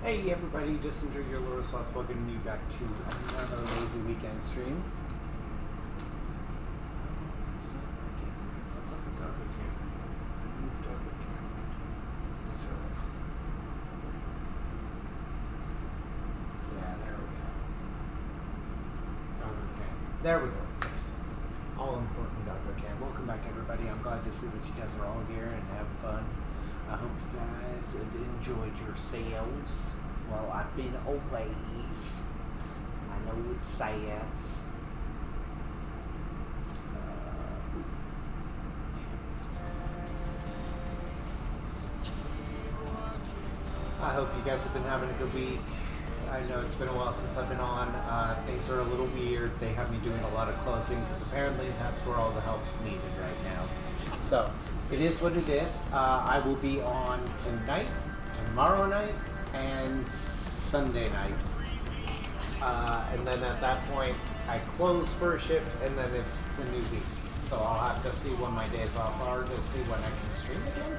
Hey everybody, Dissinger, your Lord Slots, welcoming you back to another lazy weekend stream. It's not working. What's up with Docket Cam? Move Docket Cam. Let's try this. Yeah, there we go. Docket Cam. There we go, fixed it. All important Docket Cam. Welcome back everybody. I'm glad to see that you guys are all here and having fun. I hope you guys have enjoyed yourselves while I've been away. I know it's sad. I hope you guys have been having a good week. I know it's been a while since I've been on. Things are a little weird. They have me doing a lot of closing because apparently that's where all the help's needed right now. So, it is what it is. I will be on tonight, tomorrow night, and Sunday night. And then at that point, I close for a shift, and then it's the new week. So I'll have to see when my days off are to see when I can stream again.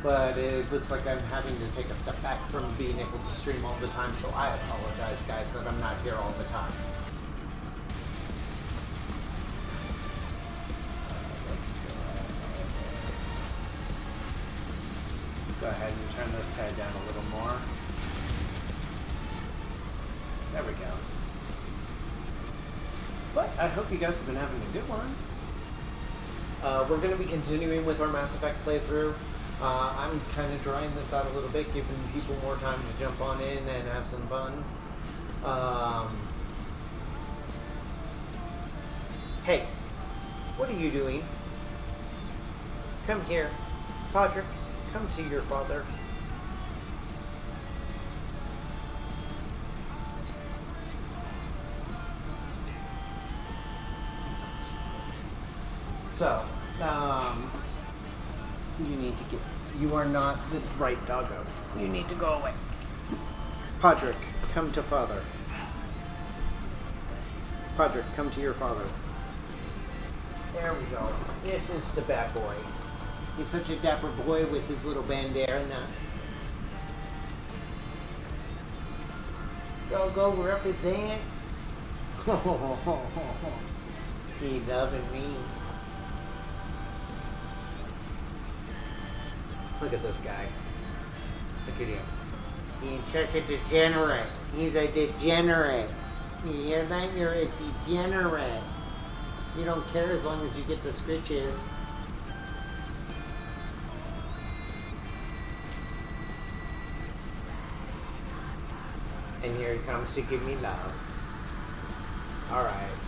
But it looks like I'm having to take a step back from being able to stream all the time, so I apologize, guys, that I'm not here all the time. Go ahead and turn this guy down a little more. There we go. But I hope you guys have been having a good one. We're going to be continuing with our Mass Effect playthrough. I'm kind of drying this out a little bit, giving people more time to jump on in and have some fun. Hey, what are you doing? Come here. Podrick, come to your father. So, you need to get, you are not the right doggo. You need to go away. Podrick, come to father. Podrick, come to your father. There we go. This is the bad boy. He's such a dapper boy with his little bandana. Go represent. He's loving me. Look at this guy. Look at him. He's such a degenerate. He's a degenerate. You hear that? You're a degenerate. You don't care as long as you get the scritches. And here he comes to give me love. Alright.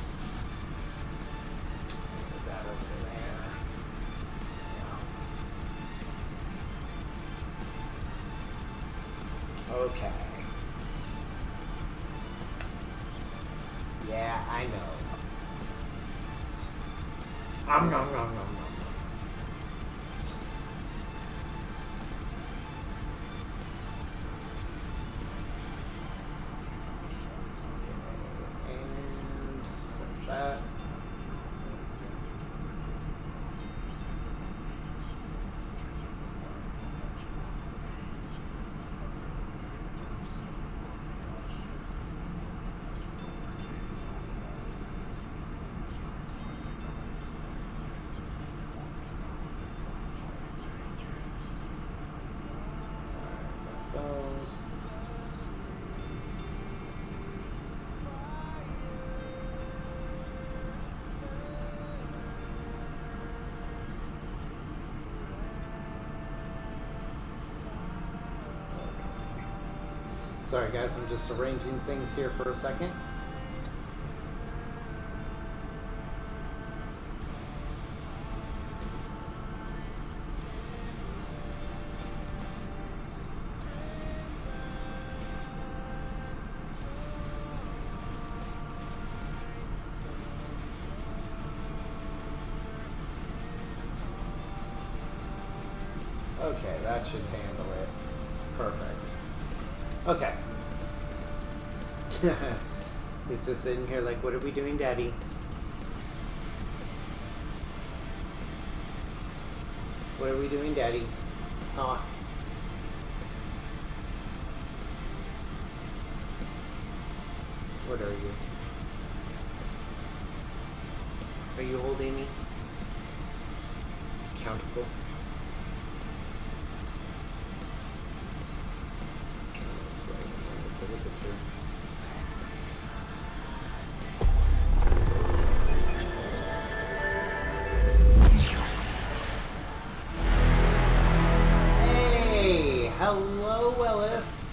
Put that over there. Yeah. Okay. Yeah, I know. Nom nom nom nom nom. Sorry guys, I'm just arranging things here for a second. Okay, that should handle it. Perfect. Okay. He's just sitting here like, what are we doing, Daddy? What are we doing, Daddy? Aw. Are you holding me accountable? That's right. I'm gonna take a picture. Hey, hello, Willis.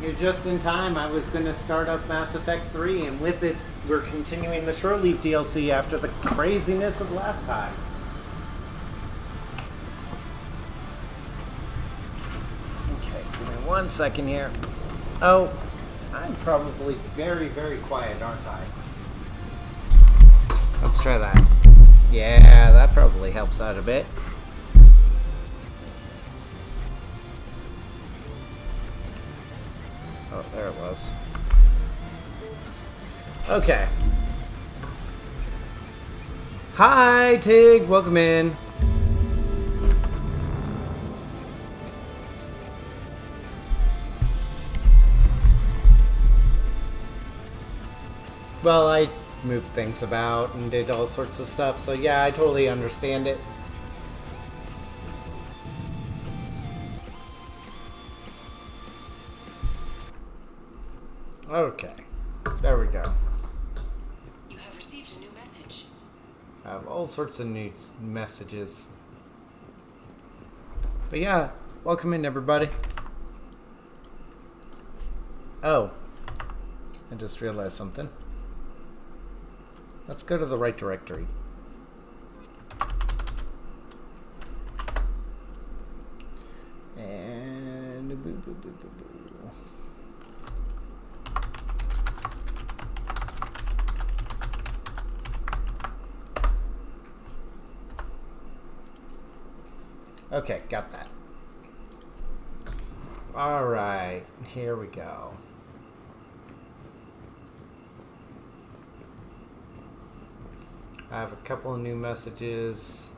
You're just in time. I was going to start up Mass Effect 3, and with it, we're continuing the Shore Leave DLC after the craziness of last time. Okay, give me 1 second here. Oh, I'm probably very, very quiet, aren't I? Let's try that. Yeah, that probably helps out a bit. Oh, there it was. Okay. Hi, Tig. Welcome in. Well, I moved things about and did all sorts of stuff, so yeah, I totally understand it. Okay, there we go. You have received a new message. I have all sorts of new messages. But yeah, welcome in, everybody. Oh, I just realized something. Let's go to the right directory. And boo, boo, boo, boo, boo. Okay, got that. All right, here we go. I have a couple of new messages.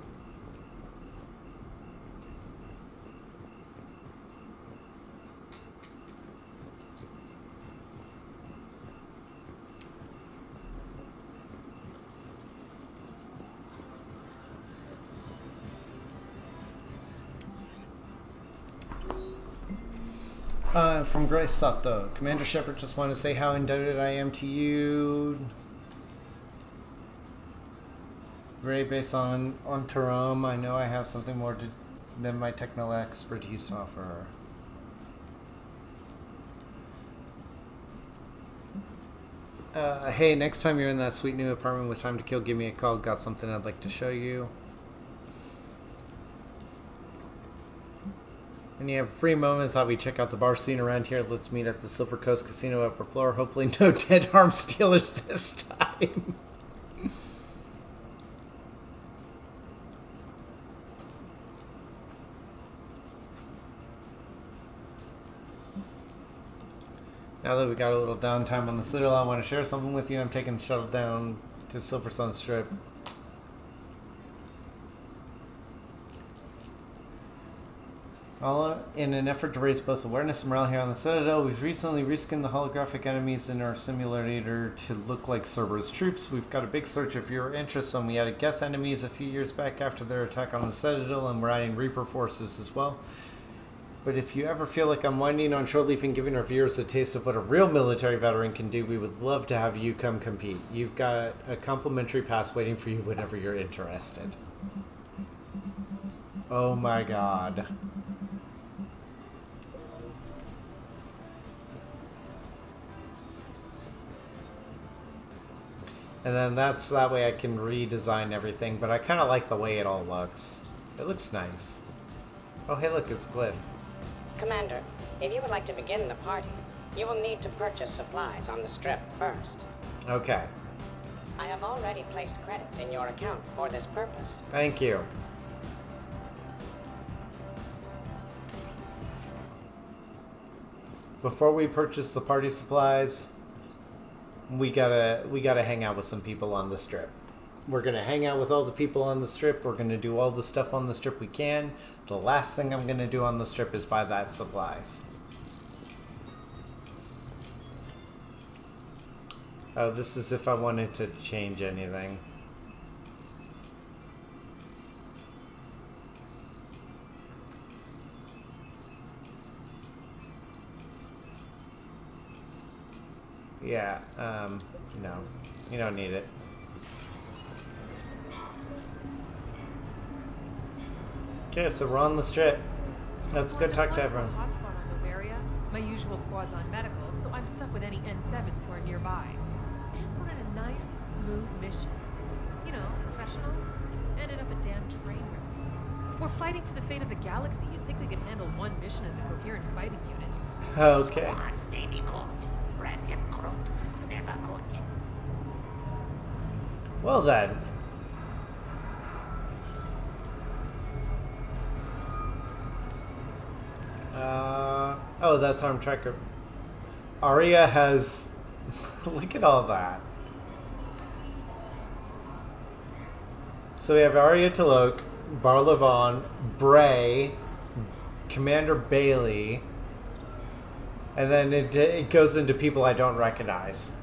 From Grace Sato. Commander Shepard, just want to say how indebted I am to you. Very based on Tarom, I know I have something more than my technical expertise to offer. Hey, next time you're in that sweet new apartment with time to kill, give me a call. Got something I'd like to show you. When you have a free moment, thought we'd check out the bar scene around here. Let's meet at the Silver Coast Casino upper floor. Hopefully no dead arms dealers this time. Now that we got a little downtime on the Citadel, I want to share something with you. I'm taking the shuttle down to Silver Sun Strip. All in an effort to raise both awareness and morale here on the Citadel, we've recently reskinned the holographic enemies in our simulator to look like Cerberus troops. We've got a big search if you're interested. We added Geth enemies a few years back after their attack on the Citadel, and we're adding Reaper forces as well. But if you ever feel like I'm winding on shore leaf and giving our viewers a taste of what a real military veteran can do, we would love to have you come compete. You've got a complimentary pass waiting for you whenever you're interested. Oh my god. And then that way I can redesign everything, but I kind of like the way it all looks. It looks nice. Oh hey look, it's Glyph. Commander, if you would like to begin the party, you will need to purchase supplies on the strip first. Okay. I have already placed credits in your account for this purpose. Thank you. Before we purchase the party supplies, we gotta hang out with some people on the strip. We're gonna hang out with all the people on the strip. We're gonna do all the stuff on the strip we can. The last thing I'm gonna do on the strip is buy that supplies. Oh, this is if I wanted to change anything. Yeah, no. You don't need it. Okay, so we're on the strip. Let's go talk to everyone. Hotspot on Novaria. My usual squad's on medical, so I'm stuck with any N7s who are nearby. I just wanted a nice, smooth mission. You know, professional. Ended up a damn train wreck. We're fighting for the fate of the galaxy. You'd think we could handle one mission as a coherent fighting unit. Okay. Well then. Oh, that's Arm Tracker. Arya has... Look at all that. So we have Arya Talok, Barlavon, Bray, Commander Bailey, and then it goes into people I don't recognize.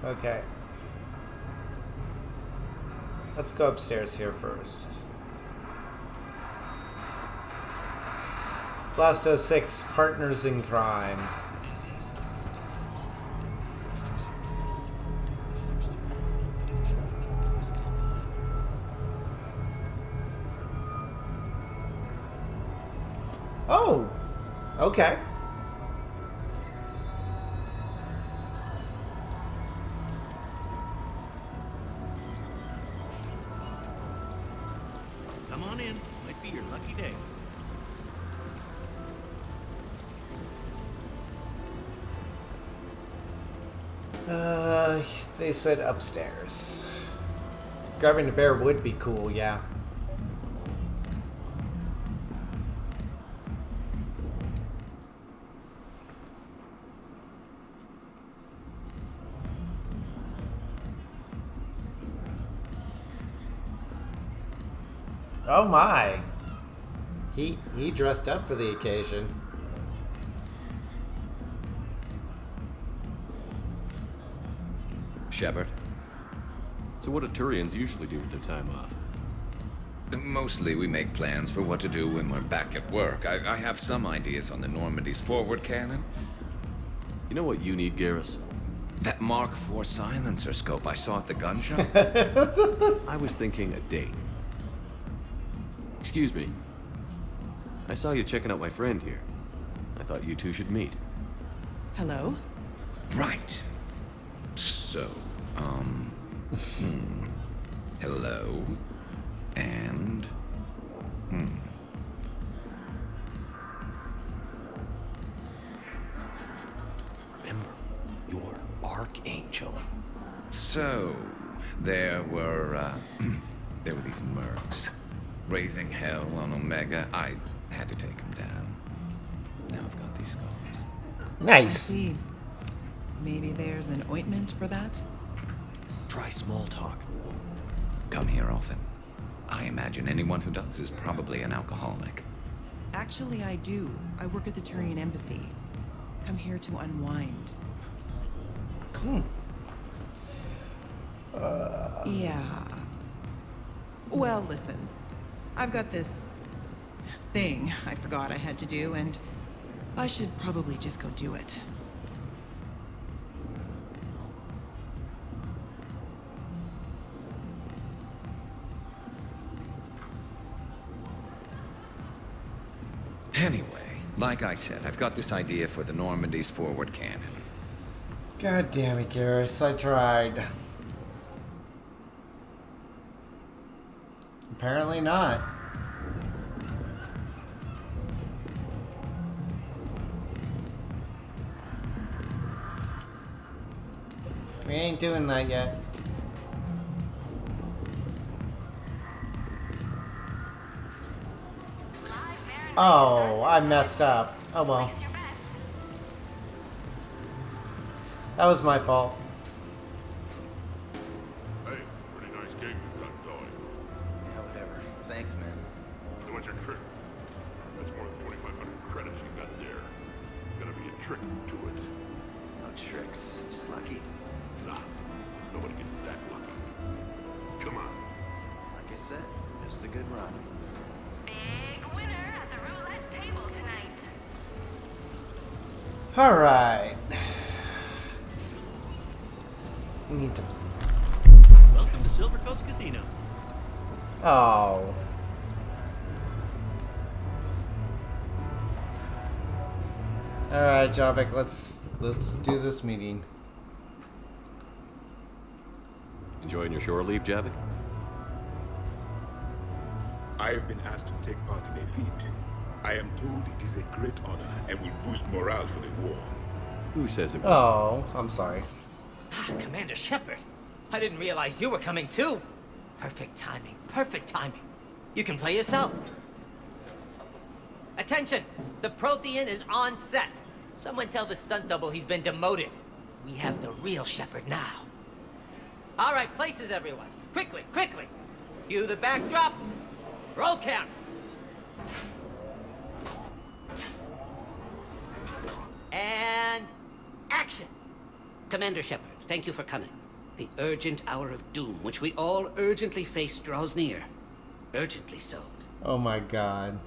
Okay. Let's go upstairs here first. Blasto 6, Partners in Crime. Oh! Okay. Come on in. Might be your lucky day. They said upstairs. Grabbing a bear would be cool, yeah. Oh my! He dressed up for the occasion. Shepard. So what do Turians usually do with their time off? Mostly we make plans for what to do when we're back at work. I have some ideas on the Normandy's forward cannon. You know what you need, Garrus? That Mark IV silencer scope I saw at the gun shop. I was thinking a date. Excuse me. I saw you checking out my friend here. I thought you two should meet. Hello? Right. So, hello. And, Remember, you're Archangel. So, there were these mercs raising hell on Omega. I had to take them down. Now I've got these scars. Nice. See. Maybe there's an ointment for that? Try small talk. Come here often. I imagine anyone who does is probably an alcoholic. Actually, I do. I work at the Turian embassy. Come here to unwind. Yeah. Well, listen. I've got this thing I forgot I had to do, and I should probably just go do it. Anyway, like I said, I've got this idea for the Normandy's forward cannon. God damn it, Garrus. I tried. Apparently not. We ain't doing that yet. Oh, I messed up. Oh well. That was my fault. Hey, pretty nice gig you got going. Yeah, whatever. Thanks, man. So what's your crit? That's more than 2,500 credits you got there. trick to it. No tricks, just lucky. Nah, nobody gets that lucky. Come on. Like I said, just a good run. Big winner at the roulette table tonight. All right. We need to. Welcome to Silver Coast Casino. Oh. All right, Javik. Let's do this meeting. Enjoying your shore leave, Javik? I have been asked to take part in a feat. I am told it is a great honor and will boost morale for the war. Who says it? Oh, I'm sorry. Commander Shepard, I didn't realize you were coming too. Perfect timing, perfect timing. You can play yourself. Attention, the Prothean is on set. Someone tell the stunt double he's been demoted. We have the real Shepard now. All right, places everyone. Quickly, quickly. Cue the backdrop. Roll cameras. And action. Commander Shepard, thank you for coming. The urgent hour of doom, which we all urgently face, draws near. Urgently so. Oh my God.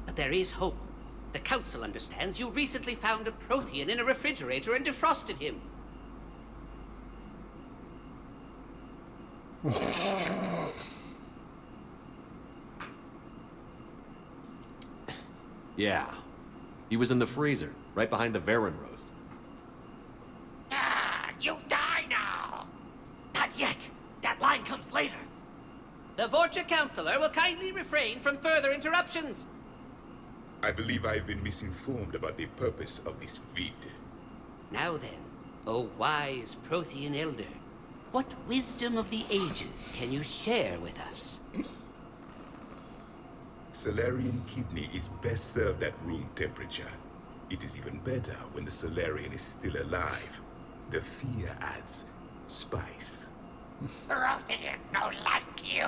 But there is hope. The Council understands you recently found a Prothean in a refrigerator and defrosted him. Yeah. He was in the freezer, right behind the Varen roast. Ah, you die now. Not yet. That line comes later. The Vorcha Councilor will kindly refrain from further interruptions. I believe I have been misinformed about the purpose of this vid. Now then, O wise Prothean Elder, what wisdom of the ages can you share with us? Solarian kidney is best served at room temperature. It is even better when the Solarian is still alive. The fear adds spice. Prothean no like you.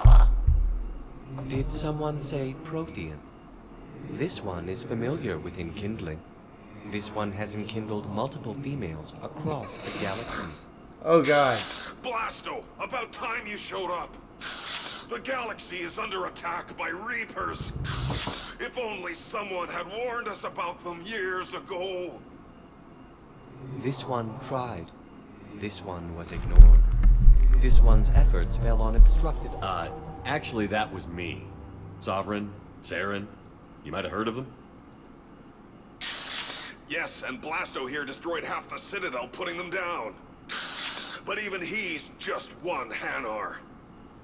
Did someone say Prothean? This one is familiar with enkindling. This one has enkindled multiple females across the galaxy. Oh God. Blasto, about time you showed up. The galaxy is under attack by Reapers. If only someone had warned us about them years ago. This one tried. This one was ignored. This one's efforts fell unobstructed. Actually, that was me. Sovereign, Saren. You might have heard of them? Yes, and Blasto here destroyed half the Citadel, putting them down. But even he's just one Hanar.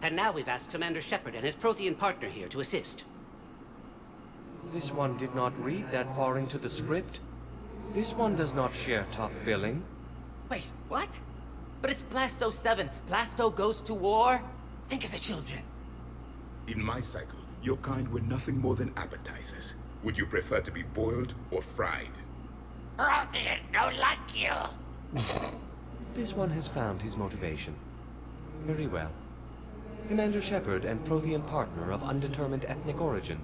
And now we've asked Commander Shepard and his Prothean partner here to assist. This one did not read that far into the script. This one does not share top billing. Wait, what? But it's Blasto 7. Blasto goes to war? Think of the children. In my cycle, your kind were nothing more than appetizers. Would you prefer to be boiled or fried? Prothean no like you. This one has found his motivation. Very well. Commander Shepard and Prothean partner of undetermined ethnic origin.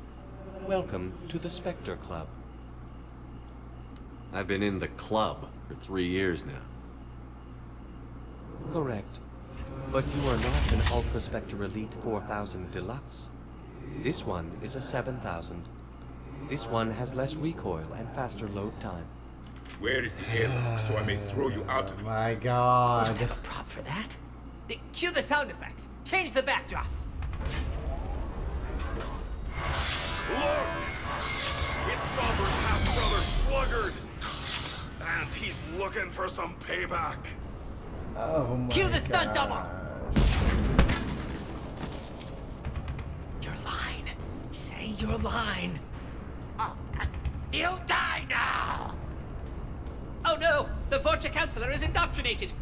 Welcome to the Spectre Club. I've been in the club for 3 years now. Correct. But you are not an Ultra Spectre Elite 4000 Deluxe. This one is a 7000. This one has less recoil and faster load time. Where is the airlock so I may throw you out of it? My You God. don't have a prop for that? Cue the sound effects. Change the backdrop. Look! It's Sovereign's half-brother, Sluggard! And he's looking for some payback. Oh my Cue the stunt double. God. Your line. Say your line. Oh, you die now! Oh no! The Vorcha Councilor is indoctrinated!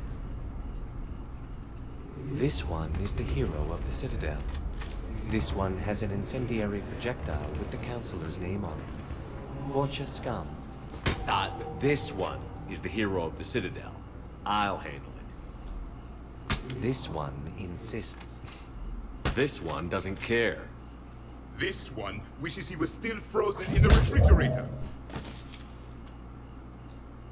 This one is the hero of the Citadel. This one has an incendiary projectile with the Councilor's name on it. Vorcha scum. This one is the hero of the Citadel. I'll handle it. This one insists. This one doesn't care. This one wishes he was still frozen in the refrigerator.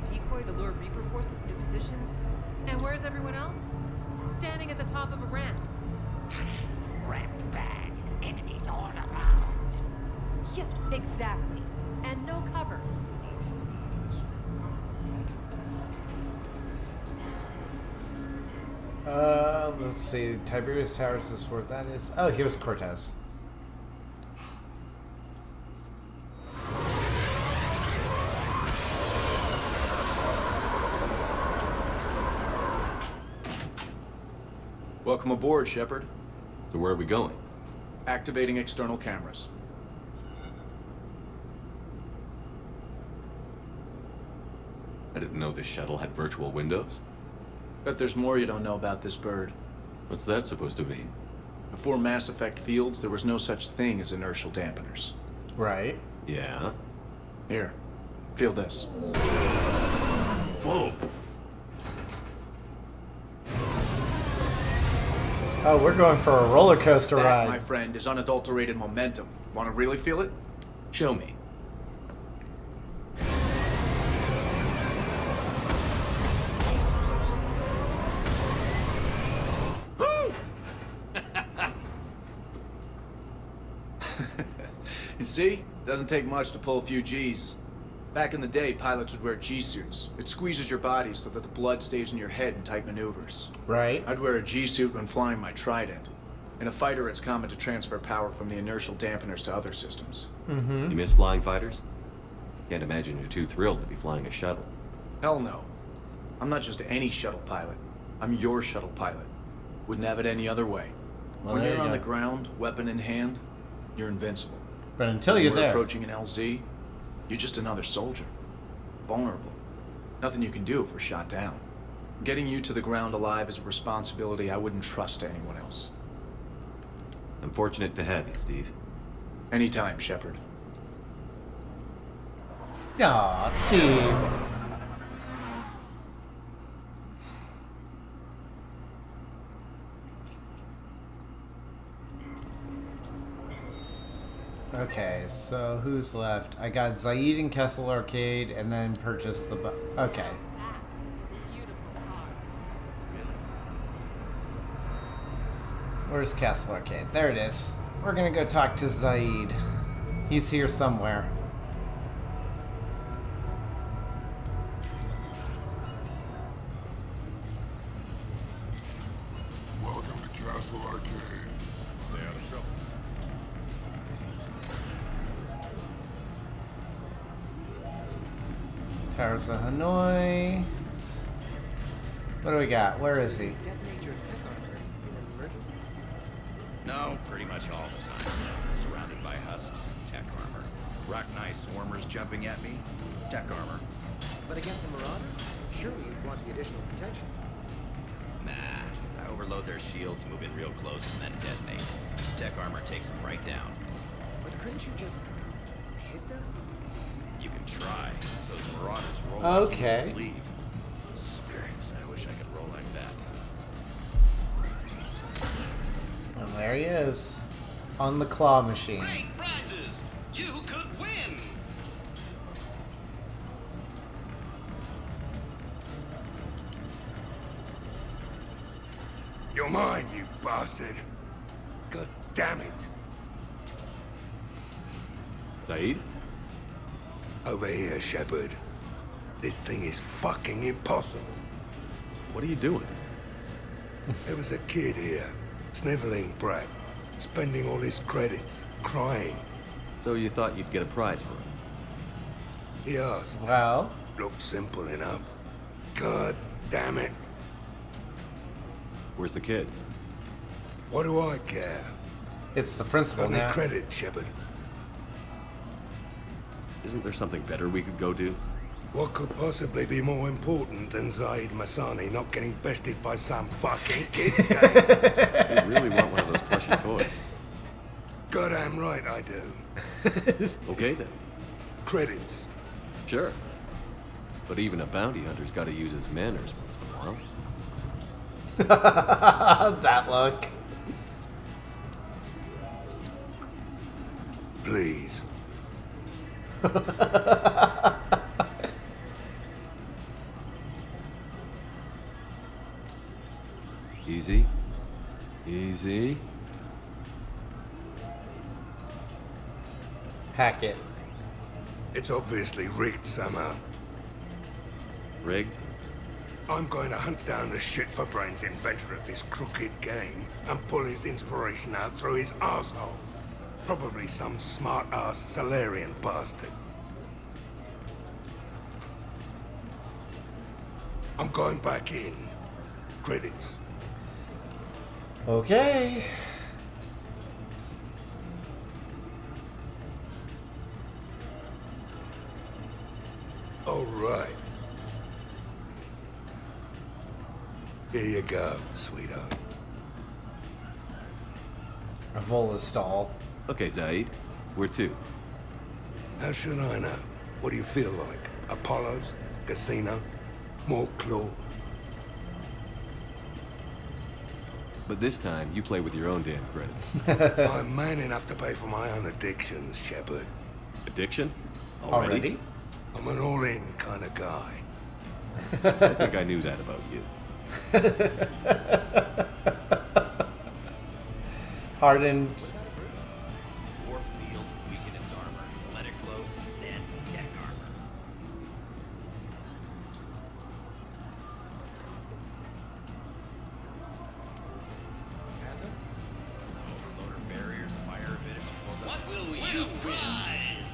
a decoy to lure Reaper forces into position. And where's everyone else? Standing at the top of a ramp. Ramp's bad. Enemies all around. Yes, exactly. And no cover. Let's see. Tiberius Towers is where that is. Oh, here's Cortez. Welcome aboard, Shepard. So where are we going? Activating external cameras. I didn't know this shuttle had virtual windows. Bet there's more you don't know about this bird. What's that supposed to mean? Before Mass Effect fields, there was no such thing as inertial dampeners. Right. Yeah? Here, feel this. Whoa! Oh, we're going for a roller coaster That, ride. my friend, is unadulterated momentum. Want to really feel it? Show me. You see? Doesn't take much to pull a few G's. Back in the day, pilots would wear G-suits. It squeezes your body so that the blood stays in your head in tight maneuvers. Right. I'd wear a G-suit when flying my Trident. In a fighter, it's common to transfer power from the inertial dampeners to other systems. You miss flying fighters? Can't imagine you're too thrilled to be flying a shuttle. Hell no. I'm not just any shuttle pilot. I'm your shuttle pilot. Wouldn't have it any other way. Well, When there you're you on go. the ground, weapon in hand, you're invincible. But until When you're we're there. approaching an LZ, you're just another soldier. Vulnerable. Nothing you can do if we're shot down. Getting you to the ground alive is a responsibility I wouldn't trust to anyone else. I'm fortunate to have you, Steve. Anytime, Shepard. Aw, Steve. Okay, so who's left? I got Zaid and Kessel Arcade, and then purchased the. Okay. Where's Castle Arcade? There it is. We're gonna go talk to Zaid. He's here somewhere. Welcome to Castle Arcade. Stay out of trouble. Towers of Hanoi. What do we got? Where is he? Detonate your tech armor in an emergency. No, pretty much all the time. Surrounded by husks, tech armor. Rock nice swarmers jumping at me, tech armor. But against a marauder, surely you'd want the additional protection. Nah, I overload their shields, move in real close, and then detonate. Tech armor takes them right down. But couldn't you just hit them? You can try. Those marauders roll. Okay. Like leave. Spirits, I wish I could roll like that. And there he is. On the claw machine. Great prizes! You could win! You're mine, you bastard. God damn it. Zaid? Over here, Shepard. This thing is fucking impossible. What are you doing? There was a kid here, sniveling brat, spending all his credits, crying. So you thought you'd get a prize for him? He asked. Well. Looked simple enough. God damn it. Where's the kid? What do I care? It's the principal Got any now. credit, Shepard? Isn't there something better we could go do? What could possibly be more important than Zaid Masani not getting bested by some fucking kid's game? I really want one of those plushy toys. Goddamn right I do. Okay then. Credits. Sure. But even a bounty hunter's got to use his manners once in a while. That look. Please. Hack it. It's obviously rigged somehow. Rigged? I'm going to hunt down the shit-for-brains inventor of this crooked game and pull his inspiration out through his arsehole. Probably some smart-ass Solarian bastard. I'm going back in. Credits. Okay. All right. Here you go, sweetheart. A Volastall. Okay, Zaid. Where to? How should I know? What do you feel like? Apollo's? Casino? More claw? But this time, you play with your own damn credits. I'm man enough to pay for my own addictions, Shepard. Addiction? Already? I'm an all-in kind of guy. I don't think I knew that about you. Hardened. Warp field, weaken its armor. Let it close, then tech armor. Overloader barriers, fire a bit if she pulls up. What will you prize?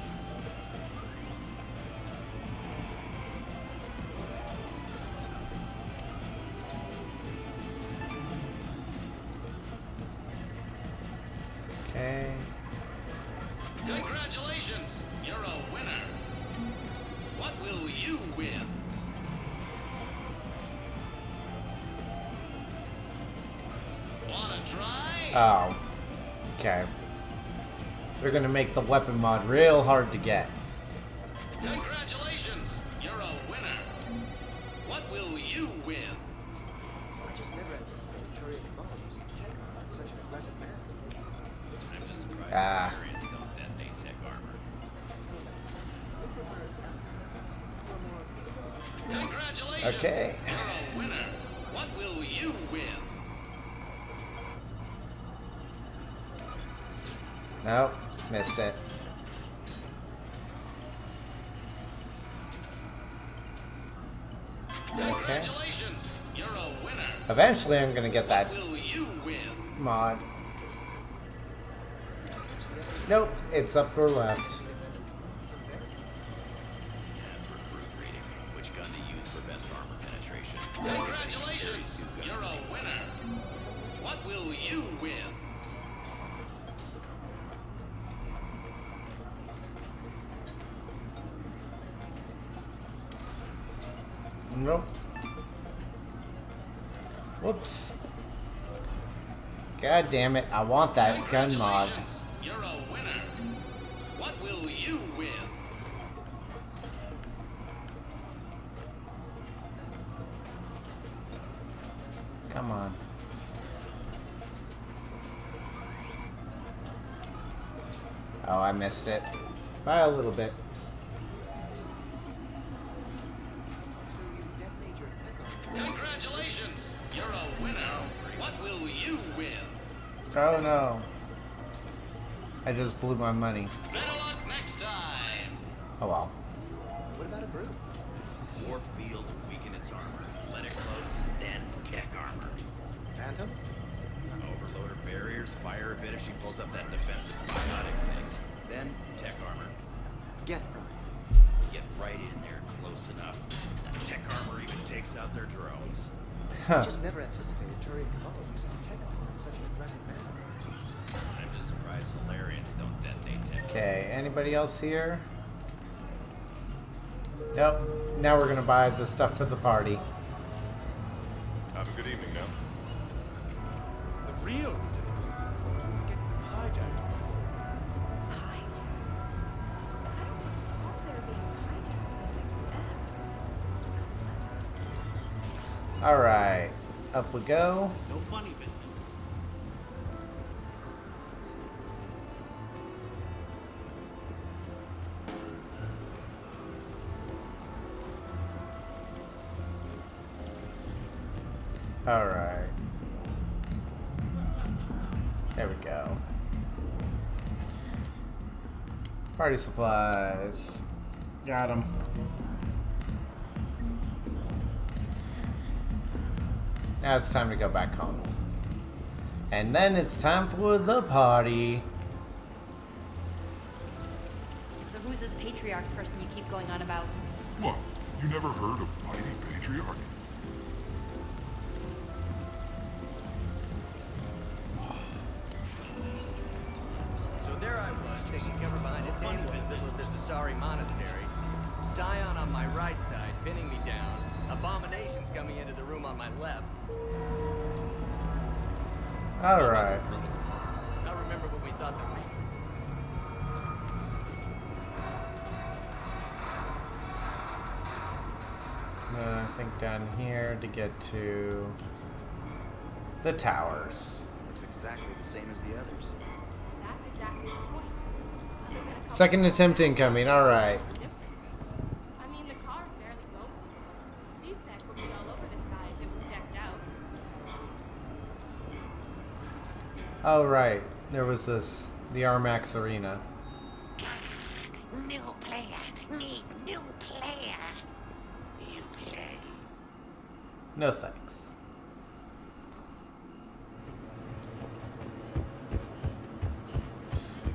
Okay. Congratulations! You're a winner. What will you win? Wanna try? Oh. Okay. They're gonna make the weapon mod real hard to get. Congratulations! You're a winner. What will you win? I just never anticipated Turian Cabal using tech armor, such an aggressive man. I'm just surprised Ah. Solarians don't detonate tech armor. Congratulations! Okay. You're a winner. What will you win? Nope. Missed it. Okay. Congratulations! You're a winner. Eventually I'm gonna get that What will you win? mod. Nope. It's up or left. That's recruit reading. Which gun to use for best armor penetration. Congratulations! You're a winner. What will you win? Nope. Whoops. God damn it. I want that gun mod. Congratulations! You're a winner. What will you win? Come on. Oh, I missed it. By a little bit. Congratulations! You're a winner. What will you win? Oh no. I just blew my money. Better luck next time. Oh well. What about a brew? Warp field, weaken its armor. Let it close, then tech armor. Phantom? Overloader barriers, fire a bit if she pulls up that defensive biotic thing. Then tech armor. Get right. Get right in there, close enough. That tech armor even takes out their drones. I just never anticipated Turian Cabal using tech armor, such an aggressive man. I'm just surprised Solarians don't detonate tech. Okay, anybody else here? Nope. Now we're gonna buy the stuff for the party. Have a good evening now. The real difficulty, of course, would be getting hijacked. Alright. Up we go. No funny business. Alright. There we go. Party supplies. Got them. Now it's time to go back home. And then it's time for the party. So who's this patriarch person you keep going on about? What? You never heard of Mighty Patriarch? So there I was, taking cover behind a tent in the middle of this Asari monastery. Scion on my right side, pinning me down. Abominations coming into the room on my left. Alright. I remember when we thought the room. I think down here to get to the towers. Looks exactly the same as the others. That's exactly the point. Second attempt incoming, alright. I mean, the car's barely going. C-Sec would be all over this guy if it was decked out. Alright, there was this, the Armax Arena. New player. Need new player. You play. No thanks.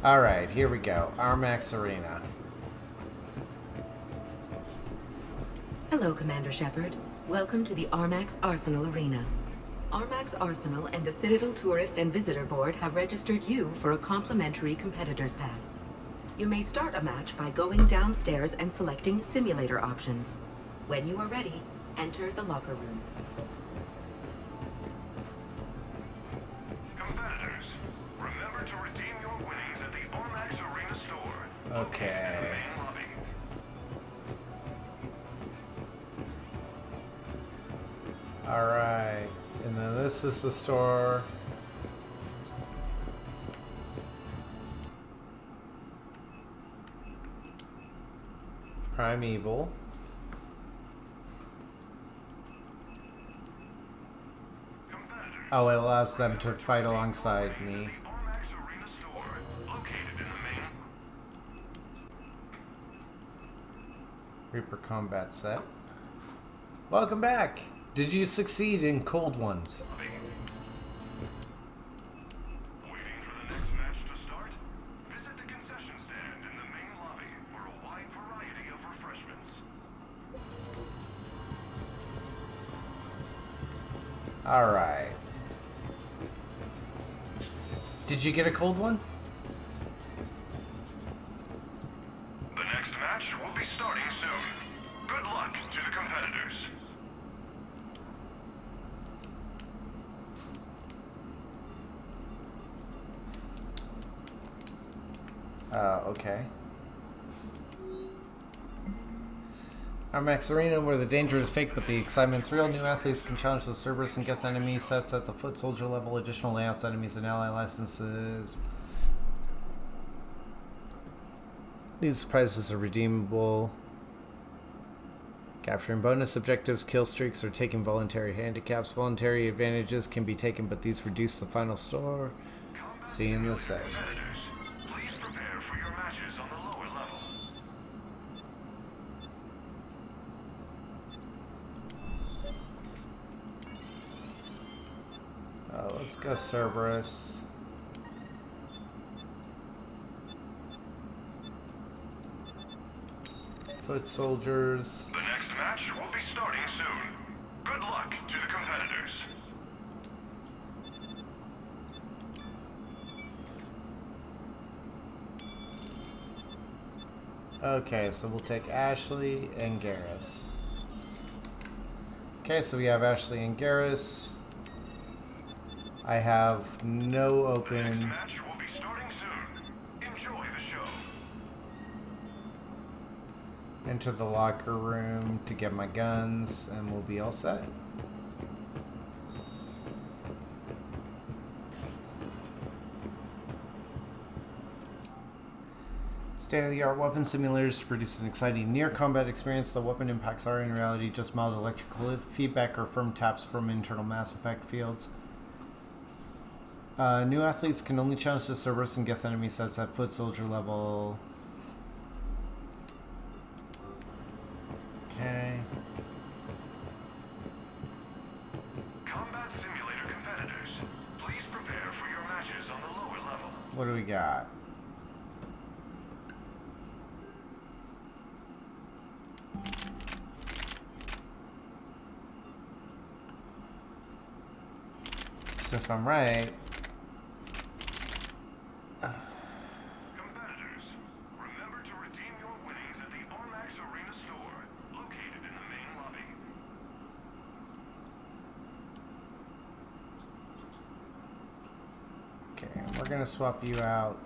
Alright, here we go. Armax Arena. Hello, Commander Shepard. Welcome to the Armax Arsenal Arena. Armax Arsenal and the Citadel Tourist and Visitor Board have registered you for a complimentary competitor's pass. You may start a match by going downstairs and selecting simulator options. When you are ready, enter the locker room. Competitors, remember to redeem your winnings at the Armax Arena store. Okay. Alright, and then this is the store. Primeval. Oh, it allows them to fight alongside me. Reaper combat set. Welcome back! Did you succeed in cold ones? Alright. Did you get a cold one? The next match will be starting soon. Good luck to the competitors. Okay. Armax Arena, where the danger is fake but the excitement's real. New athletes can challenge the Cerberus and get enemy sets at the foot soldier level. Additional layouts, enemies, and ally licenses. These prizes are redeemable. Capturing bonus objectives, kill streaks, or taking voluntary handicaps. Voluntary advantages can be taken, but these reduce the final score. See you in the set. Let's go Cerberus. Foot soldiers. The next match will be starting soon. Good luck to the competitors. Okay, so we'll take Ashley and Garrus. Okay, so we have Ashley and Garrus. I have no open. Match will be starting soon. Enjoy the show. Enter the locker room to get my guns, and we'll be all set. State-of-the-art weapon simulators to produce an exciting near-combat experience. The weapon impacts are in reality just mild electrical feedback or firm taps from internal Mass Effect fields. New athletes can only challenge the Cerberus and Geth enemy sets at foot soldier level. What do we got? So if I'm right... Competitors, remember to redeem your winnings at the Armax Arena store, located in the main lobby. Okay, we're gonna swap you out.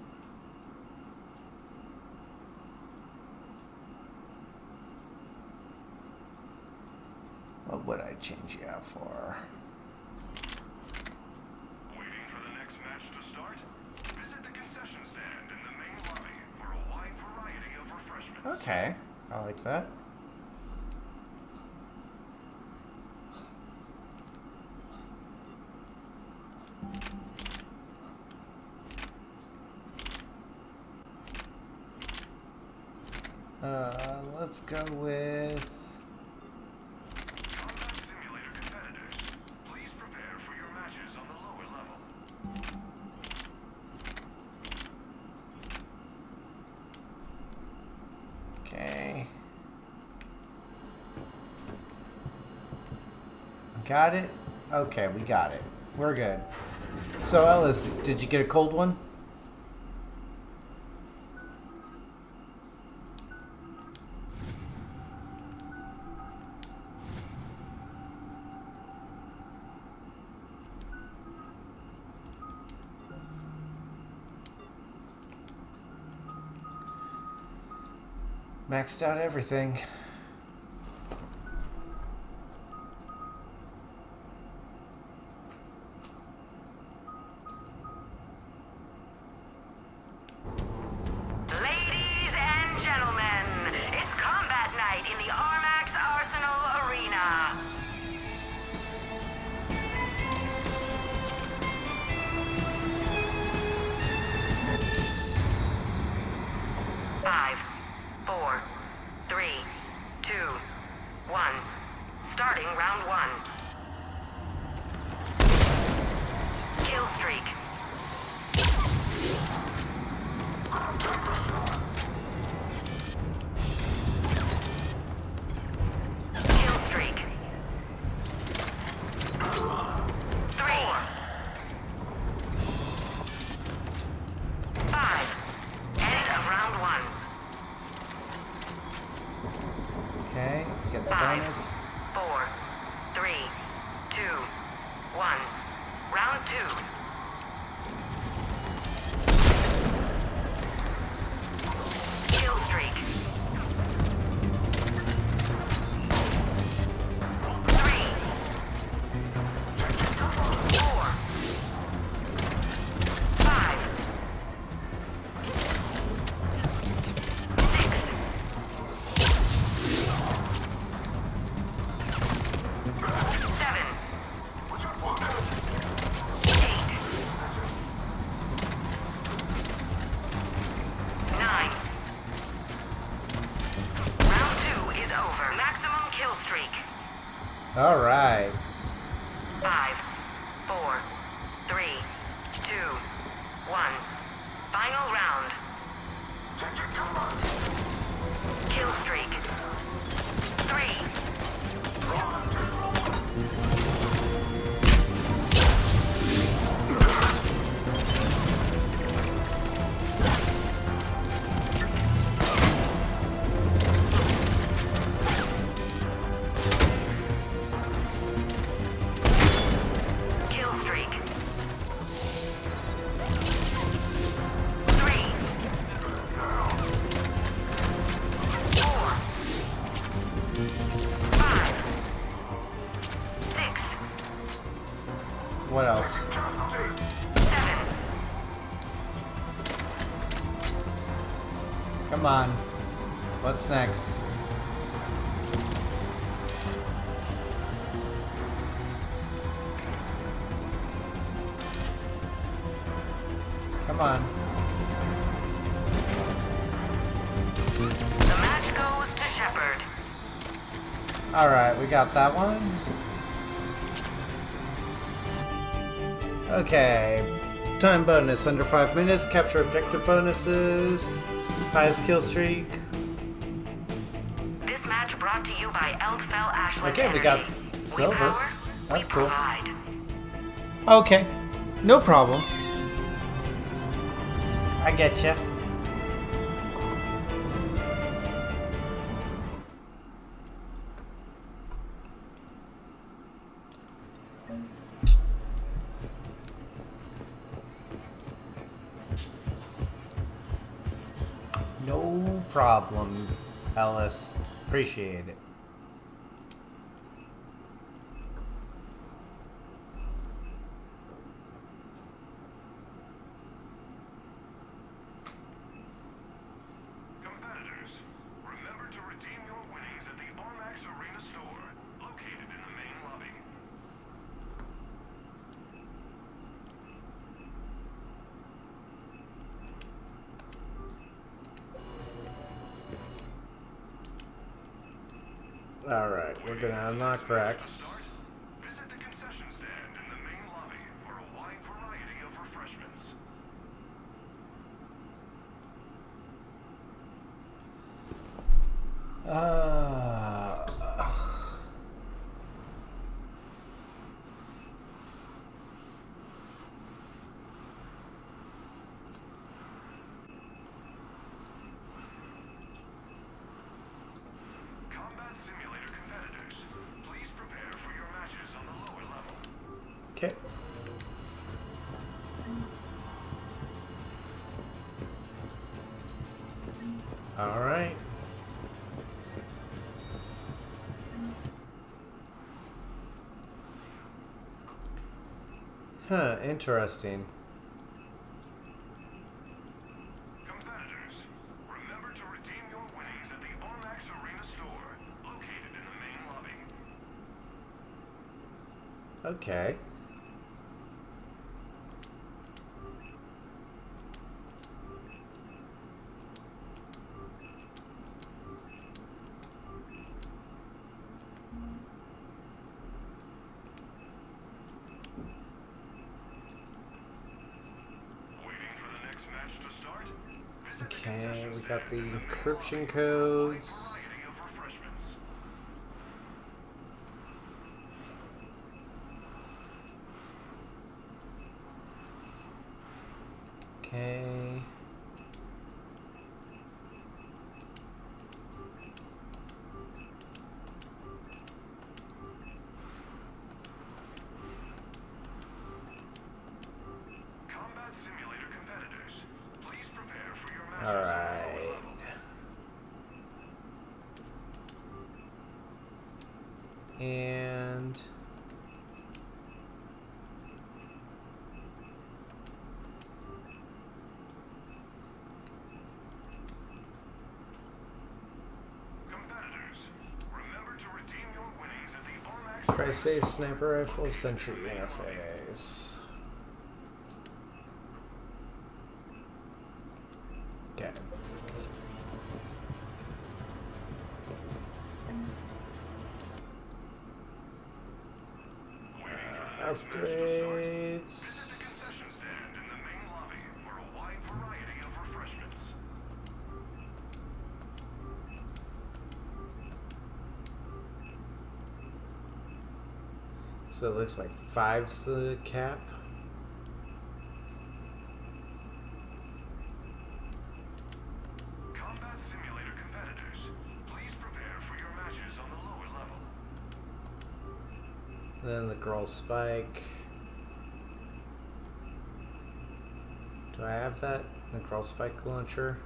What would I change you out for? Waiting for the next match to start? Visit the concession stand in the main lobby for a wide variety of refreshments. Okay, I like that. Let's go with... Combat Simulator competitors, please prepare for your matches on the lower level. Okay. Got it? Okay, we got it. We're good. So, Ellis, did you get a cold one? Maxed out everything. Ladies and gentlemen, it's combat night in the Armax Arsenal Arena. Five, four, three, two, one. Starting round one. Kill streak. Kill streak. 3, 5. End of round one. Okay, get the 5, bonus. 4, 3, 2, 1. Round two. Kill streak. 3, 4, 5, 7, 9. Round two is over. Maximum kill streak. All right. 5, 4, 3, 2, 1. Final round. Kill streak. 3. Kill streak. 3, 4, 5, 6, What else? 7. Come on. What's next? Come on. The match goes to Shepard. Alright, we got that one. Okay. Time bonus under 5 minutes. Capture objective bonuses. Highest kill streak. This match brought to you by Eldfell Ashland Okay, we got Energy. silver. Power, That's cool. provide. Okay, no problem. I get ya. No problem, Ellis. Appreciate it. Competitors, remember to redeem your winnings at the Armax Arena store, located in the main lobby. Alright, we're gonna unlock Rex. Visit the concession stand in the main lobby for a wide variety of refreshments. Combat simulator competitors, please prepare for your matches on the lower level. Okay. Alright. Huh, interesting. Competitors, remember to redeem your winnings at the Armax Arena store, located in the main lobby. Okay. Okay, we got the encryption codes. Okay. Combat simulator competitors, please prepare for your matches. All right. And Competitors, remember to redeem your winnings at the Armax Crisis Sniper Rifle Sentry Interface. Okay. Upgrades. So it looks like 5's the cap. Combat simulator competitors, please prepare for your matches on the lower level. Then the girl spike. Do I have that? The girl spike launcher?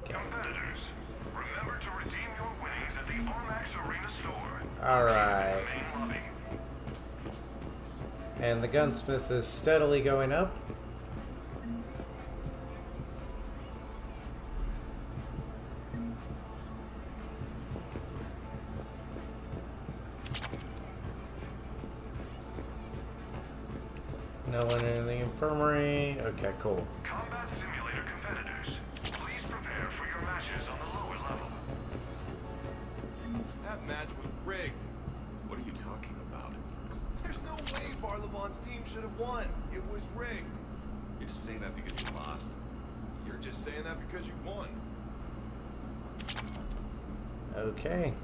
Competitors, remember to redeem your winnings at the Armax Arena store. Alright. Main lobby. And the gunsmith is steadily going up. No one in the infirmary. Okay, cool. Combat simulator competitors, please prepare Arlevon's team should have won. It was rigged. You're just saying that because you lost? You're just saying that because you won. Okay.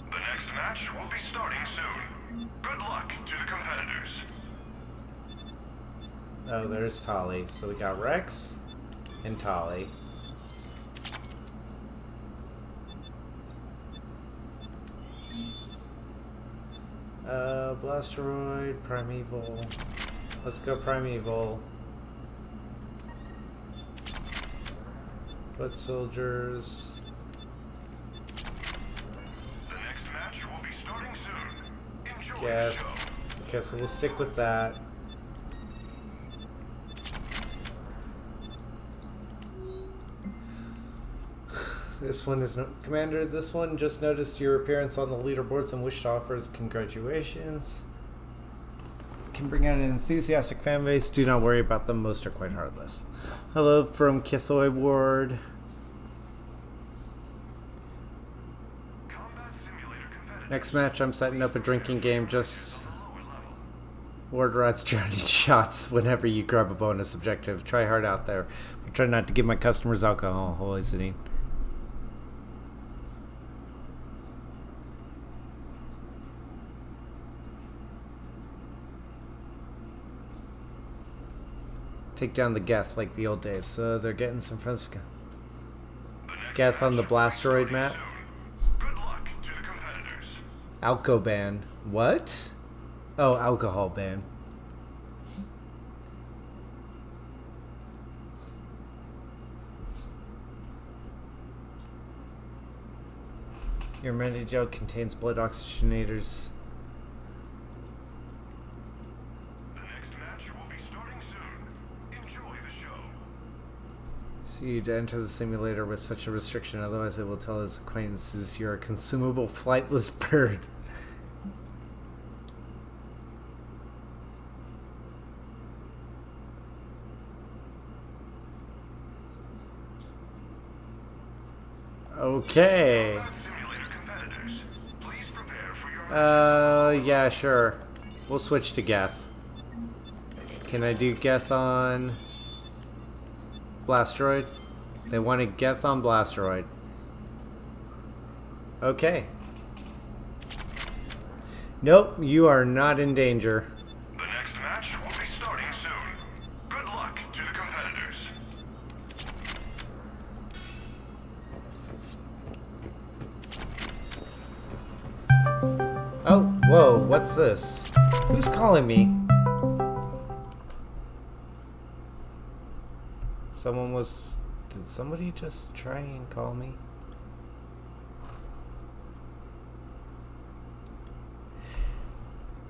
The next match will be starting soon. Good luck to the competitors. Oh, there's Tali. So we got Rex and Tali. Blasteroid, Primeval. Let's go Primeval. Foot Soldiers. The next match will be starting soon. Enjoy the Yes. show. Okay, so we'll stick with that. This one is no Commander. This one just noticed your appearance on the leaderboards and wished to offer its congratulations. Can bring out an enthusiastic fan base. Do not worry about them. Most are quite heartless. Hello from Kithoy Ward. Next match, I'm setting up a drinking game. Just Ward Rod's drowning shots whenever you grab a bonus objective. Try hard out there. But try not to give my customers alcohol poisoning. Take down the Geth like the old days. So they're getting some friends. Geth on the Blasteroid map. Alco ban. What? Oh, alcohol ban. Your remedy gel contains blood oxygenators. So you'd enter the simulator with such a restriction, otherwise it will tell its acquaintances you're a consumable flightless bird. Okay. Yeah, sure. We'll switch to Geth. Can I do Geth on Blasteroid? They wanted Geth on Blasteroid. Okay. Nope, you are not in danger. The next match will be starting soon. Good luck to the competitors. Oh, whoa, what's this? Who's calling me? Someone was... Did somebody just try and call me?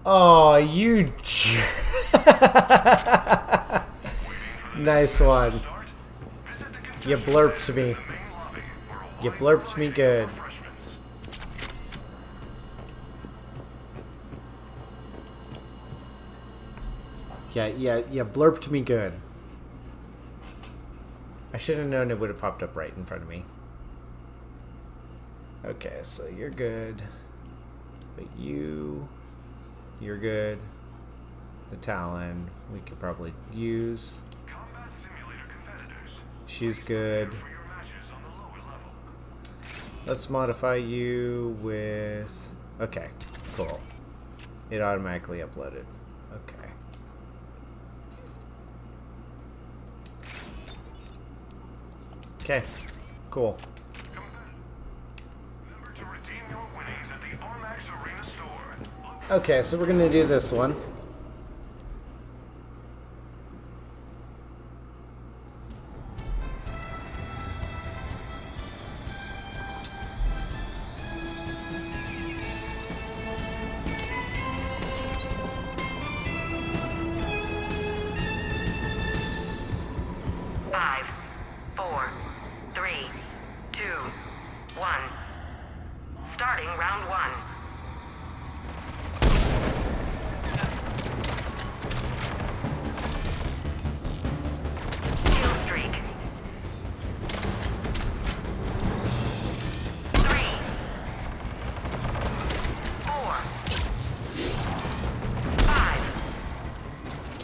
Oh, you... Nice one. You blurped me. You blurped me good. Yeah, blurped me good. I should have known it would have popped up right in front of me. Okay, so you're good. But you're good. The Talon, we could probably use. She's good. Let's modify you with... Okay, cool. It automatically uploaded. Okay. Okay, cool. Okay, so we're gonna do this one.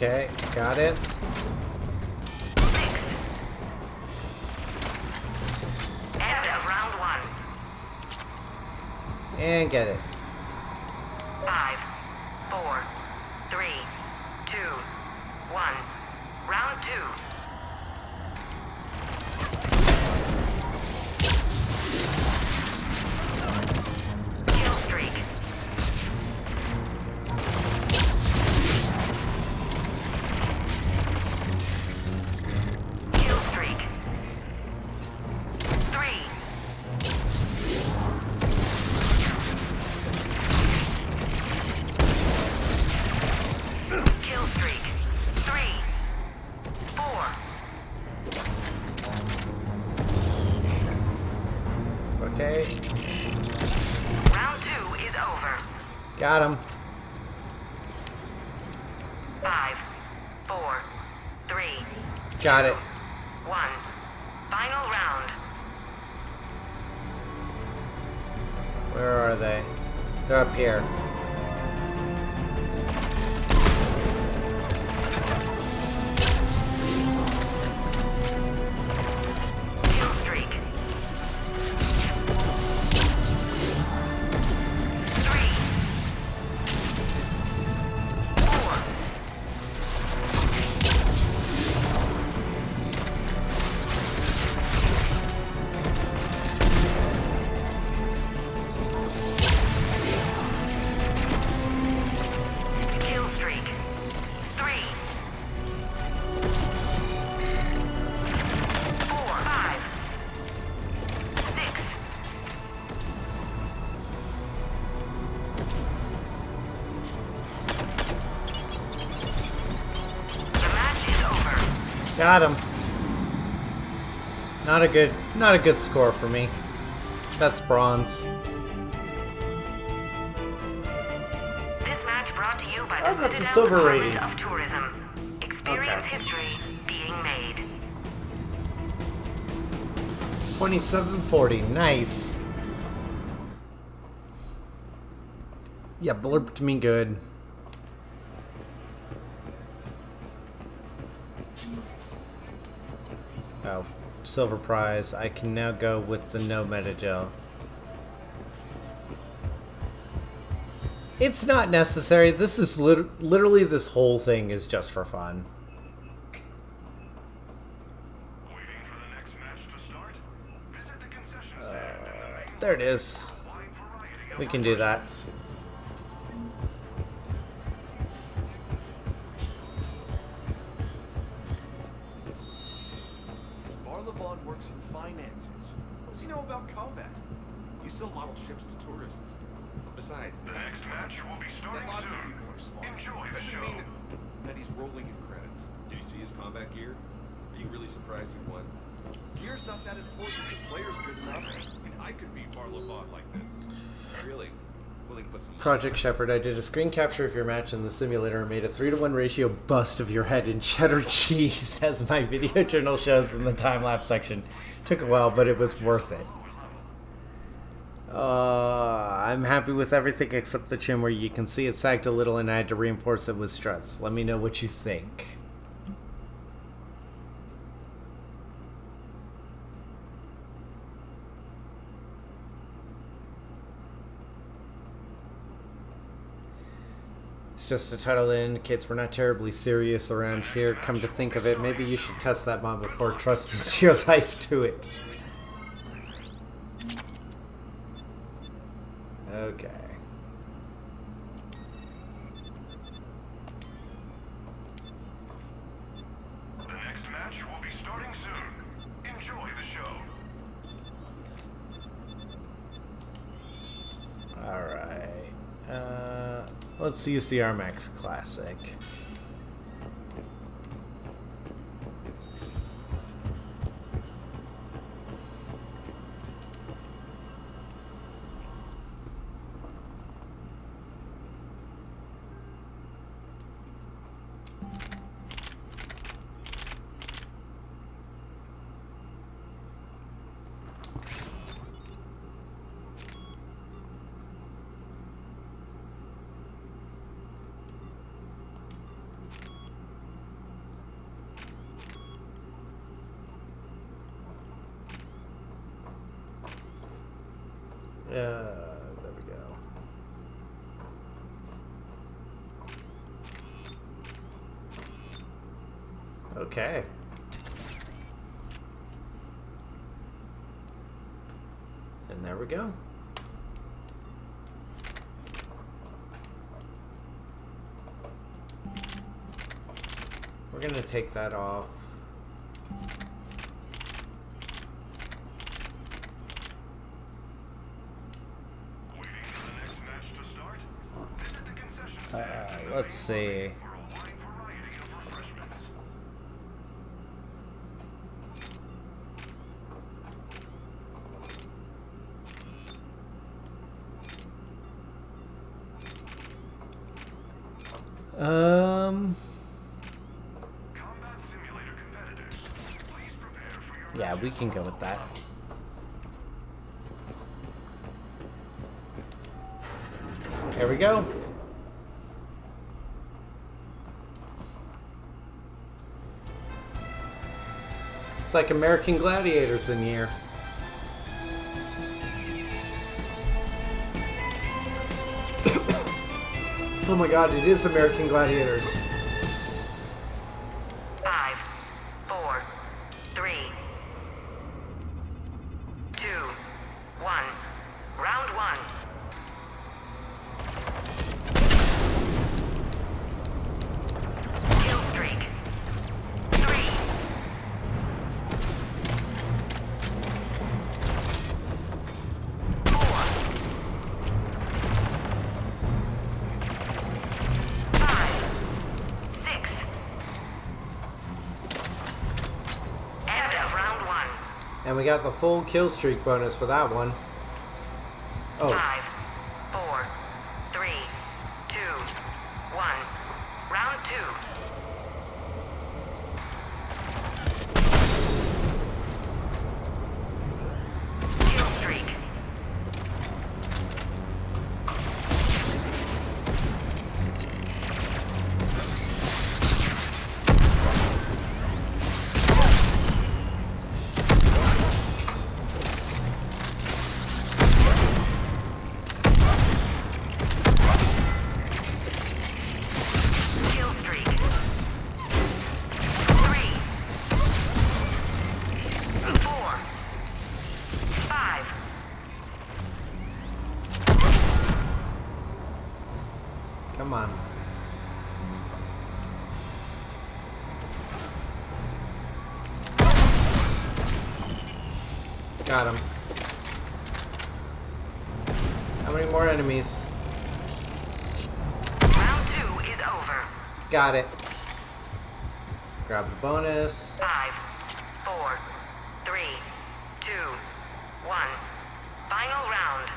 Okay, got it. End of round 1. And get it. 5, 4, 3, 2, 1. Round 2. Kill streak. Kill streak. 3. Kill streak. 3, 4. Okay, Round 2 is over. got him. 5, 4, 3, Got it. 1. Final round. Where are they? They're up here. Kill streak. 3, 4. Kill streak. 3, 4, 5, 6. The match is over. Got him. Not a good score for me. That's bronze. This match brought to you by Oh, the that's a Citadel silver Department rating. of Tourism. Experience history being made. 2740. Nice. Yeah, blurped me good. Oh, silver prize. I can now go with the no metagel. It's not necessary. This is literally this whole thing is just for fun. There it is. We can do that. Barlevon works in finances. What does he know about combat? You still model ships to tourists. Besides, the next match will be starting Lots of soon. people are smart. Enjoy the Doesn't show. mean That he's rolling in credits. Did you see his combat gear? Are you really surprised he won? gear's not that important if the player's good enough. I mean, I could beat Barlevon like this. Really? Willing to put some Project Shepherd, I did a screen capture of your match in the simulator and made a 3-to-1 ratio bust of your head in cheddar cheese, as my video journal shows in the time-lapse section. Took a while, but it was worth it. I'm happy with everything except the chin where you can see it sagged a little and I had to reinforce it with struts. Let me know what you think. It's just a title that indicates we're not terribly serious around here. Come to think of it, maybe you should test that mod before trusting your life to it. Okay. The next match will be starting soon. Enjoy the show. Alright. Let's use the Armax Classic. There we go. Okay. And there we go. We're gonna take that off. Let's see. Yeah, we can go with that. There we go. It's like American Gladiators in here. Oh my god, it is American Gladiators. 5, 4, 3, 2, 1. Round 1. Kill streak. 3. And we got the full kill streak bonus for that one. Oh. 5, 4, 3, 2, 1. Round 2. Kill streak. Come on. Got him. How many more enemies? Round 2 is over. Got it. Grab the bonus. 5, 4, 3, 2, 1. Final round.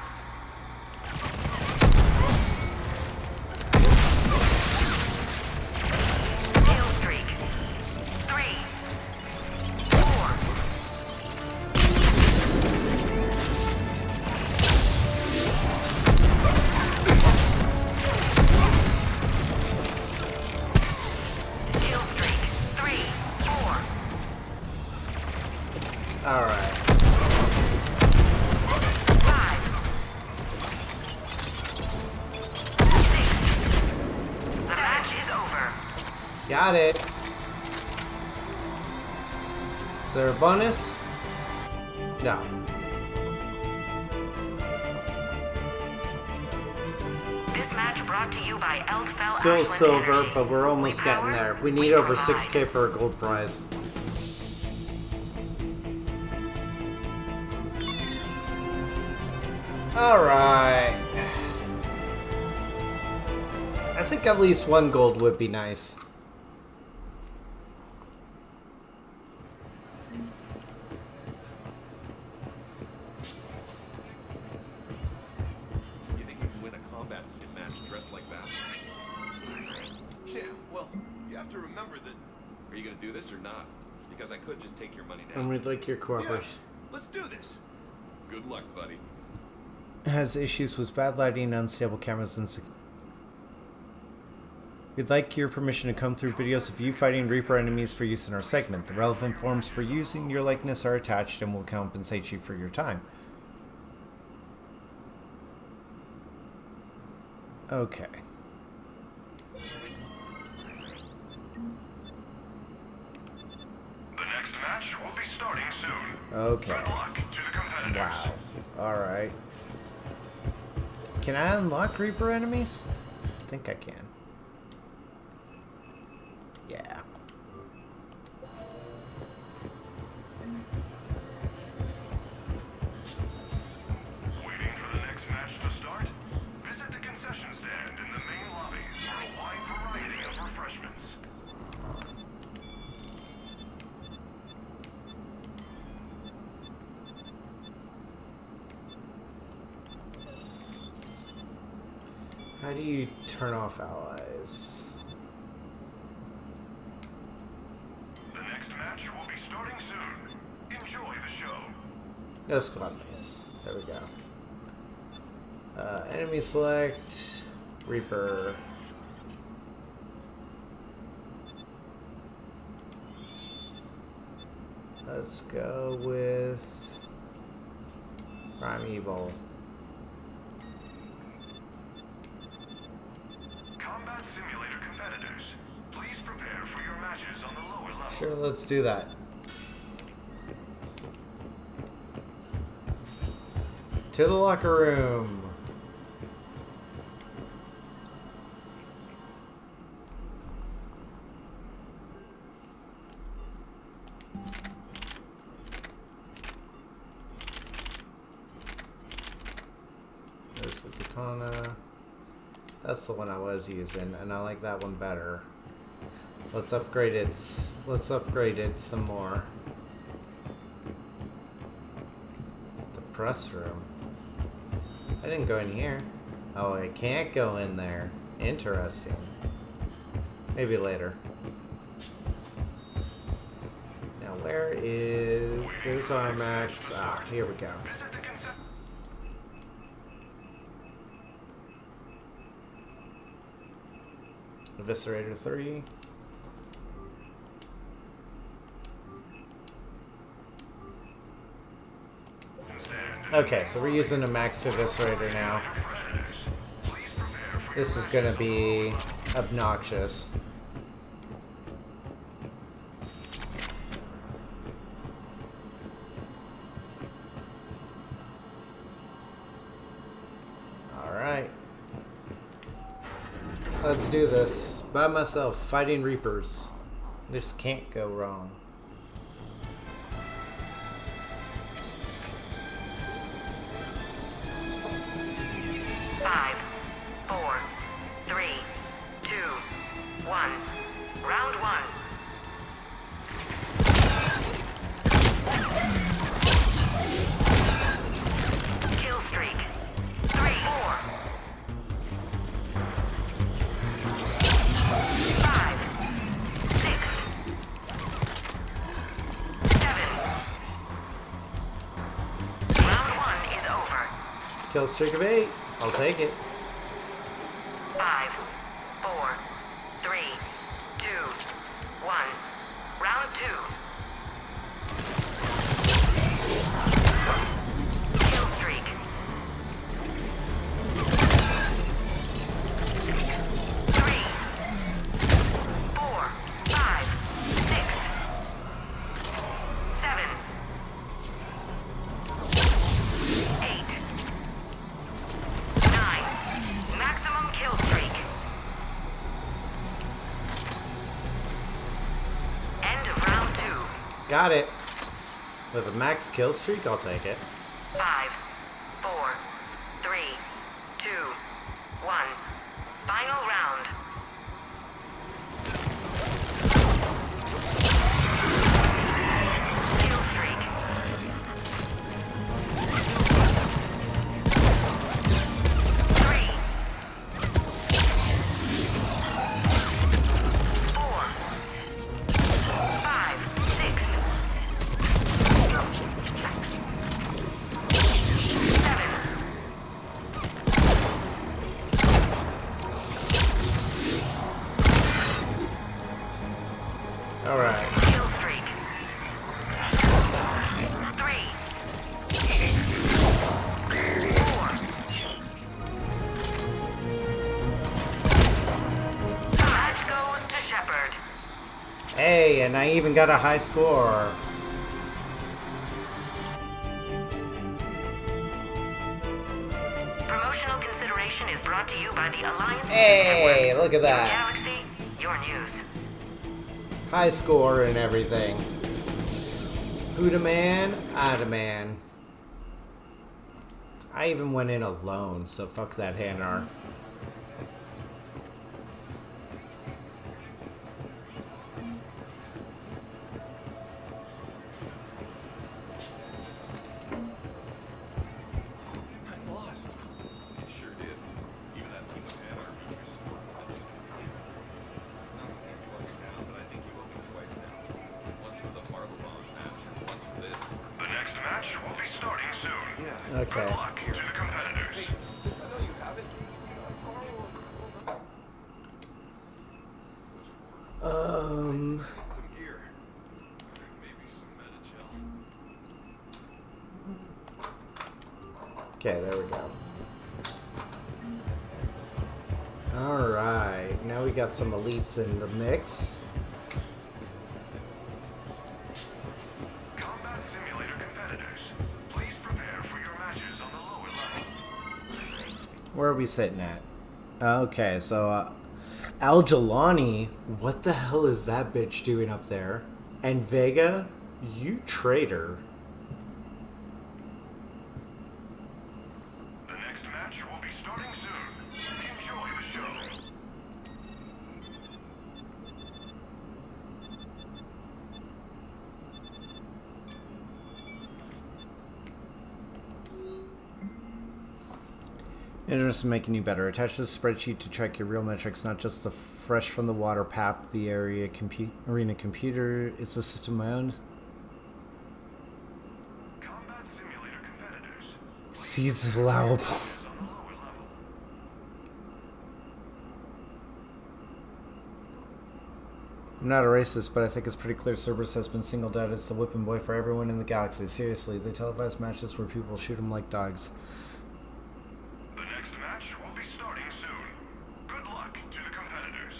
Kill streak. 3, 4. Kill streak. 3, 4. All right. 5, 6. The match is over. Got it. Is there a bonus? No. This match brought to you by Eldfell Still Ashland silver, Energy. but we're almost getting there. We need over 6K for a gold prize. Alright. I think at least one gold would be nice. You think you can win a combat sim match dressed like that? Yeah, well, you have to remember that. Are you gonna do this or not? Because I could just take your money now. And we'd like your cooperation. Let's do this. Good luck, buddy. Has issues with bad lighting, unstable cameras, and we'd like your permission to come through videos of you fighting Reaper enemies for use in our segment. The relevant forms for using your likeness are attached and will compensate you for your time. Okay. The next match will be starting soon. Okay. Good luck to the competitors. Wow. Alright. Can I unlock Reaper enemies? I think I can. Yeah. Waiting for the next match to start? Visit the concession stand in the main lobby for a wide variety of refreshments. How do you turn off allies? The next match will be starting soon. Enjoy the show. No squad mates. There we go. Enemy select. Reaper. Let's go with Primeval. Combat Simulator competitors, please prepare for your matches on the lower level. Sure, let's do that. To the locker room. There's the katana. That's the one I was using, and I like that one better. Let's upgrade it. Let's upgrade it some more. The press room. I didn't go in here. Oh, I can't go in there. Interesting. Maybe later. Now, where is... There's our max. Ah, here we go. Eviscerator 3. Okay, so we're using a maxed Eviscerator now. This is gonna be obnoxious. Alright. Let's do this. By myself, fighting Reapers. This can't go wrong. Five, four, three, two, one. Round one. Kill streak. 3, 4. 5, 6, 7. Round one is over. Kill streak of 8. I'll take it. 5, 4, 3, 2, 1. Round two. Kill streak. 3, 4, 5, 6, 7, 8, 9. Maximum kill streak. End of round two. Got it. With a max kill streak, I'll take it. 5, 4, 3, 2, 1. Final round. Kill streak. 3, 4, 5, 6, 7. and I even got a high score. Promotional consideration is brought to you by the Alliance. Hey, Network. look at that. Your galaxy, your news. High score and everything. Who the man? I the man. I even went in alone, so fuck that Hanar. I lost. You sure did. Even that team of Hanar. Not saying twice now, but I think you owe me twice now. Once for the Marble Bomb match, and once for this. The next match will be starting soon. Yeah. Okay. Good luck to the competitors. Hey, since I know you haven't, Um. some gear. Maybe some Metagel. Okay, there we go. Alright, now we got some elites in the mix. Combat simulator competitors, please prepare for your matches on the lower level. Where are we sitting at? Okay, so Al Jelani, what the hell is that bitch doing up there? And Vega, you traitor. The next match will be starting soon. Enjoy the show. Interested in making you better. Attach this spreadsheet to track your real metrics, not just the fresh from the water pap, the arena computer. It's a system of my own. Combat simulator competitors. Seeds allowable. I'm not a racist, but I think it's pretty clear Cerberus has been singled out as the whipping boy for everyone in the galaxy. Seriously, they televise matches where people shoot them like dogs. The next match will be starting soon. Good luck to the competitors.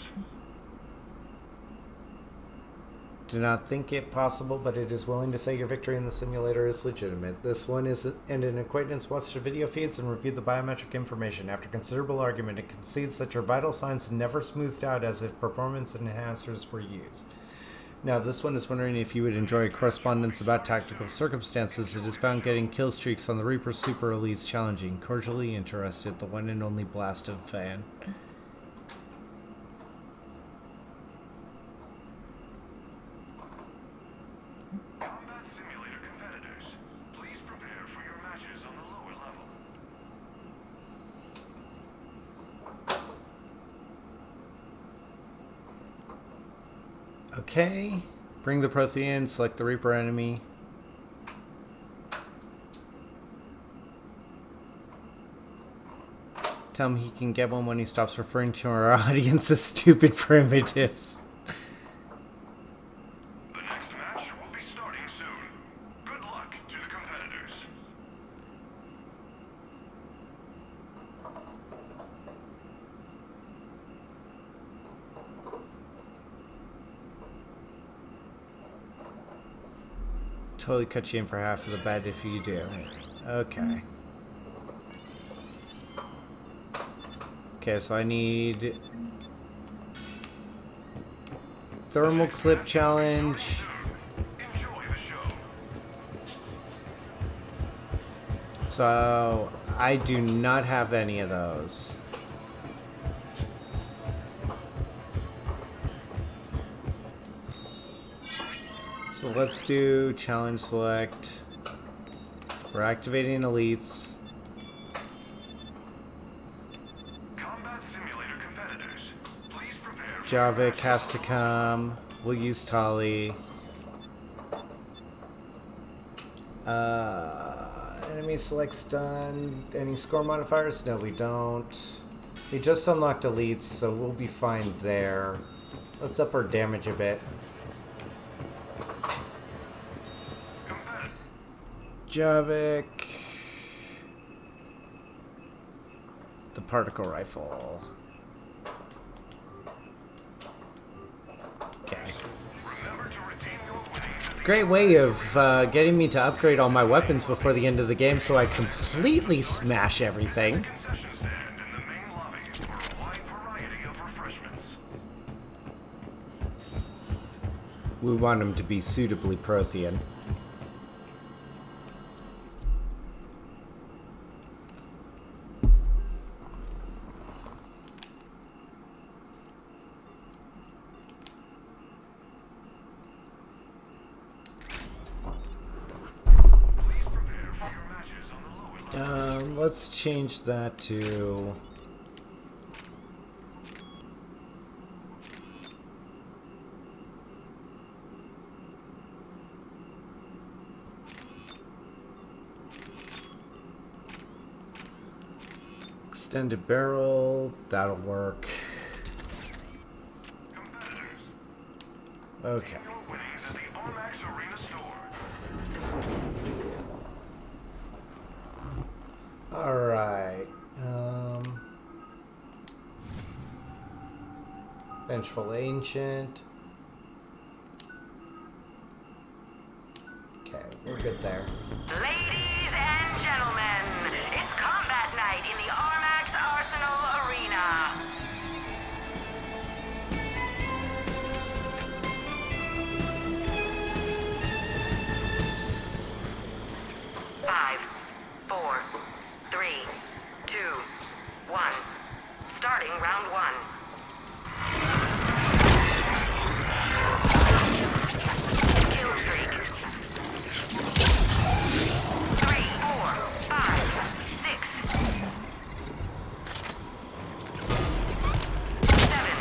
Do not think it possible, but it is willing to say your victory in the simulator is legitimate. This one is, and an acquaintance watched your video feeds and reviewed the biometric information. After considerable argument, it concedes that your vital signs never smoothed out as if performance enhancers were used. Now, this one is wondering if you would enjoy correspondence about tactical circumstances. It is found getting kill streaks on the Reaper Super Elites challenging. Cordially interested, the one and only Blasted fan. Combat simulator competitors, please prepare for your matches on the lower level. Okay. Bring the Prothean, select the Reaper enemy. Tell him he can get one when he stops referring to our audience as stupid primitives. The next match will be starting soon. Good luck to the competitors. Totally cut you in for half of the bet if you do. Okay. Okay, so I need thermal clip challenge. So I do not have any of those. So let's do challenge select. We're activating elites. Javik has to come. We'll use Tali. Enemy select stun. Any score modifiers? No, we don't. We just unlocked elites, so we'll be fine there. Let's up our damage a bit. Javik. The particle rifle. Okay. Remember to great way of getting me to upgrade all my weapons before the end of the game so I completely smash everything. We want him to be suitably Prothean. Let's change that to... extended barrel, that'll work. Okay. Alright. Vengeful Ancient. Okay, we're good there. Ladies and gentlemen, it's combat night in the Armax Arsenal Arena. Five, four, three, two, one. Starting round one. Kill streak. 3, 4, 5, 6, 7,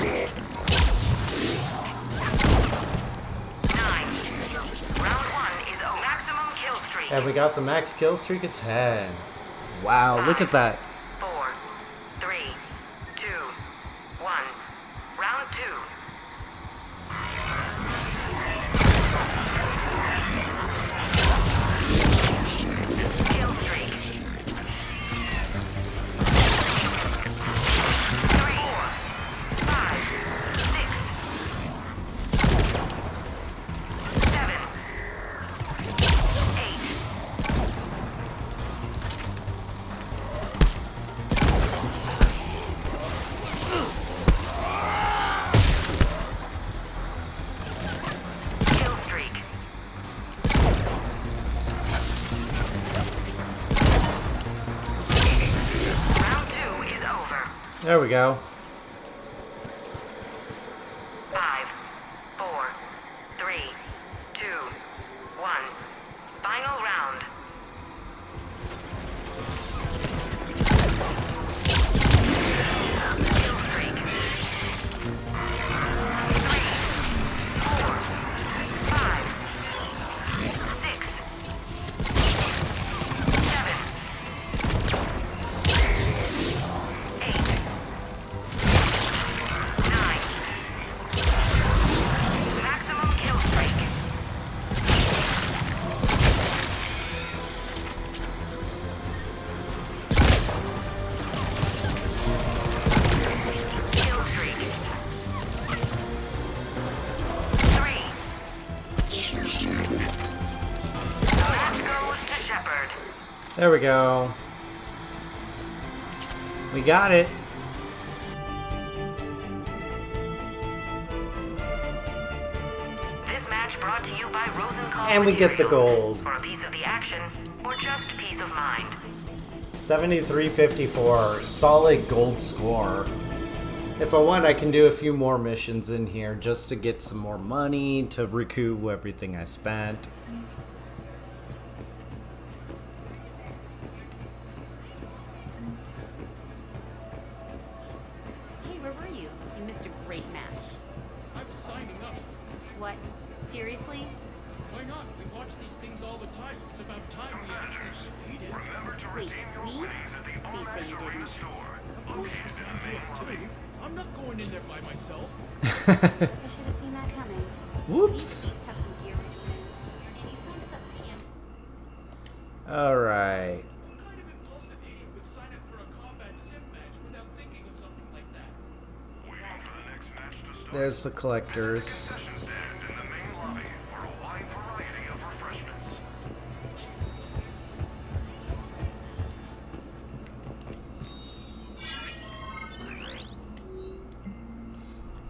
8, 9. And we got the max kill streak of 10. Wow, look at that. 4, 3, 2, 1. Round two. Kill streak. 3, 4, 5, 6, 7, 8. Kill streak. Round two is over. There we go. 5, 4, 3, 2, 1. Final round. Kill streak. 3, 4, 5, 6, 7, 8, 9. Maximum kill streak. Kill streak. 3. Match goes to Shepard. There we go. We got it. This match brought to you by Rosenthal And we get the gold. For a piece of the action, or just peace of mind. 73.54. Solid gold score. If I want, I can do a few more missions in here just to get some more money to recoup everything I spent. Hey, where were you? You missed a great match. I was signing up. What? Seriously? Why not? We watch these things all the time. It's about time we actually made it. Wait, we? Please say you didn't. Of course I signed you up too. I'm not going in there by myself. Guess I should have seen that coming. Whoops. These have some gear recommend. And anytime something Alright. What kind of impulsive idiot would sign up for a combat sim match without thinking of something like that? Waiting for the next match to There's the collectors.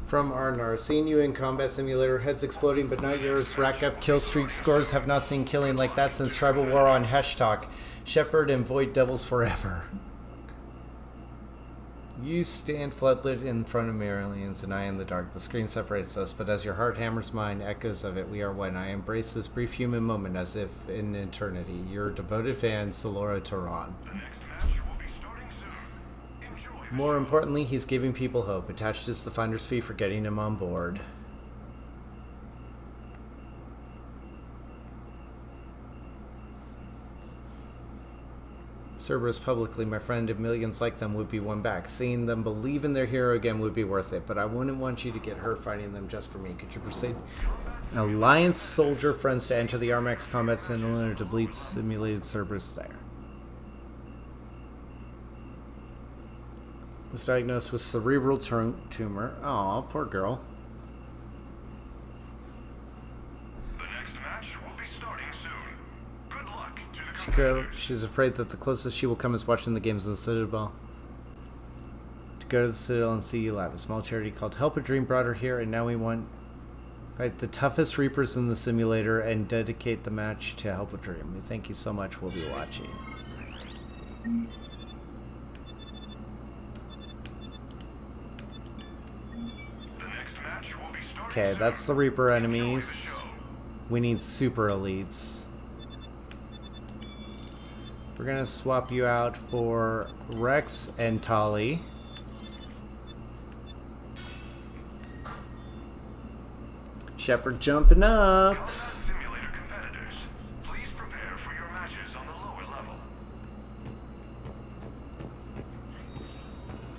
From Arnar, seeing you in Combat Simulator, heads exploding but not yours, rack up kill streak scores, have not seen killing like that since Tribal War on Hashtalk. Shepherd and Void Devils forever. You stand floodlit in front of Marillions and I in the dark. The screen separates us, but as your heart hammers mine, echoes of it, we are one. I embrace this brief human moment as if in eternity. Your devoted fan, Solora Tehran. More importantly, he's giving people hope. Attached is the finder's fee for getting him on board. Cerberus publicly, my friend, if millions like them would be won back. Seeing them believe in their hero again would be worth it, but I wouldn't want you to get hurt fighting them just for me. Could you proceed? Alliance soldier friends to enter the Armax Combat Center to bleed simulated Cerberus there. Was diagnosed with cerebral tumor. Aw, poor girl. The next match will be starting soon. Good luck to the She's afraid that the closest she will come is watching the games in the Citadel. To go to the Citadel and see you live. A small charity called Help a Dream brought her here, and now we want to fight the toughest Reapers in the simulator and dedicate the match to Help a Dream. We thank you so much. We'll be watching. Okay, that's the Reaper enemies. We need super elites. We're gonna swap you out for Rex and Tali. Shepherd jumping up. simulator competitors. Please prepare for your matches on the lower level.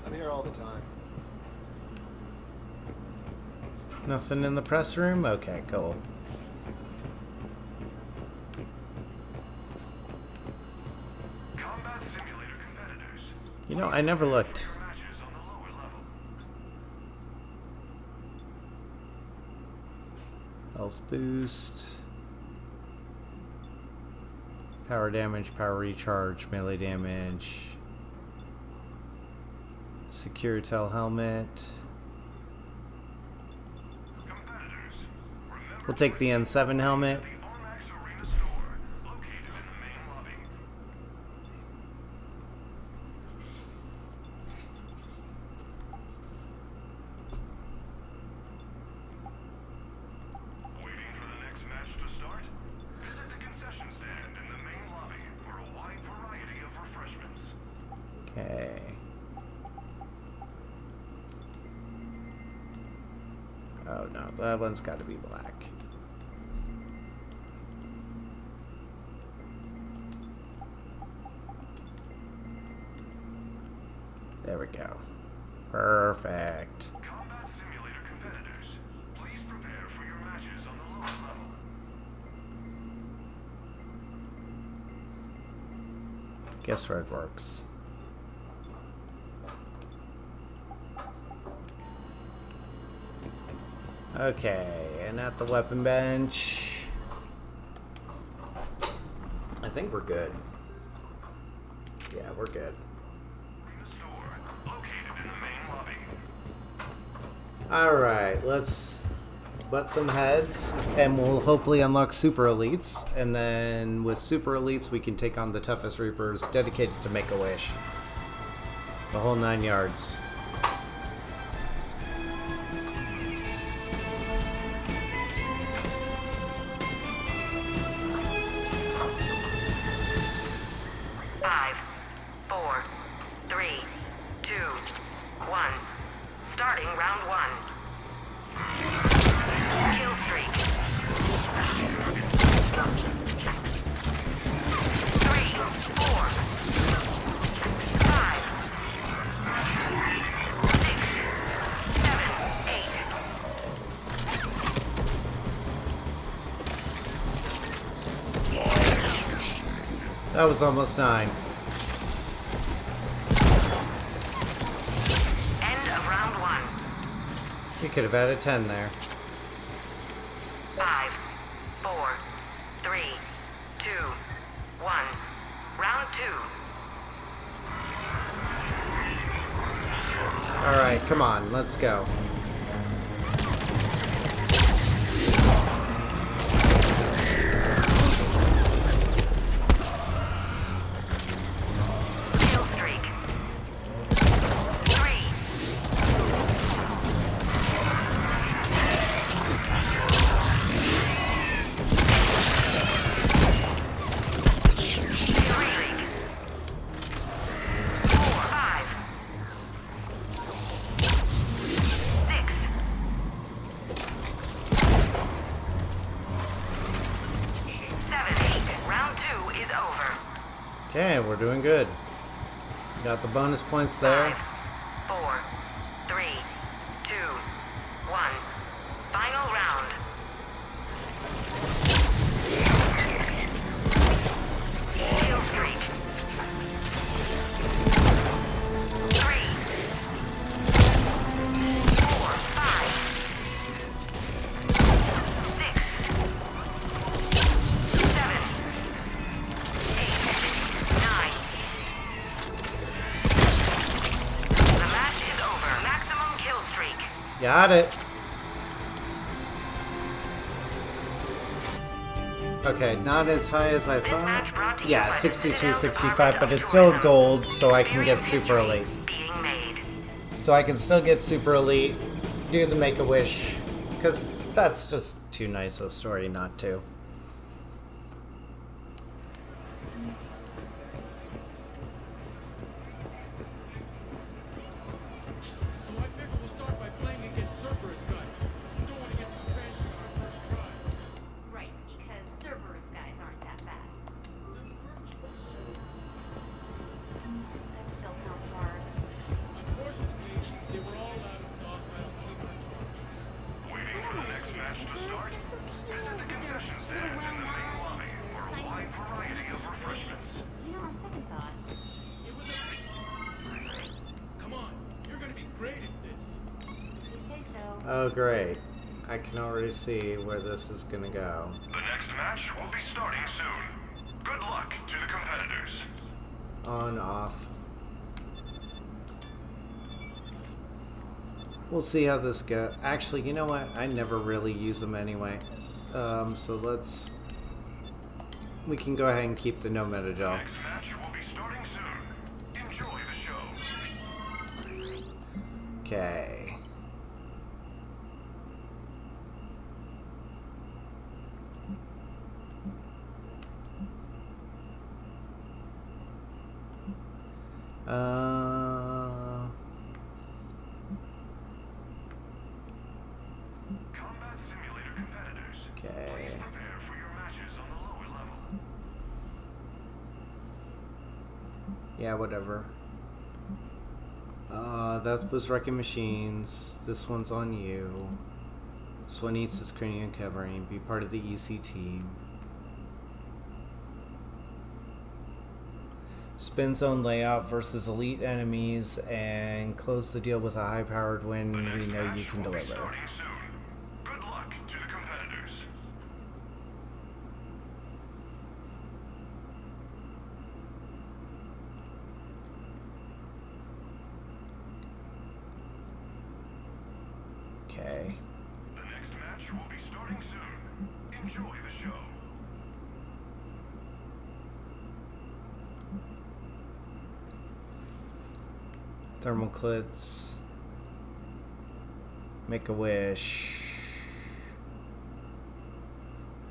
I'm here all the time. Nothing in the press room? Okay, cool. Combat simulator competitors. You know, I never looked. Matches on the lower level. Health boost. Power damage, power recharge, melee damage. Securitel helmet. We'll take the N7 helmet. Okay. Oh no, that one's got to be black. There we go. Perfect. Combat simulator competitors, please prepare for your matches on the lower level. Guess where it works. Okay, and at the weapon bench, I think we're good. Yeah, we're good. Alright, let's butt some heads, and we'll hopefully unlock Super Elites, and then with Super Elites we can take on the toughest Reapers dedicated to Make-A-Wish. The whole 9 yards. That was almost 9. End of round 1. Okay. could have had a 10 there. 5, 4, 3, 2, 1. Round 2. Alright, come on, let's go. Kill streak. 3. Okay, we're doing good. Got the bonus points there. 4, 3, 2, 1. Final round. Kill streak. 3, 4, 5, 6, 7, 8, 9. The match is over. Maximum kill streak. Got it. Okay, not as high as I thought. Yeah, 62, 65, but it's still gold, so I can get super elite. So I can still get super elite, do the Make-A-Wish, because that's just too nice a story not to. Right, because Cerberus guys aren't that bad. That still sounds hard. Unfortunately, they were all out of docile keeper targets. Waiting for the next match to start. Visit the concession stand in the main lobby for a wide variety of refreshments. You know, on second thought, It was a... Come on, you're gonna be great at this. you say so. Oh, great. I can already see where this is gonna go. The next match will be starting soon. Good luck to the competitors. On, off. We'll see how this goes. Actually, you know what? I never really use them anyway. So let's... We can go ahead and keep the no meta gel. Next match will be starting soon. Enjoy the show. Okay. Combat simulator competitors. Okay. Please prepare for your matches on the lower level. Yeah, whatever. That was Wrecking Machines. This one's on you. This one needs this cranium covering. Be part of the EC team. Spin zone layout versus elite enemies and close the deal with a high-powered win we know you can deliver. Starting soon. Good luck to the competitors. Okay. The next match will be starting soon. Enjoy the show. Thermal clits. Make-A-Wish.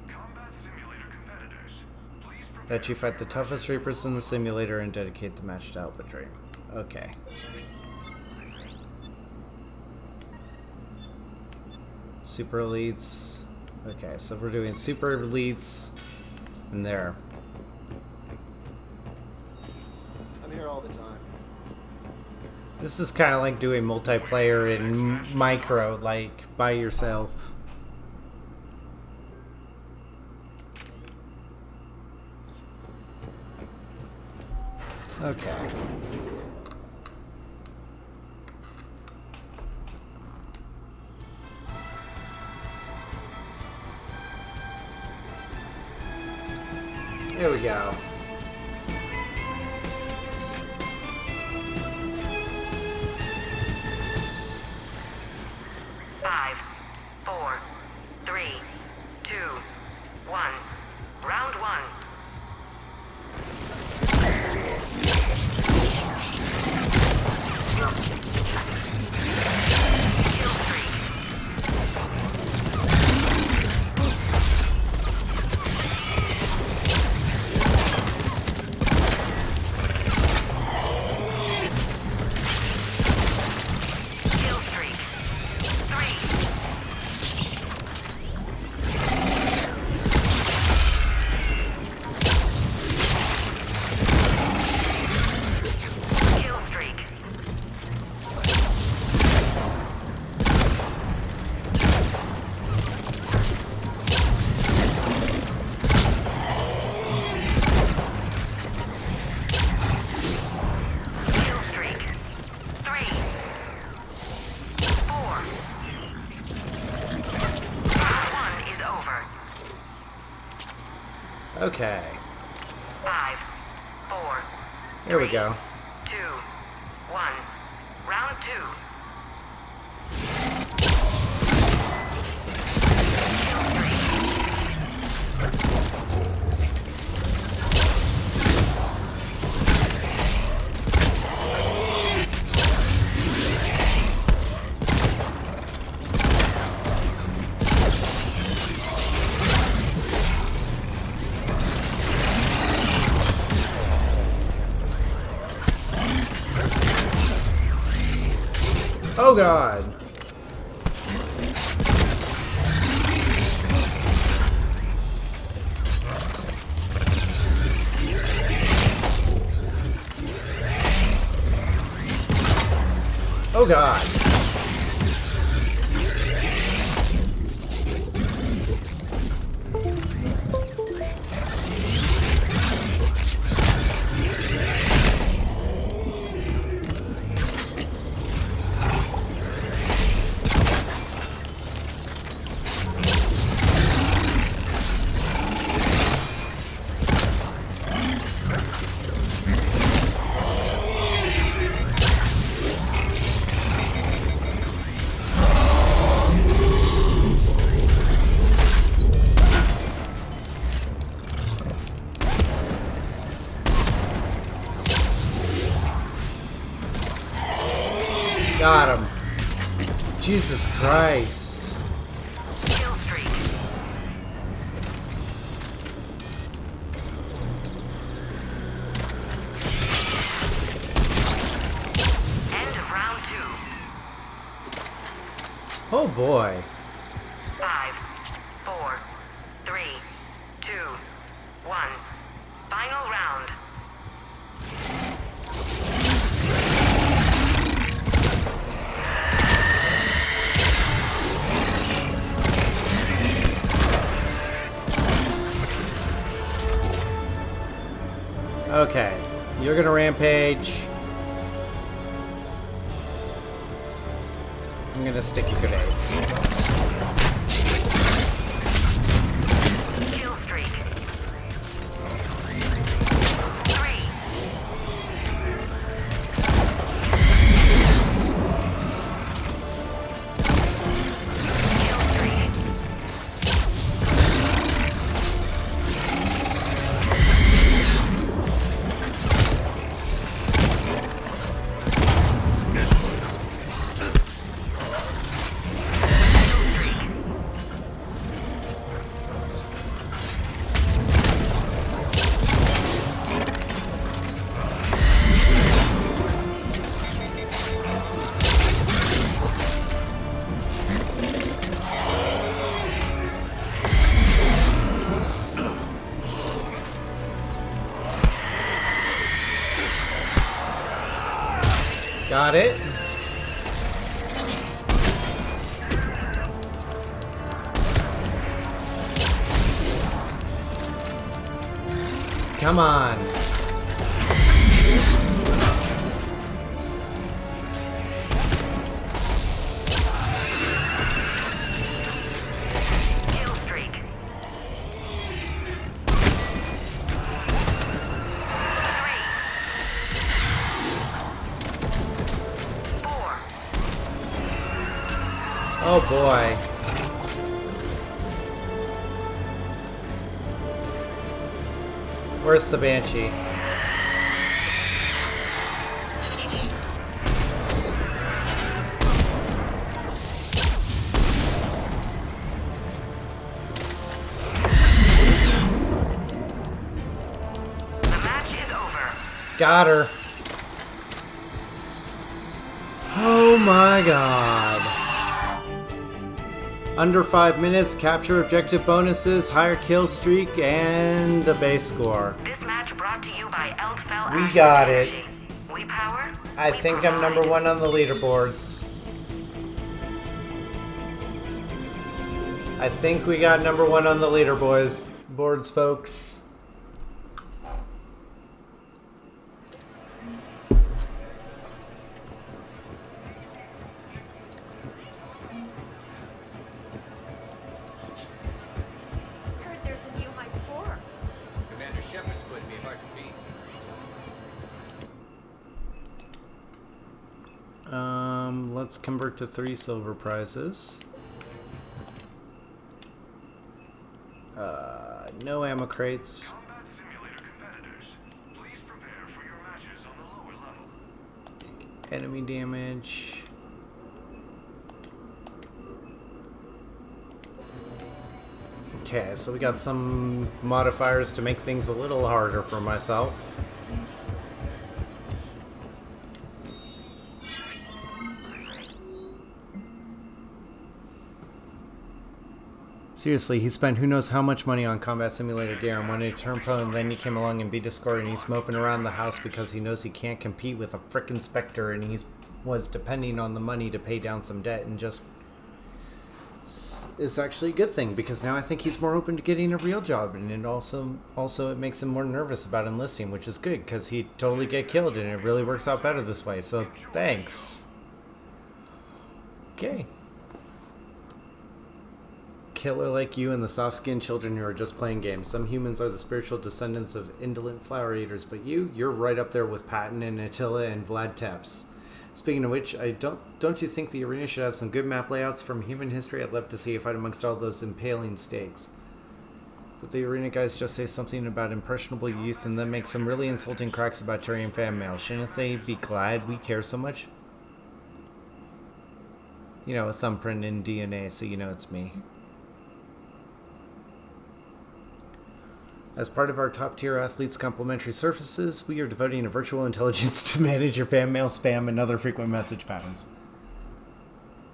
Combat simulator competitors. Please prepare. Let you fight the toughest Reapers in the simulator and dedicate the match to Alpha Dream. Okay. Super Elites. Okay, so we're doing Super Elites in there. I'm here all the time. This is kind of like doing multiplayer in micro, like by yourself. Okay. There we go. Five, four, three, two, one. Round one. Kill streak. Kill streak. 3. Kill streak. Kill streak. 3. 4. Round one is over. Okay. 5, 4, There we go. 2, 1. Round two. Oh god. Oh god. Got him. Jesus Christ. Kill streak. End of round two. Oh boy. 5, 4, 3, 2, 1. Final round. Okay. You're gonna rampage. I'm gonna stick a grenade. Kill streak. 3. Kill streak. Got it. Come on. Kill streak. boy. Where's the Banshee? Got her. Oh my god. Under 5 minutes, capture objective bonuses, higher kill streak, and a base score. This match brought to you by Eldfell. We got it. We power. I think I'm number 1 on the leaderboards. I think we got number 1 on the leaderboards, folks. Commander Shepard's going to be hard to beat. Let's convert to 3 silver prizes. No ammo crates. Enemy damage. Okay, so we got some modifiers to make things a little harder for myself. Seriously, he spent who knows how much money on Combat Simulator gear and wanted to turn pro, and then he came along and beat a score, and he's moping around the house because he knows he can't compete with a frickin' Spectre, and he was depending on the money to pay down some debt, and just is actually a good thing, because now I think he's more open to getting a real job, and it also it makes him more nervous about enlisting, which is good, because he'd totally get killed, and it really works out better this way, so thanks. Okay. Killer like you and the soft-skinned children who are just playing games. Some humans are the spiritual descendants of indolent flower eaters, but you're right up there with Patton and Attila and Vlad Tepes. Speaking of which, don't you think the arena should have some good map layouts from human history? I'd love to see a fight amongst all those impaling stakes. But the arena guys just say something about impressionable youth and then make some really insulting cracks about Turian fan mail. Shouldn't they be glad we care so much? You know, a thumbprint in DNA, so you know it's me. As part of our top-tier athletes' complimentary services, we are devoting a virtual intelligence to manage your fan mail, spam, and other frequent message patterns.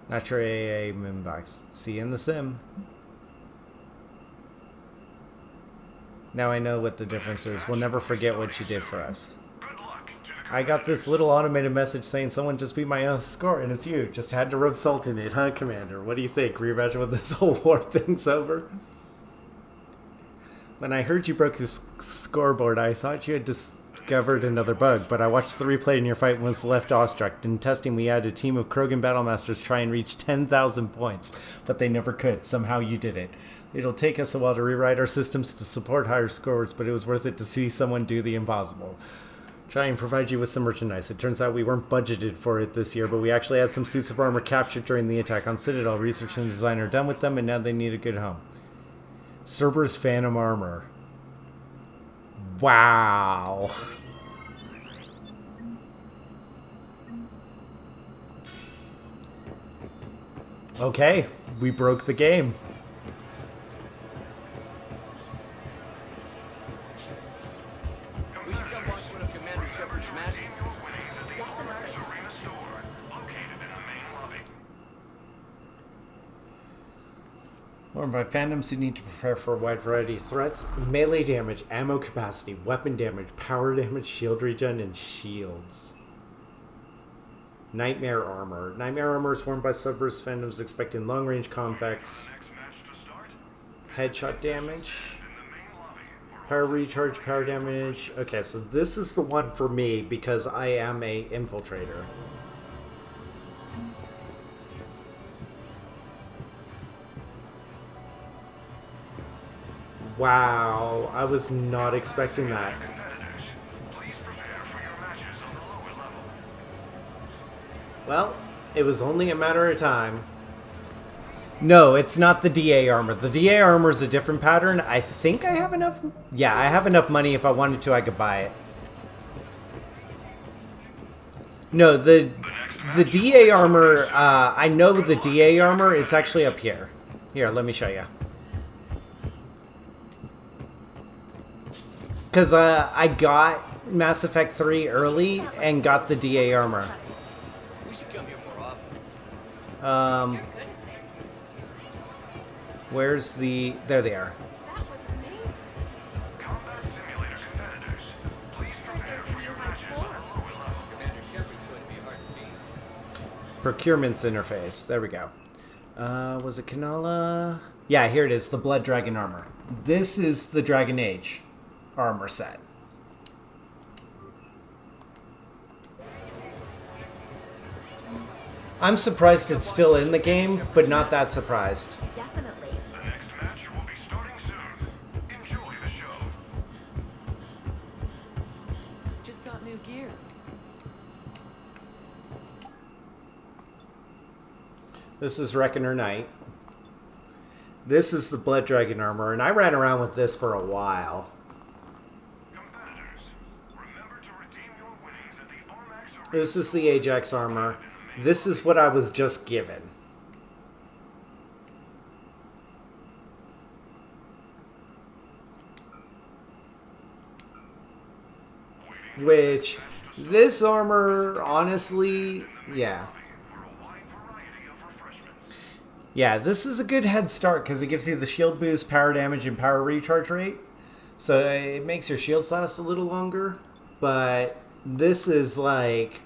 Not your AA inbox. See you in the sim. Now I know what the difference is. We'll never forget what you did for us. I got this little automated message saying someone just beat my score, and it's you. Just had to rub salt in it, huh, Commander? What do you think? Reimagine when this whole war thing's over? When I heard you broke this scoreboard, I thought you had discovered another bug, but I watched the replay in your fight and was left awestruck. In testing, we had a team of Krogan Battlemasters try and reach 10,000 points, but they never could. Somehow you did it. It'll take us a while to rewrite our systems to support higher scores, but it was worth it to see someone do the impossible. Try and provide you with some merchandise. It turns out we weren't budgeted for it this year, but we actually had some suits of armor captured during the attack on Citadel. Research and design are done with them, and now they need a good home. Cerberus Phantom Armor. Wow. Okay, we broke the game. We should come watch one of Commander Shepard's matches. Or by fandoms who need to prepare for a wide variety of threats, melee damage, ammo capacity, weapon damage, power damage, shield regen, and shields. Nightmare Armor. Nightmare Armor is worn by Cerberus fandoms expecting long-range combat, headshot damage, power recharge, power damage. Okay, so this is the one for me because I am a infiltrator. Wow, I was not expecting that. Well, it was only a matter of time. No, it's not the DA armor. The DA armor is a different pattern. I think I have enough... Yeah, I have enough money. If I wanted to, I could buy it. No, the DA armor... I know the DA armor. It's actually up here. Here, let me show you. Because I got Mass Effect 3 early and got the DA armor. Where's the... There they are. Procurement's interface. There we go. Was it Kanala? Yeah, here it is. The Blood Dragon armor. This is the Dragon Age armor set. I'm surprised it's still in the game, but not that surprised. Definitely. The next match will be starting soon. Enjoy the show. Just got new gear. This is Reckoner Knight. This is the Blood Dragon armor, and I ran around with this for a while. This is the Ajax armor. This is what I was just given. Which, this armor, honestly, yeah. Yeah, this is a good head start because it gives you the shield boost, power damage, and power recharge rate. So it makes your shields last a little longer. But this is like,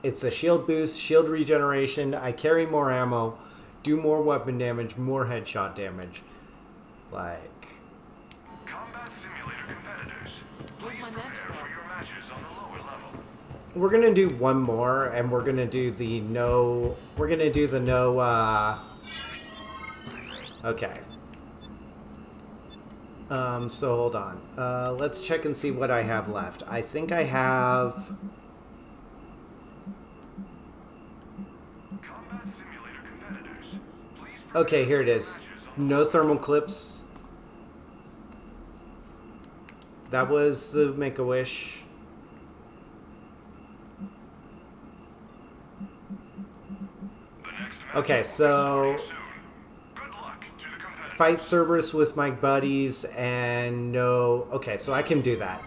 it's a shield boost, shield regeneration. I carry more ammo, do more weapon damage, more headshot damage. Like... We're gonna do one more, and we're gonna do the no... We're gonna do the no, Okay. So hold on. Let's check and see what I have left. I think I have... Okay, here it is. No thermal clips. That was the Make-A-Wish. Okay, so... Fight Cerberus with my buddies and no... Okay, so I can do that.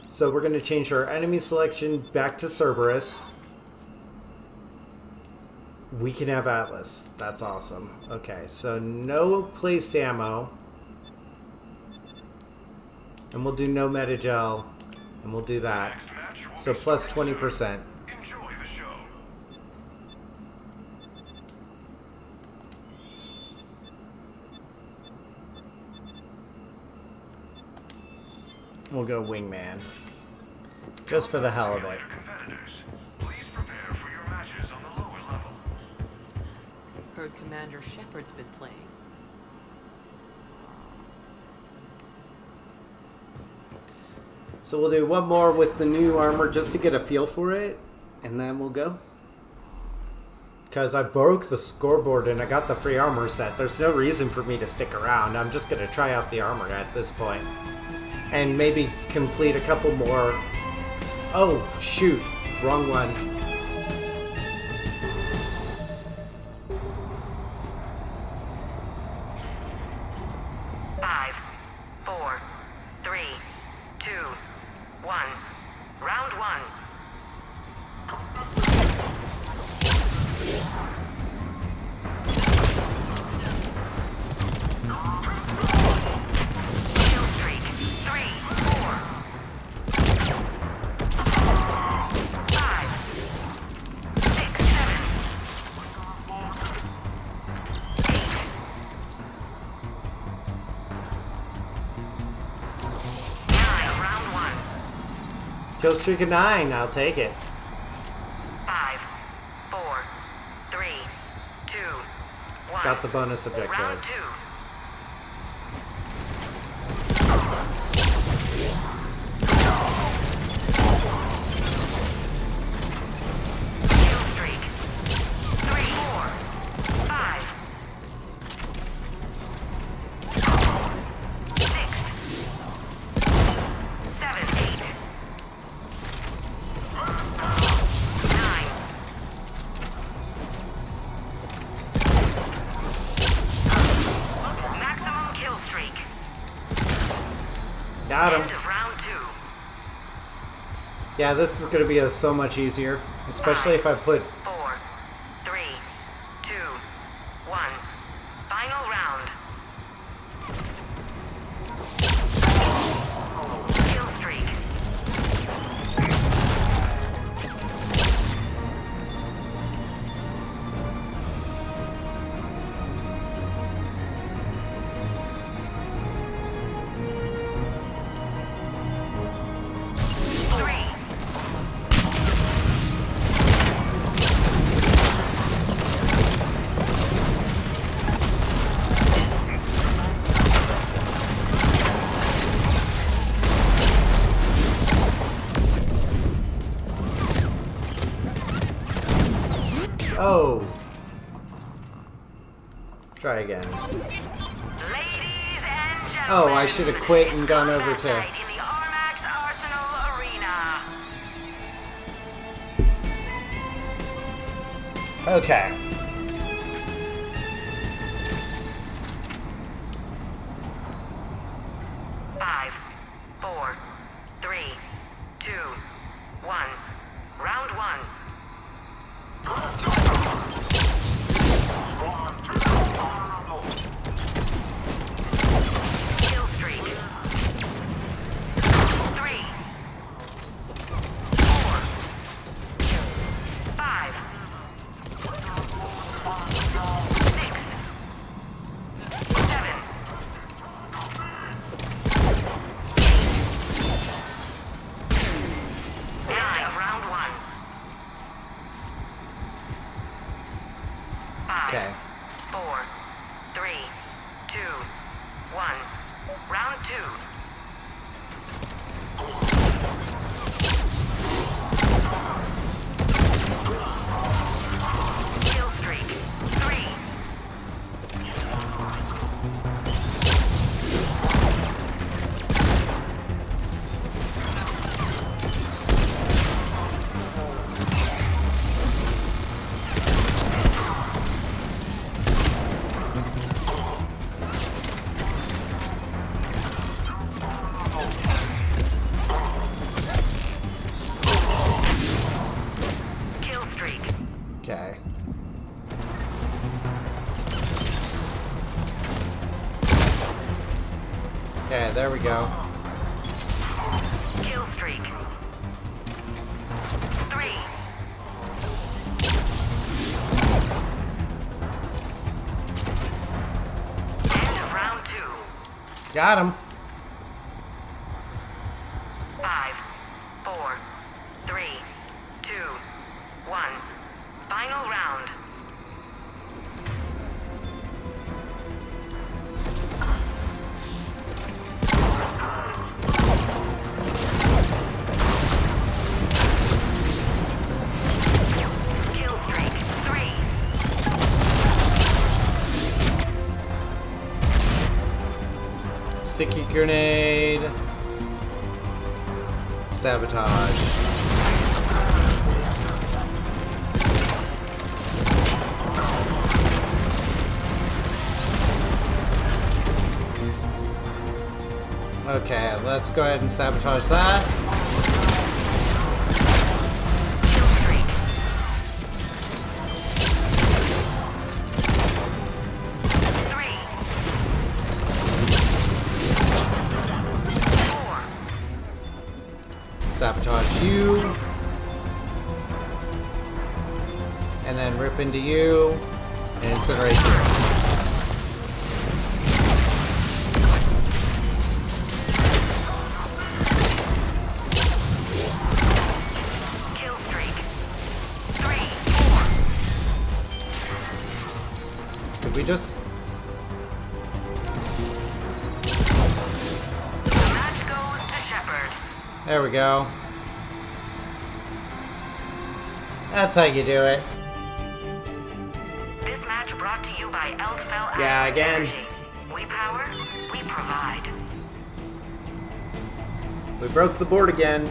So we're going to change our enemy selection back to Cerberus. We can have Atlas. That's awesome. Okay, so no placed ammo. And we'll do no Metagel. And we'll do that. So plus 20%. We'll go Wingman. Just for the hell of it. Heard Commander Shepard's been playing. So we'll do one more with the new armor just to get a feel for it. And then we'll go. Because I broke the scoreboard and I got the free armor set. There's no reason for me to stick around. I'm just going to try out the armor at this point. And maybe complete a couple more. Oh, shoot. Wrong one. Five, 4, 3, 2, 1. Round 1. Kill streak of 9. I'll take it. 5, 4, 3, 2, 1. Got the bonus objective. Round 2. Kill streak. 3, 4, 5, Got him. End of round 2. Yeah, this is going to be so much easier, especially if I put... 4, 3, 2, 1. Final round. Kill streak. Oh. Try again. Oh, I should have quit and gone over to... In the Armax Arsenal Arena. Okay. Five, 4, 3, 2, 1. Round 1. Kill streak. 3, 4, 5, 6, 7. End of round 1. 5, Okay. 4, 3, 2, 1. Round 2. Kill streak. 3. Kill streak. Okay. Okay, there we go. Kill streak. 3. End of round 2. Got him. 5, 4, 3, 2, 1. Final round. Kill streak. 3. Sticky grenade. Sabotage. Okay, let's go ahead and sabotage that. Kill streak. 3. 4. Sabotage you. And then rip into you. And incinerate you. Kill streak. 3, 4. Did we just... Match goes to Shepard. There we go. That's how you do it. This match brought to you by Eldfell. Yeah, again. We power, we provide. We broke the board again.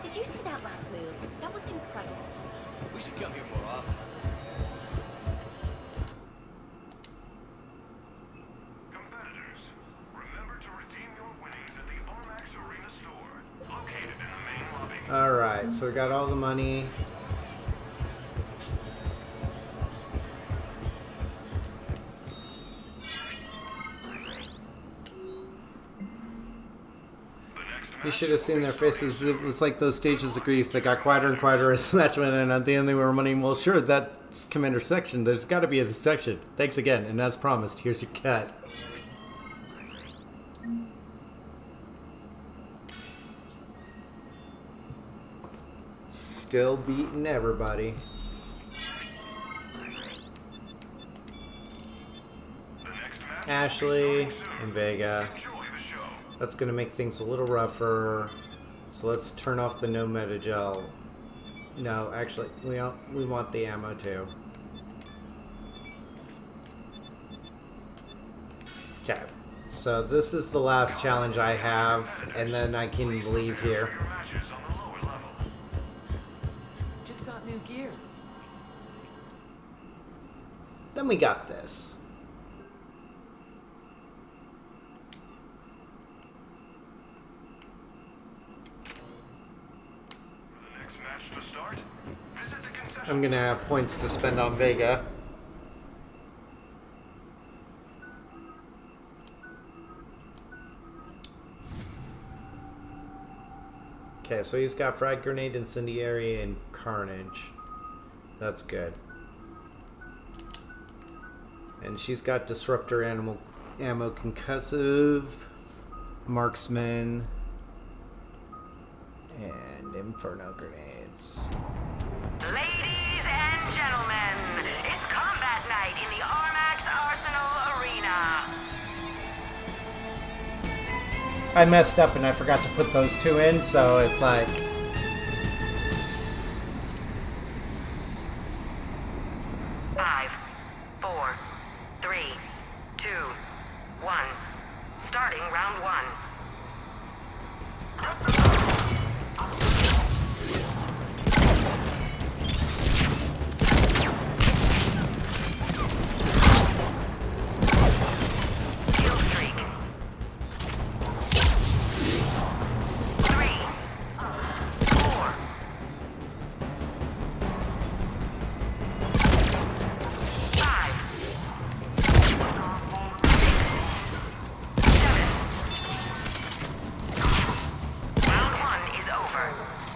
Did you see move. That was incredible. We should come here more often. Competitors, remember to redeem your winnings at the Armax Arena store, located in the main lobby. Alright, so we got all the money. You should have seen their faces. It was like those stages of grief that got quieter and quieter as the match went, and at the end they were running. Well, sure, that's Commander Section. There's got to be a section. Thanks again, and as promised, here's your cut. Still beating everybody. Ashley and Vega. That's going to make things a little rougher. So let's turn off the no meta gel. No, actually, we want the ammo too. Okay, so this is the last challenge I have, and then I can leave here. Just got new gear. Then we got this. I'm gonna have points to spend on Vega. Okay, so he's got Frag Grenade, Incendiary, and Carnage. That's good. And she's got Disruptor, Ammo, Concussive, Marksman, and Inferno Grenades. Ladies and gentlemen, it's combat night in the Armax Arsenal Arena. I messed up and I forgot to put those two in, so it's like... Five, four, three, two, one. Starting round one.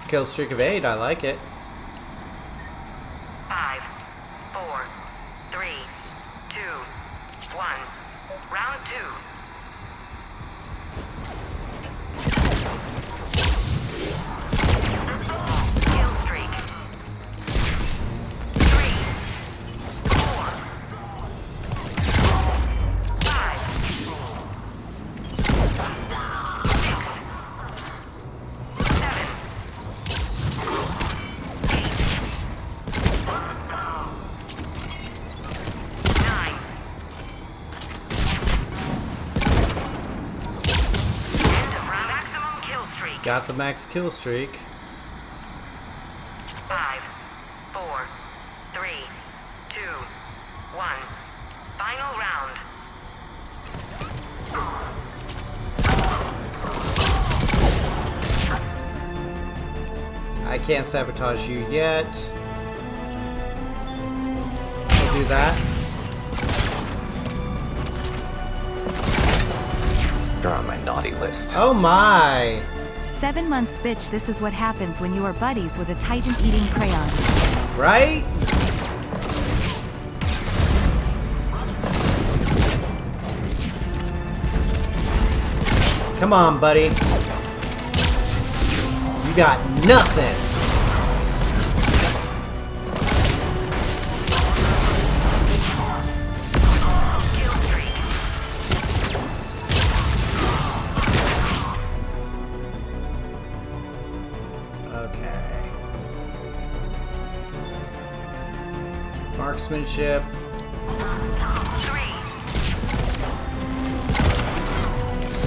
Kill streak of 8, I like it. 5, 4, 3, 2, 1. Round 2. Kill streak. 3, 4, 5, 6, 7. Got the max kill streak. 5, 4, 3, 2, 1. Final round. I can't sabotage you yet. I'll do that. You're on my naughty list. Oh my! 7 months, bitch. This is what happens when you are buddies with a Titan-eating crayon. Right? Come on, buddy. You got nothing. Marksmanship. 3,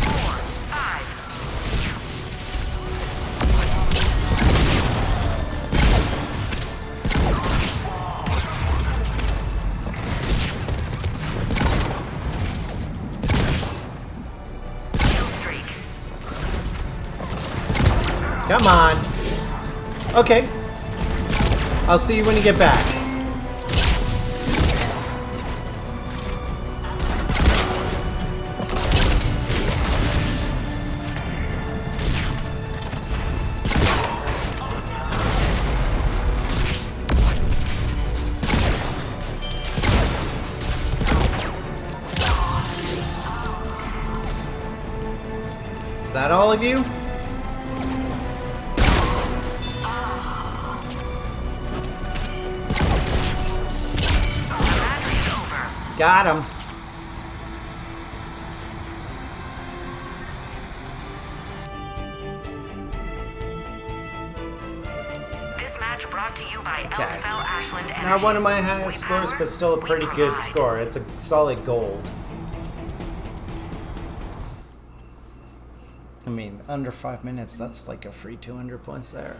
4, 5. Come on. Okay. I'll see you when you get back. Is that all of you? Got him. This match brought to you by Okay. Elfell Ashland Energy. Not one of my highest scores, but still a pretty good score. It's a solid gold. I mean, under 5 minutes, that's like a free 200 points there.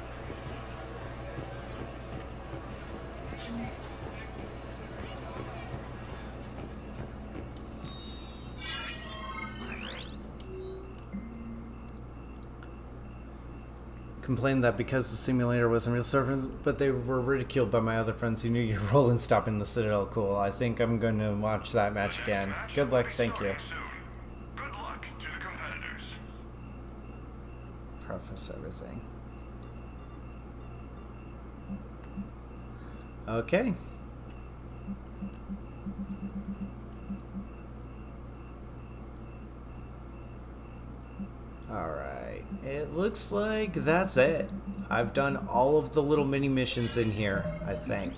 Complained that because the simulator wasn't real surface, but they were ridiculed by my other friends who knew your role in stopping the Citadel. Cool. I think I'm going to watch that match again. Good luck. Thank you. Good luck to the competitors. Preface everything. Okay. Alright, it looks like that's it. I've done all of the little mini missions in here, I think.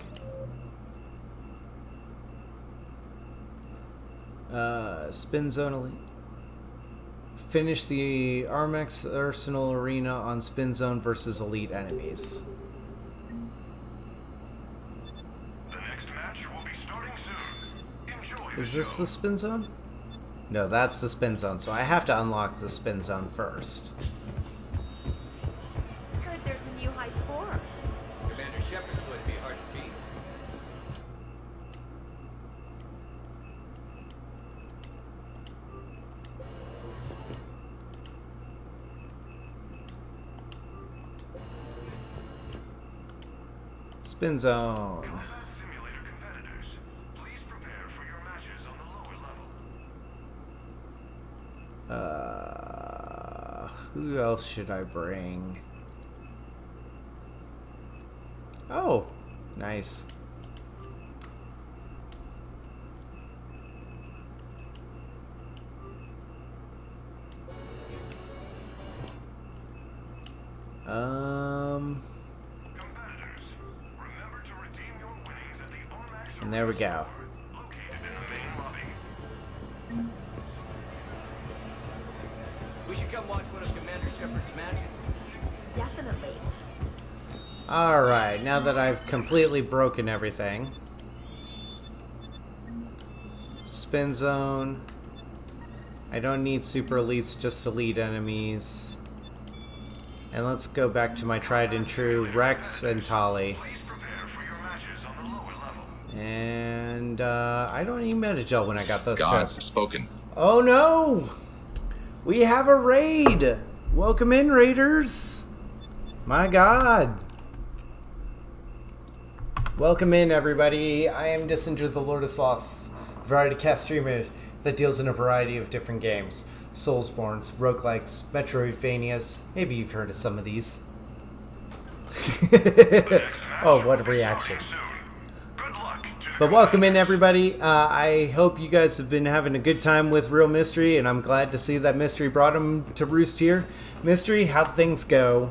Spin Zone Elite. Finish the Armax Arsenal Arena on Spin Zone versus Elite enemies. The next match will be starting soon. Enjoy. Is this the Spin Zone? No, that's the Spin Zone, so I have to unlock the Spin Zone first. Heard there's a new high scorer. Commander Shepard's going to be hard to beat. Spin Zone. Simulator competitors, please prepare for your matches on the lower level. Who else should I bring? Oh, nice. Competitors, remember to redeem your winnings at the Armax And there we go. located in the main lobby. We should come watch one of Commander Shepard's matches. Definitely. Alright, now that I've completely broken everything. Spin Zone. I don't need Super Elites, just Elite enemies. And let's go back to my tried and true Rex and Tali. And I don't need Metagel when I got those Gods two. have spoken. Oh no! We have a raid! Welcome in, Raiders! My god! Welcome in, everybody. I am Dissinger, the Lord of Sloth, variety cast streamer that deals in a variety of different games. Soulsborns, roguelikes, Metroidvanias. Maybe you've heard of some of these. Oh, what a reaction. But welcome in, everybody. I hope you guys have been having a good time with Real Mystery, and I'm glad to see that Mystery brought him to roost here. Mystery, how'd things go?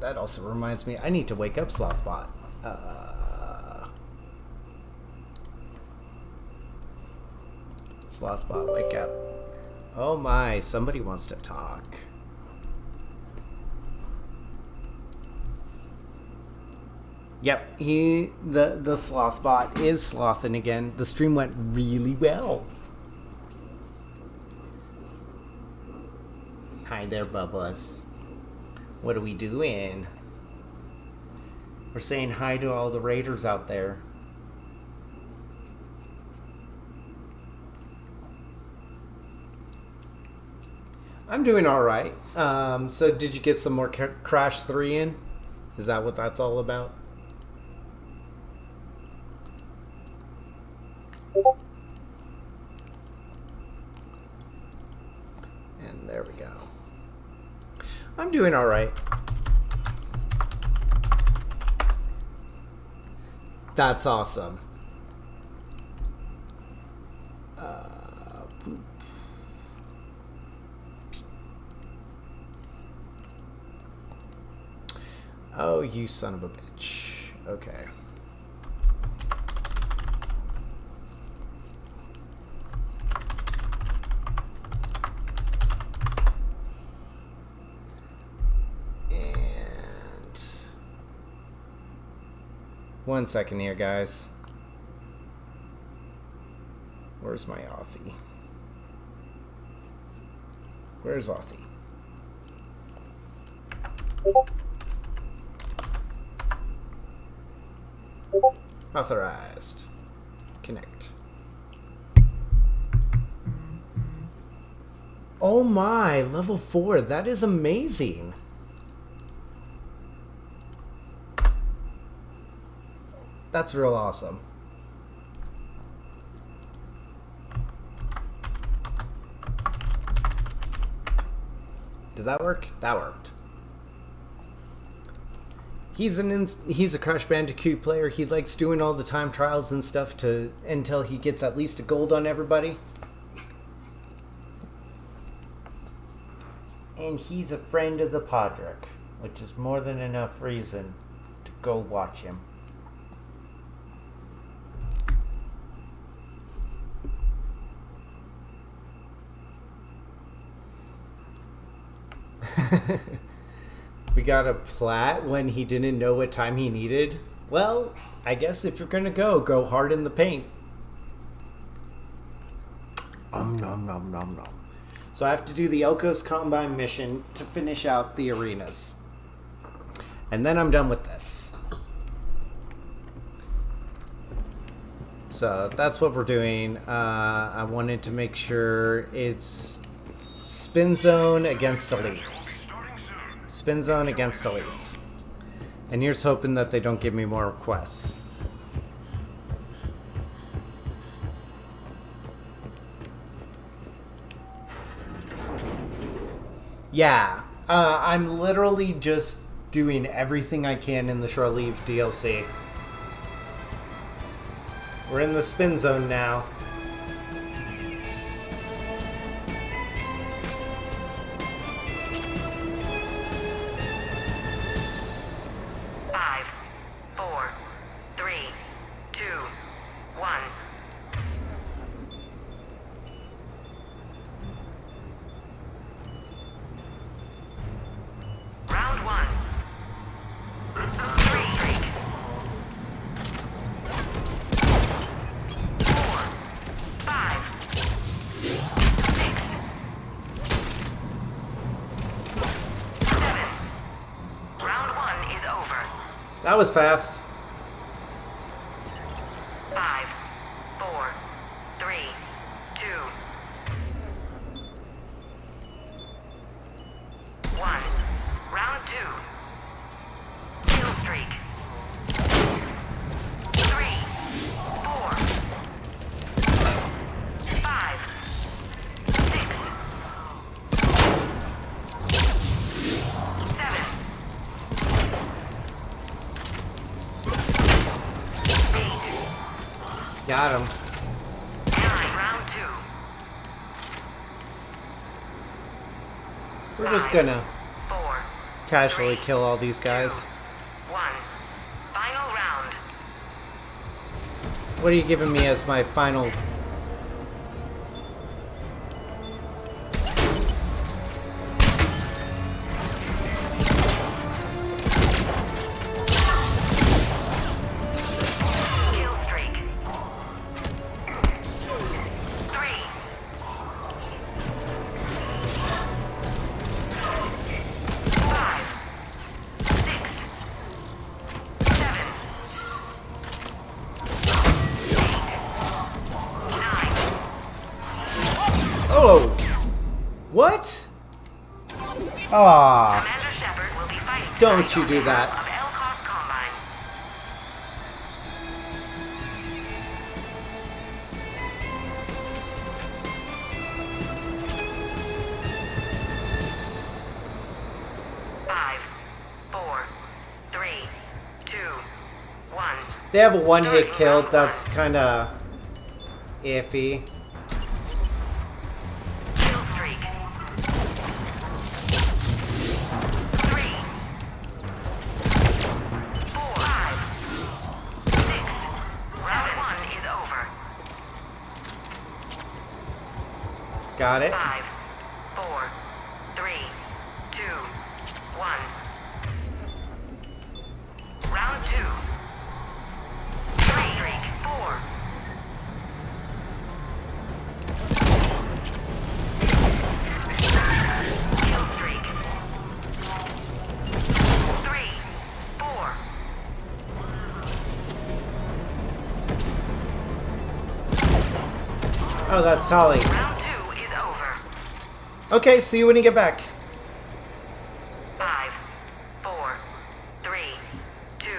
That also reminds me, I need to wake up Slothbot. Slothbot, wake up. Oh my, somebody wants to talk. Yep, the Slothbot is slothing again. The stream went really well. Hi there, Bubbles. What are we doing? We're saying hi to all the raiders out there. I'm doing all right. So did you get some more Crash 3 in? Is that what that's all about? And there we go. I'm doing all right. That's awesome. Oh, you son of a bitch. Okay. And 1 second here, guys. Where's my Authy? Where's Authy? Authorized. Connect. Oh my, level 4. That is amazing. That's real awesome. Did that work? That worked. He's a Crash Bandicoot player. He likes doing all the time trials and stuff until he gets at least a gold on everybody. And he's a friend of the Podrick, which is more than enough reason to go watch him. We got a plat when he didn't know what time he needed. Well, I guess if you're gonna go hard in the paint. Nom nom nom. So I have to do the Elkos Combine mission to finish out the arenas. And then I'm done with this. So that's what we're doing. I wanted to make sure it's spin zone against elites. Spin zone against elites. And here's hoping that they don't give me more quests. Yeah, I'm literally just doing everything I can in the Shore Leave DLC. We're in the spin zone now. That was fast. 5, 4, 3, 2, 1. Round 2. Kill streak. 3, 4, 5, 6, 7. Got him. Round 2. We're just gonna 4, casually kill all these guys. 1. Final round. What are you giving me as my final? Oh! What? Aw. Commander Shepard will be fighting Don't you do that. of Elcost Combine. Five, four, three, two, one. They have a one-hit kill. That's kind of iffy. Kill streak. 3, 4, 5, 6. Round 1 is over. Got it. 5, 4, 3, 2, 1. Round 2. 3, streak. 4. Kill streak. 3, 4. Oh, that's Tali. Round 2 is over. Okay, see you when you get back. 5, 4, 3, 2.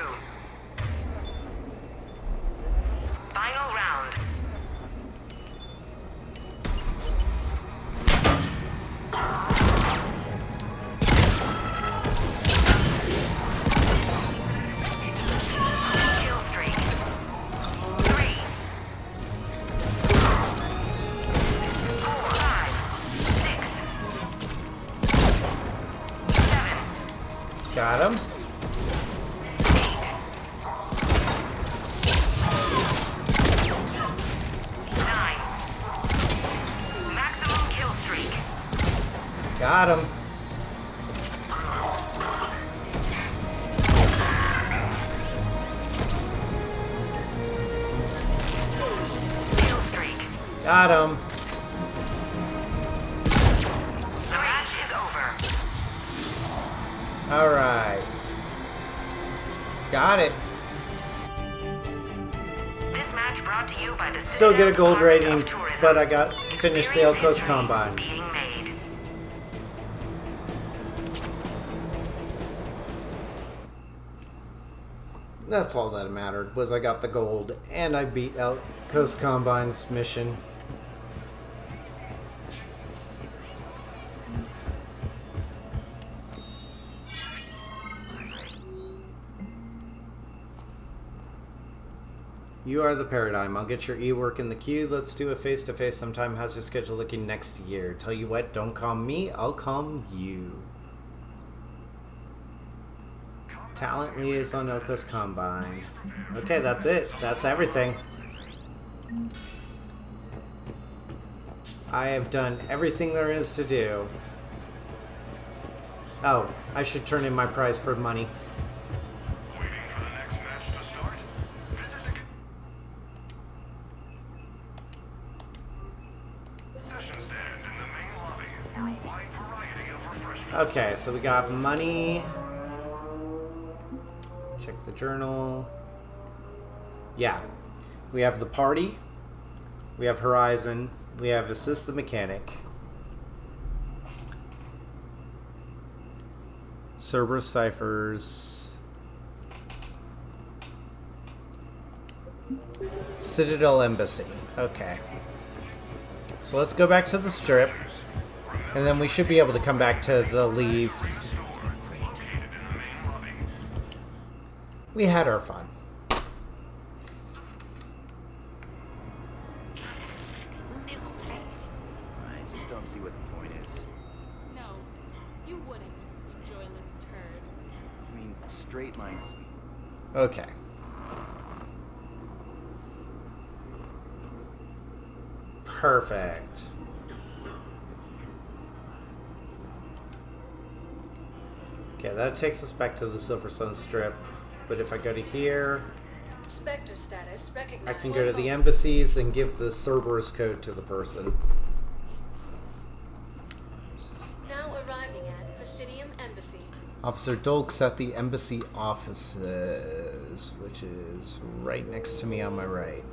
Final round. Kill streak. 3, 4, 5, 6, 7. Got him. 9. Maximum kill streak. Got him. Kill streak. Got him. The match is over. All right. Got it. This match brought to you by the Still get a Citadel gold Department rating, of Tourism. but I got finished the Elco's Combine. Being made. That's all that mattered, was I got the gold, and I beat Elco's Combine's mission. You are the paradigm. I'll get your e-work in the queue. Let's do a face-to-face sometime. How's your schedule looking next year? Tell you what, don't calm me, I'll calm you. Talent liaison Elco's Combine. Okay, that's it. That's everything. I have done everything there is to do. Oh, I should turn in my prize for money. Okay, so we got money. Check the journal. Yeah. We have the party. We have Horizon. We have Assist the Mechanic. Cerberus Ciphers. Citadel Embassy. Okay. So let's go back to the strip. And then we should be able to come back to the leave. We had our fun. I just don't see what the point is. No, you wouldn't, you joyless turd. I mean, a straight line's sweet. Okay. Perfect. Okay, that takes us back to the Silver Sun Strip. But if I go to here, Spectre status I recognized. can go to the embassies and give the Cerberus code to the person. Now arriving at Presidium Embassy. Officer Dolk's at the embassy offices, which is right next to me on my right.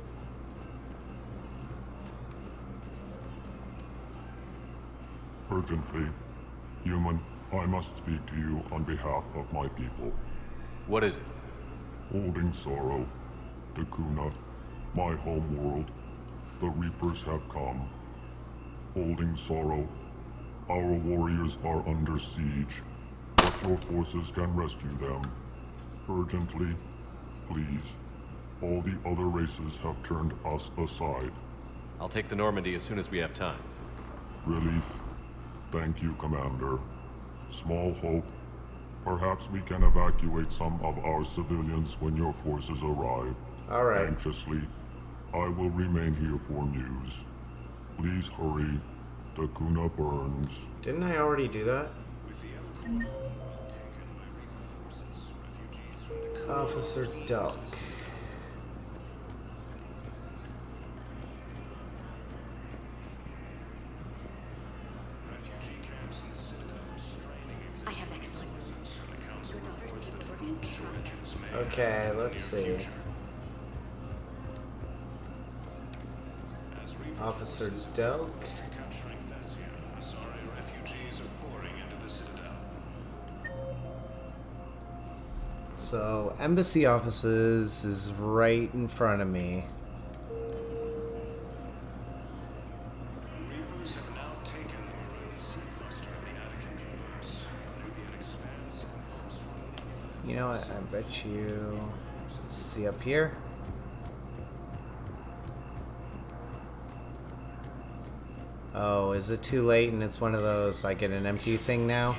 Urgently. Human I must speak to you on behalf of my people. What is it? Holding sorrow, Dakuna, my home world, the Reapers have come. Holding sorrow, our warriors are under siege, but your forces can rescue them. Urgently, please. All the other races have turned us aside. I'll take the Normandy as soon as we have time. Relief. Thank you, Commander. Small hope. Perhaps we can evacuate some of our civilians when your forces arrive. All right. Anxiously, I will remain here for news. Please hurry. Dakuna burns. Didn't I already do that? Officer Delk. I have excellent news. Your daughter's paperwork has been processed. Okay, let's see. Officer Delk. So, embassy offices is right in front of me. You know what? I bet you. Is he up here? Oh, is it too late and it's one of those, I get an empty thing now?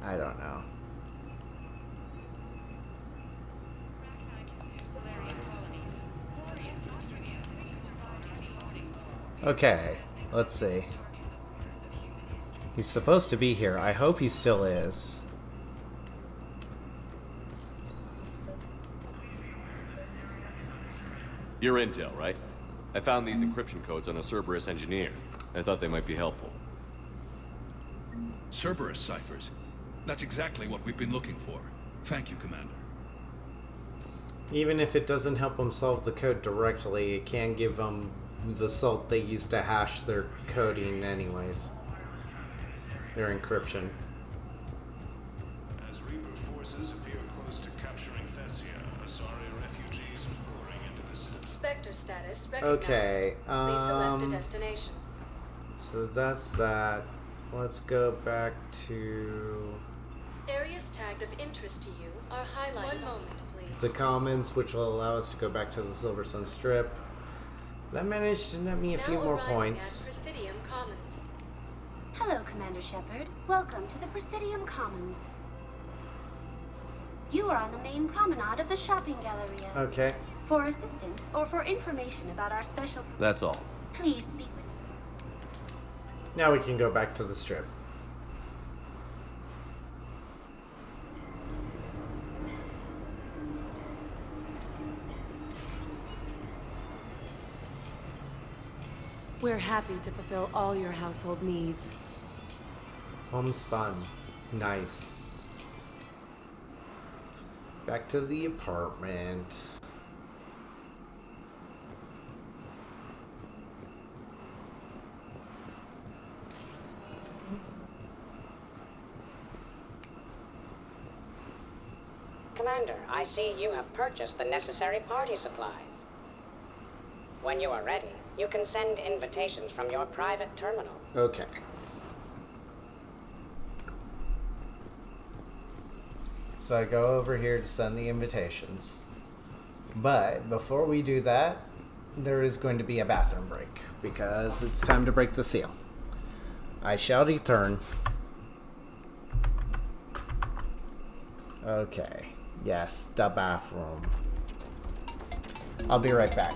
I don't know. Okay, let's see. He's supposed to be here. I hope he still is. Your intel, right? I found these encryption codes on a Cerberus engineer. I thought they might be helpful. Cerberus ciphers. That's exactly what we've been looking for. Thank you, Commander. Even if it doesn't help them solve the code directly, it can give them the salt they use to hash their coding anyways. Their encryption. As Reaper forces appear close to capturing Thessia, Asari refugees are pouring into the city. Spectre status recognized. Okay, Please select a destination. So that's that. Let's go back to Areas tagged of interest to you are highlighted. One moment, please. the commons, which will allow us to go back to the Silver Sun Strip. That managed to net me a few more points. Presidium Commons. Hello, Commander Shepard. Welcome to the Presidium Commons. You are on the main promenade of the shopping galleria. Okay. For assistance or for information about our special... That's all. Please speak with... Now we can go back to the strip. We're happy to fulfill all your household needs. Homespun. Nice. Back to the apartment. Commander, I see you have purchased the necessary party supplies. When you are ready, you can send invitations from your private terminal. Okay. So I go over here to send the invitations. But before we do that, there is going to be a bathroom break because it's time to break the seal. I shall return. Okay. Yes, the bathroom. I'll be right back.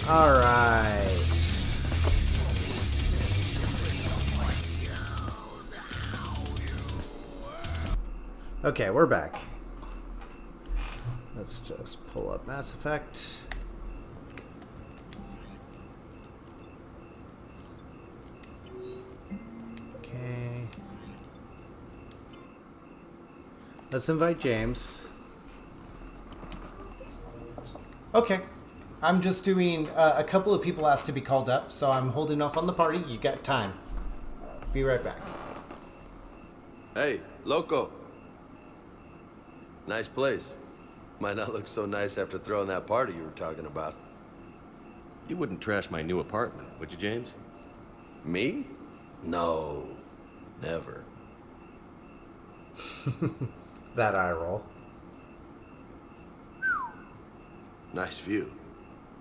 All right. Okay, we're back. Let's just pull up Mass Effect. Okay. Let's invite James. Okay. I'm just doing, a couple of people asked to be called up, so I'm holding off on the party. You got time. Be right back. Hey, loco. Nice place. Might not look so nice after throwing that party you were talking about. You wouldn't trash my new apartment, would you, James? Me? No. Never. That eye roll. Nice view.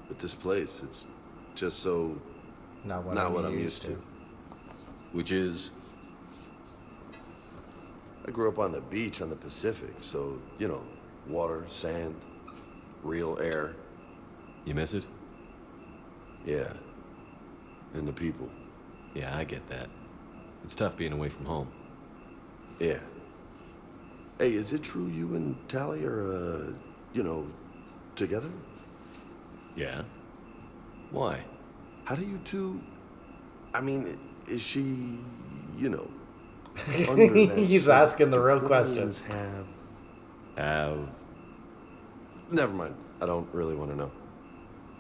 But this place, it's just so... Not what I'm used to. Which is... I grew up on the beach on the Pacific, so, you know, water, sand, real air. You miss it? Yeah. And the people. Yeah, I get that. It's tough being away from home. Yeah. Hey, is it true you and Tally are, you know, together? Yeah? Why? How do you two... I mean, is she, you know, under that He's shit asking the real Victorians questions. have? Never mind. I don't really want to know.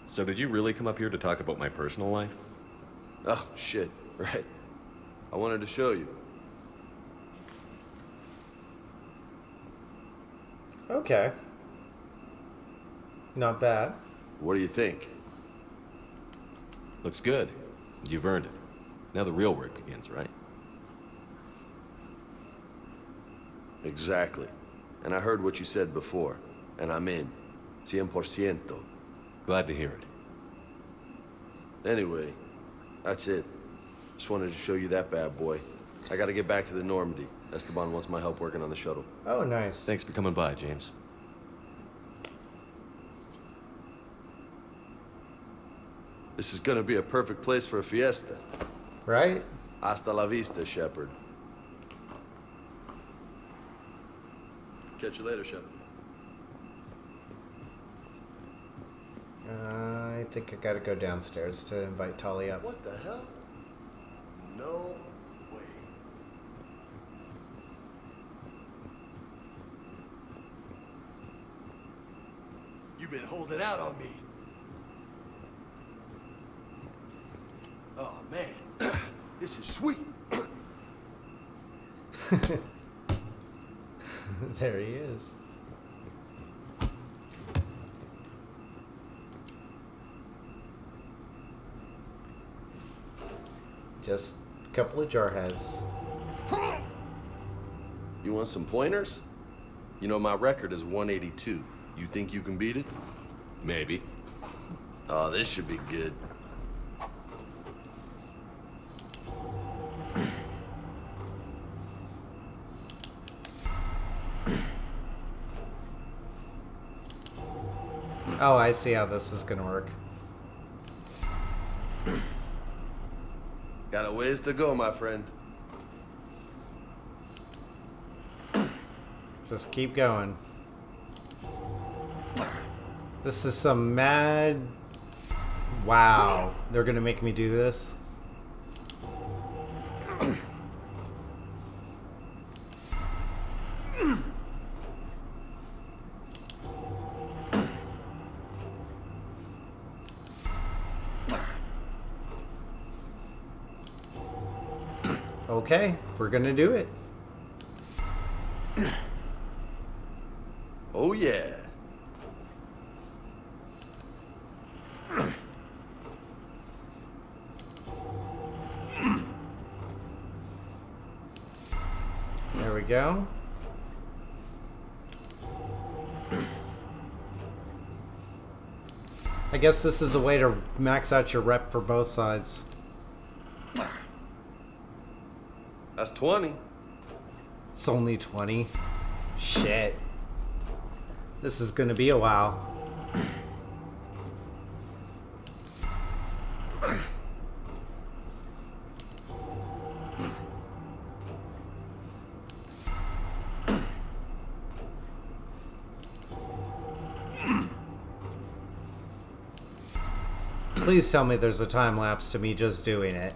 So did you really come up here to talk about my personal life? Oh, shit. Right. I wanted to show you. Okay. Not bad. What do you think? Looks good. You've earned it. Now the real work begins, right? Exactly. And I heard what you said before, and I'm in. 100%. Glad to hear it. Anyway, that's it. Just wanted to show you that bad boy. I gotta get back to the Normandy. Esteban wants my help working on the shuttle. Oh, nice. Thanks for coming by, James. This is gonna be a perfect place for a fiesta. Right? Hasta la vista, Shepard. Catch you later, Shepard. I think I gotta go downstairs to invite Tali up. What the hell? No way. You've been holding out on me. Oh, man. This is sweet. There he is. Just a couple of jarheads. You want some pointers? You know, my record is 182. You think you can beat it? Maybe. Oh, this should be good. Oh, I see how this is gonna work. Got a ways to go, my friend. Just keep going. This is some mad... Wow. They're gonna make me do this? Okay, we're gonna do it. Oh, yeah. There we go. I guess this is a way to max out your rep for both sides. That's 20. It's only 20. Shit. This is gonna be a while. Please tell me there's a time lapse to me just doing it.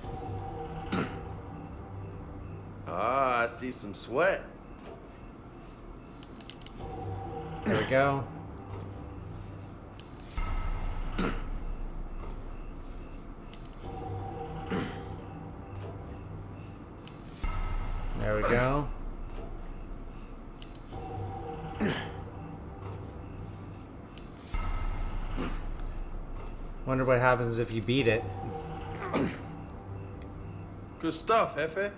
Ah, I see some sweat. There we go. There we go. Wonder what happens if you beat it. Good stuff, Jefe.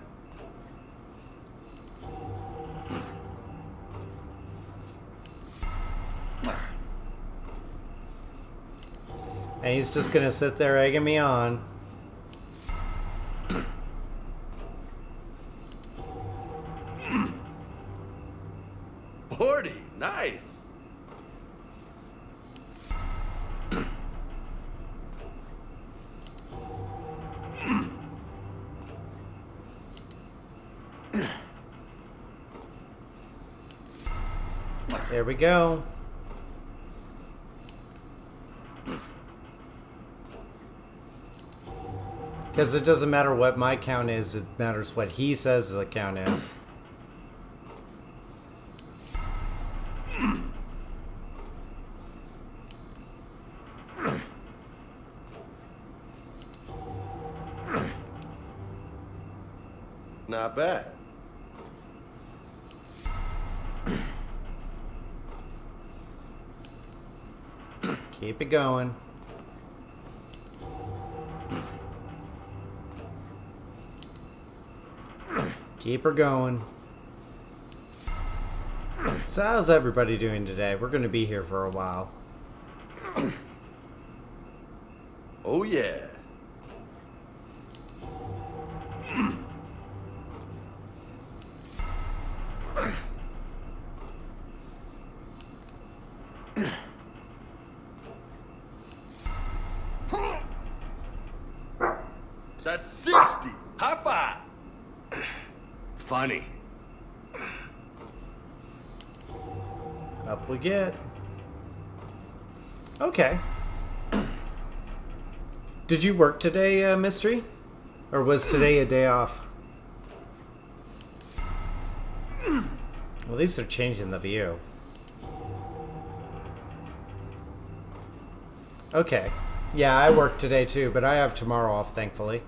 And he's just gonna sit there egging me on. Forty, nice. There we go. Because it doesn't matter what my count is, it matters what he says the count is. Not bad. Keep it going. Keep her going. So how's everybody doing today? We're going to be here for a while. Oh yeah. That's 60. High five. Funny. Up we get. Okay. Did you work today, Mystery? Or was today a day off? Well, at least they're changing the view. Okay. Yeah, I work today too, but I have tomorrow off, thankfully.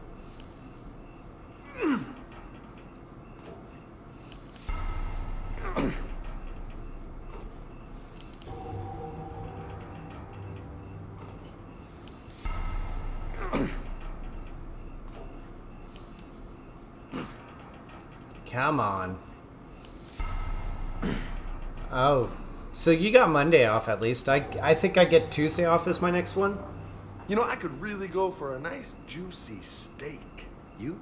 Come on. Oh, so you got Monday off at least. I think I get Tuesday off as my next one. You know, I could really go for a nice juicy steak. You?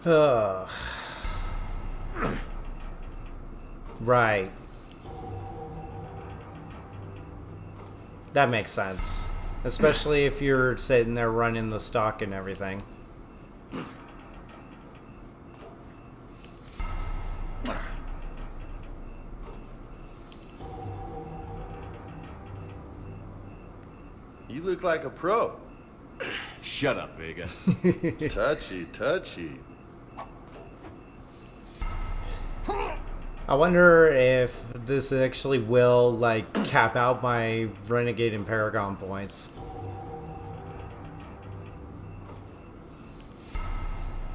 Ugh. Right. That makes sense. Especially if you're sitting there running the stock and everything. You look like a pro. Shut up, Vega. Touchy, touchy. I wonder if this actually will, like, cap out my Renegade and Paragon points.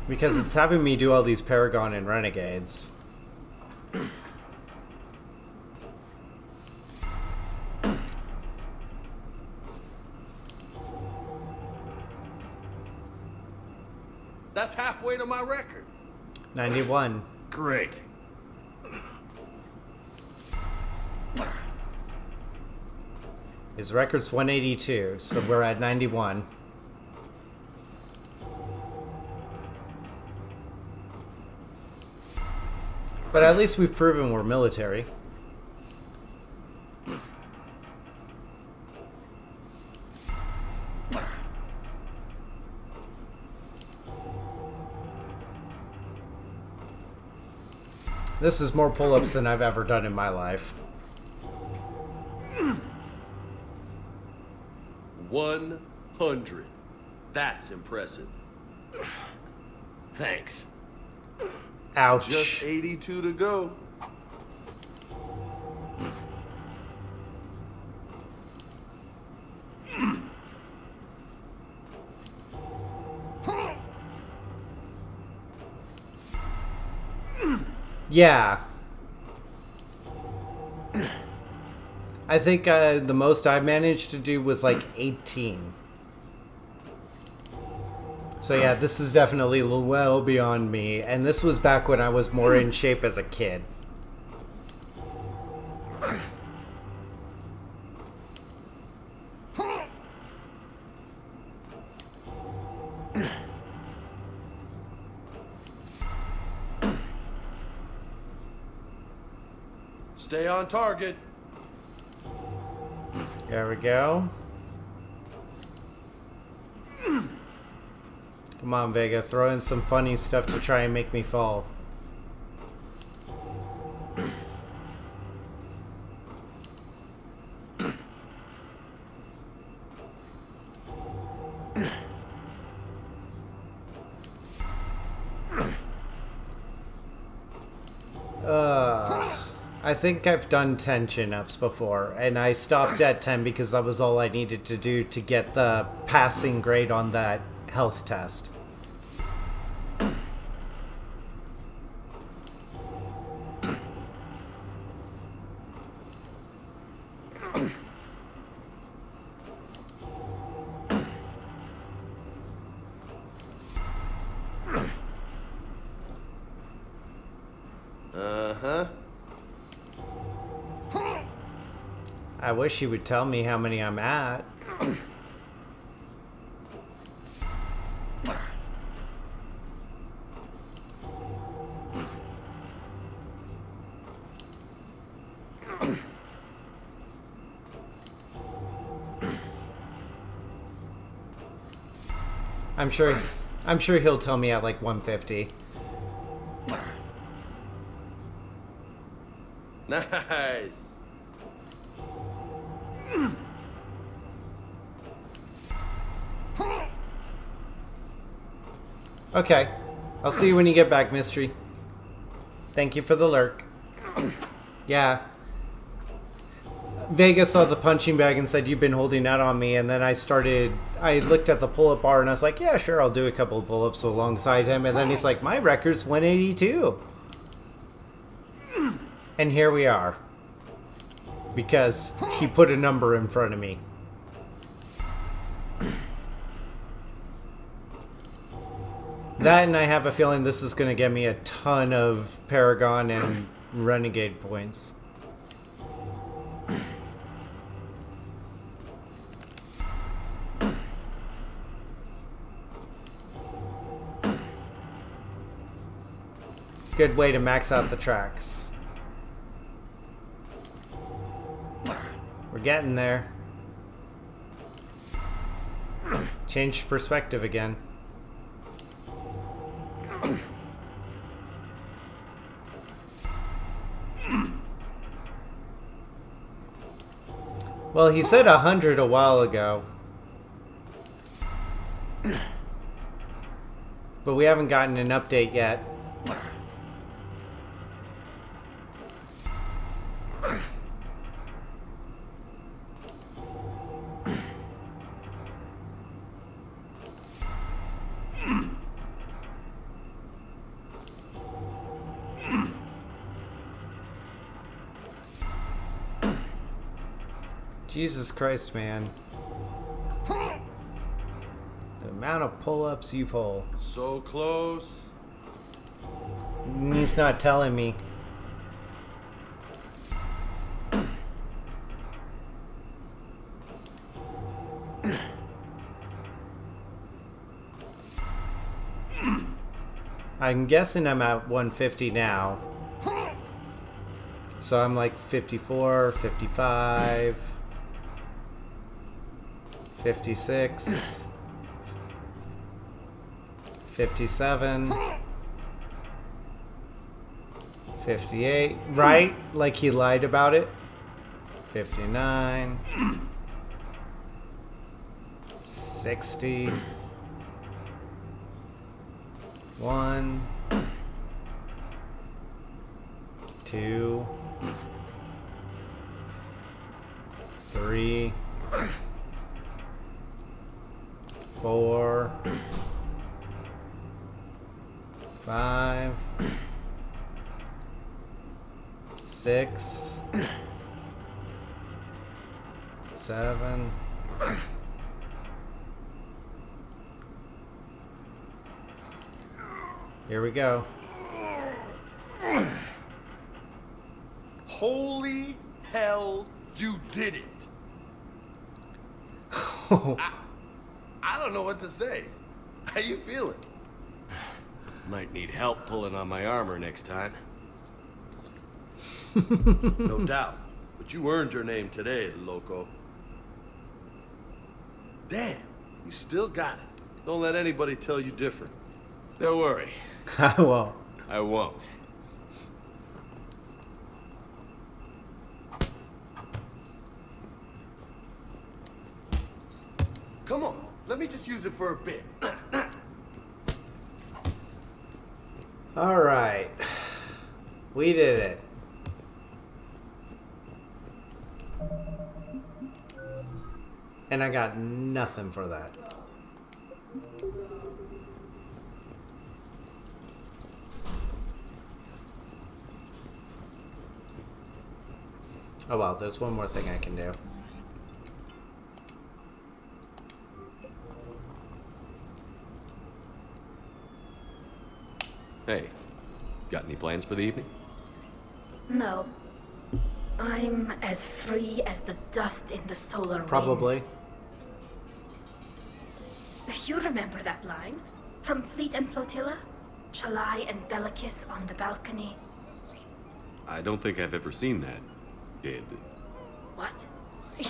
Because it's having me do all these Paragon and Renegades. That's halfway to my record. 91. Great. His record's 182, so we're at 91. But at least we've proven we're military. This is more pull-ups than I've ever done in my life. 100. That's impressive. Thanks. Ouch. Just 82 to go. Yeah. I think the most I managed to do was like 18. So yeah, this is definitely well beyond me. And this was back when I was more in shape as a kid. Stay on target. There we go. Come on, Vega, throw in some funny stuff to try and make me fall. I think I've done 10 chin-ups before, and I stopped at 10 because that was all I needed to do to get the passing grade on that health test. I wish he would tell me how many I'm at. I'm sure he'll tell me at like 150. Nice. Okay. I'll see you when you get back, Mystery. Thank you for the lurk. Yeah. Vega saw the punching bag and said, "You've been holding out on me," and then I looked at the pull-up bar and I was like, "Yeah, sure, I'll do a couple of pull-ups alongside him," and then he's like, "My record's 182. And here we are. Because he put a number in front of me. That, and I have a feeling this is going to get me a ton of Paragon and Renegade points. Good way to max out the tracks. We're getting there. Changed perspective again. Well, he said 100 a while ago. But we haven't gotten an update yet. Jesus Christ, man. The amount of pull-ups you pull. So close. He's not telling me. I'm guessing I'm at 150 now. So I'm like 54, 55, 56, 57, 58, right? Like he lied about it. 59, 60, 1, 2, 3, 4, 5, 6, 7, 'Here we go. Holy hell, you did it! I don't know what to say. How you feeling? Might need help pulling on my armor next time. No doubt. But you earned your name today, loco. Damn, you still got it. Don't let anybody tell you different. Don't worry. I won't. I won't. Come on, let me just use it for a bit. Alright. We did it. And I got nothing for that. Oh well, there's one more thing I can do. Hey, got any plans for the evening? No. I'm as free as the dust in the solar wind. Probably. You remember that line? From Fleet and Flotilla? Shalai and Bellicus on the balcony. I don't think I've ever seen that. Did. What?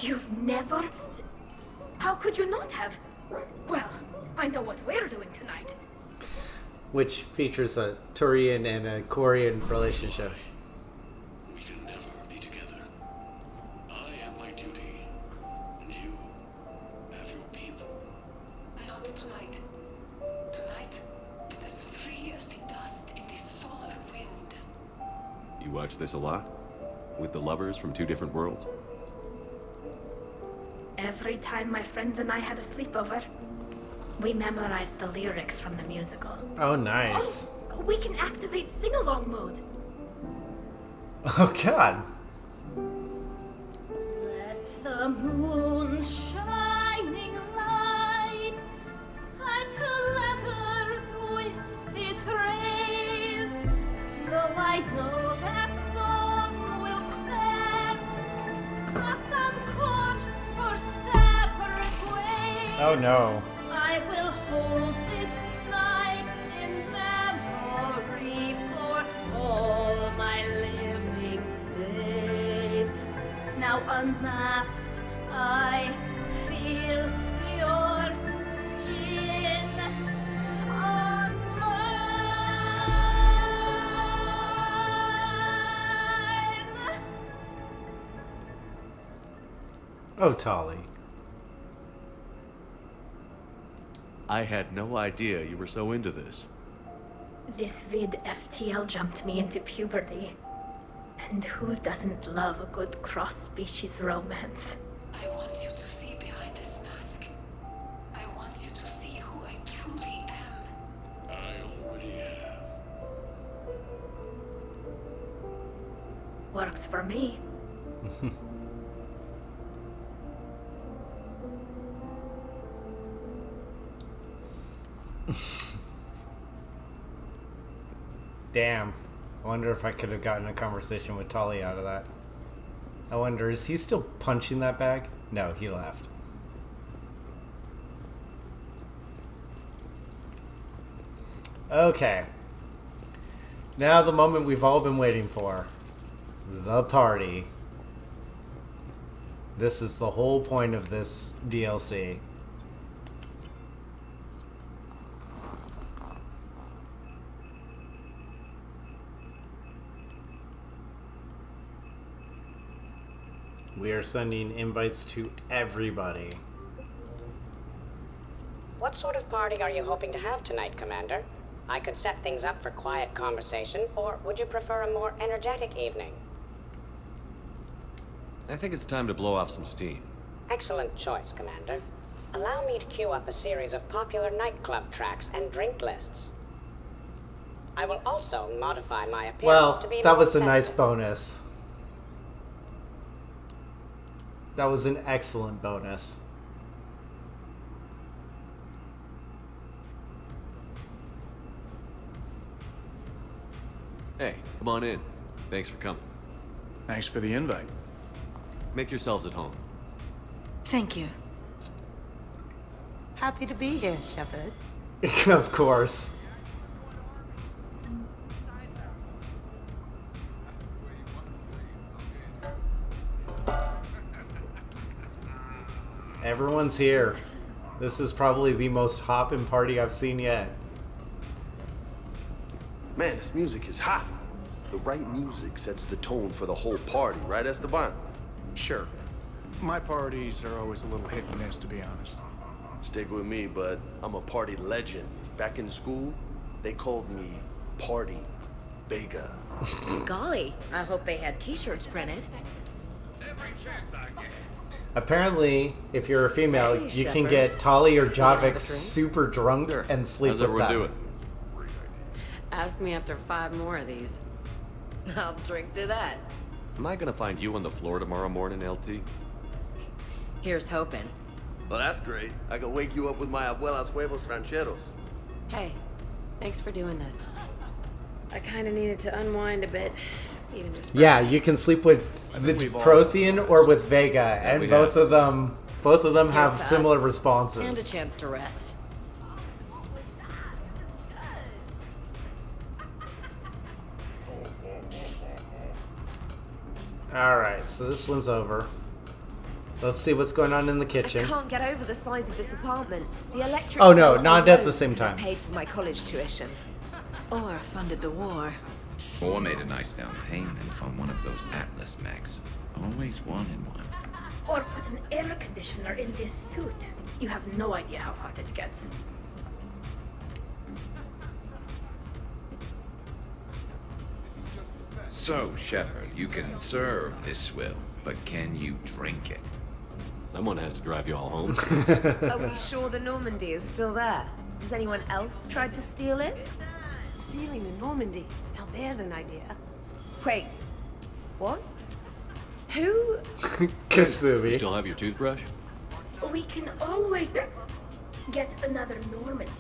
You've never... How could you not have? Well, I know what we're doing tonight. Which features a Turian and a Quarian relationship. We can never be together. I have my duty, and you have your people. Not tonight. Tonight, I'm as free as the dust in the solar wind. You watch this a lot? With the lovers from two different worlds? Every time my friends and I had a sleepover, we memorized the lyrics from the musical. Oh, nice. Oh, we can activate sing-along mode. Oh, God. Let the moon shining light add to leathers with its rays. Though I know that dawn will set us on course for separate ways. Oh, no. I will hold this night in memory for all my living days. Now unmasked, I feel your skin on mine. Oh, Tolly. I had no idea you were so into this. This vid FTL jumped me into puberty. And who doesn't love a good cross-species romance? I want you to see behind this mask. I want you to see who I truly am. I already have. Works for me. Damn. I wonder if I could have gotten a conversation with Tolly out of that. I wonder, is he still punching that bag? No, he left. Okay. Now the moment we've all been waiting for. The party. This is the whole point of this DLC. We are sending invites to everybody. What sort of party are you hoping to have tonight, Commander? I could set things up for quiet conversation, or would you prefer a more energetic evening? I think it's time to blow off some steam. Excellent choice, Commander. Allow me to queue up a series of popular nightclub tracks and drink lists. I will also modify my appearance Well, to be that more was a nice festive. bonus. That was an excellent bonus. Hey, come on in. Thanks for coming. Thanks for the invite. Make yourselves at home. Thank you. Happy to be here, Shepard. Of course. Everyone's here. This is probably the most hoppin' party I've seen yet. Man, this music is hot. The right music sets the tone for the whole party, right, Esteban? Sure. My parties are always a little hit and miss, to be honest. Stick with me, bud. I'm a party legend. Back in school, they called me Party Vega. Golly, I hope they had t-shirts printed. Apparently, if you're a female, Hey, you can Shepard. get Tali or You wanna have a Javik drink? super drunk and sleep How's with everyone them. doing? Ask me after 5 more of these. I'll drink to that. Am I gonna find you on the floor tomorrow morning, LT? Here's hoping. Well, that's great. I can wake you up with my abuela's huevos rancheros. Hey, thanks for doing this. I kind of needed to unwind a bit. Even just Yeah, you can sleep with the Prothean or with Vega, and we both have. of them have Here's similar us. responses. And a chance to rest. Alright, so this one's over. Let's see what's going on in the I kitchen. can't get over the size of this apartment. The electric Oh, no, bill not at the alone same time. paid for my college tuition. Or funded the war. Or made a nice down payment on one of those Atlas mechs. Always wanted one. Or put an air conditioner in this suit. You have no idea how hot it gets. So, Shepard, you can serve this swill, but can you drink it? Someone has to drive you all home. Are we sure the Normandy is still there? Has anyone else tried to steal it? Stealing the Normandy? Now there's an idea. Wait, what? Who? Kasumi. Still have your toothbrush? We can always get another Normandy.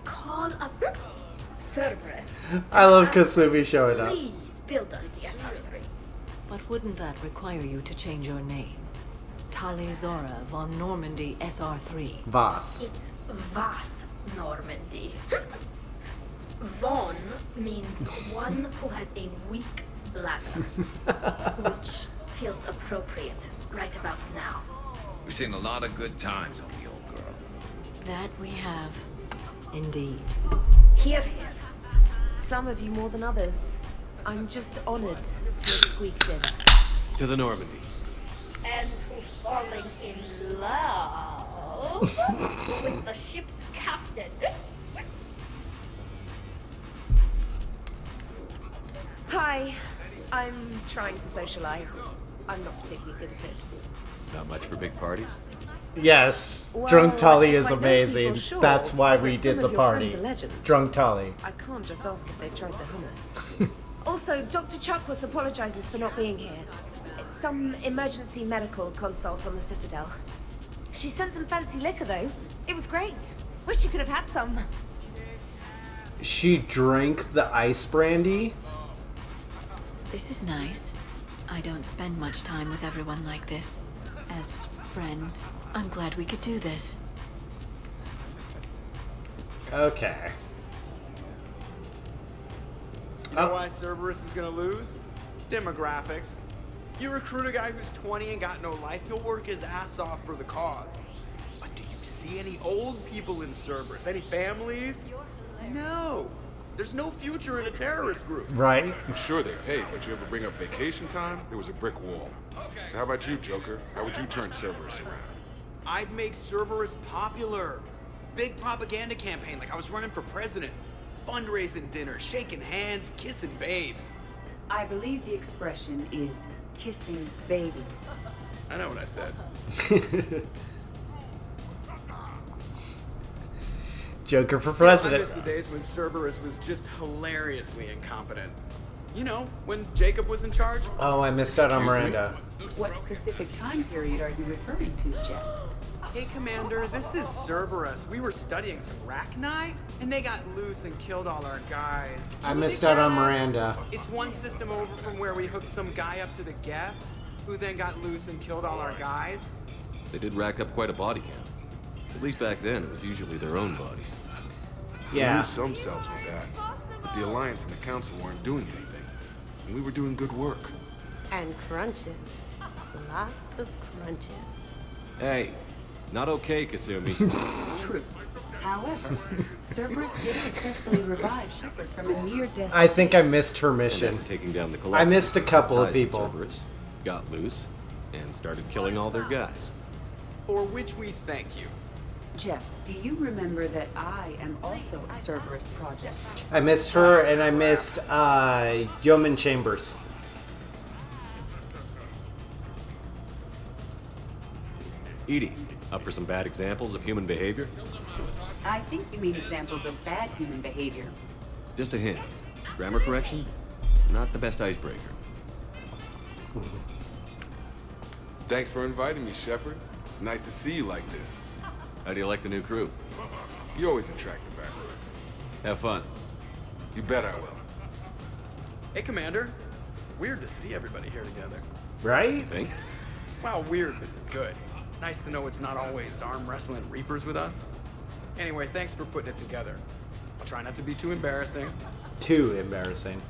Call up Cerberus. I love Kasumi showing up. Please build us the SR3. But wouldn't that require you to change your name? Tali Zora von Normandy SR3. Voss. It's Vas Normandy. Von means one who has a weak bladder, which feels appropriate right about now. We've seen a lot of good times with the old girl. That we have. Indeed. Here, here. Some of you more than others. I'm just honored to be squeaked in. To the Normandy. And falling in love with the ship's captain. Hi, I'm trying to socialize. I'm not particularly good at it. Not much for big parties? Yes, Well, Drunk Tali is if I know amazing. people, sure, That's why but we some did of the your party. friends are legends. Drunk Tali. I can't just ask if they've tried the hummus. Also, Dr. Chuckwus apologizes for not being here. It's some emergency medical consult on the Citadel. She sent some fancy liquor, though. It was great. Wish you could have had some. She drank the ice brandy. This is nice. I don't spend much time with everyone like this. As friends, I'm glad we could do this. Okay. You know why Cerberus is gonna lose? Demographics. You recruit a guy who's 20 and got no life, he'll work his ass off for the cause. But do you see any old people in Cerberus? Any families? No. There's no future in a terrorist group. Right. I'm sure they pay, but you ever bring up vacation time, there was a brick wall. How about you, Joker? How would you turn Cerberus around? I'd make Cerberus popular. Big propaganda campaign like I was running for president. Fundraising dinner, shaking hands, kissing babes. I believe the expression is kissing baby. I know what I said. Joker for I president. miss the days when Cerberus was just hilariously incompetent. You know, when Jacob was in charge. Oh, I missed out on Excuse me? Miranda. What specific time period are you referring to, Jeff? Hey, Commander, this is Cerberus. We were studying some Rachni, and they got loose and killed all our guys. I missed out on Miranda. It's one system over from where we hooked some guy up to the Geth, who then got loose and killed all our guys. They did rack up quite a body count. At least back then, it was usually their own bodies. I knew some cells were bad, but the Alliance and the Council weren't doing anything. And we were doing good work. And crunches. Lots of crunches. Hey, Not okay, Kasumi. True. However, Cerberus did successfully revive Shepard from a near-death. I think I missed her mission. Taking down the I missed a couple of ties with people. Cerberus, got loose, and started killing all their guys. For which we thank you. Jeff, do you remember that I am also a Cerberus project? I missed her, and I missed Yeoman Chambers. Edie, up for some bad examples of human behavior? I think you mean examples of bad human behavior. Just a hint. Grammar correction? Not the best icebreaker. Thanks for inviting me, Shepard. It's nice to see you like this. How do you like the new crew? You always attract the best. Have fun. You bet I will. Hey, Commander. Weird to see everybody here together. Right? Think? Well, weird, but good. Nice to know it's not always arm wrestling Reapers with us. Anyway, thanks for putting it together. I'll try not to be too embarrassing. Too embarrassing.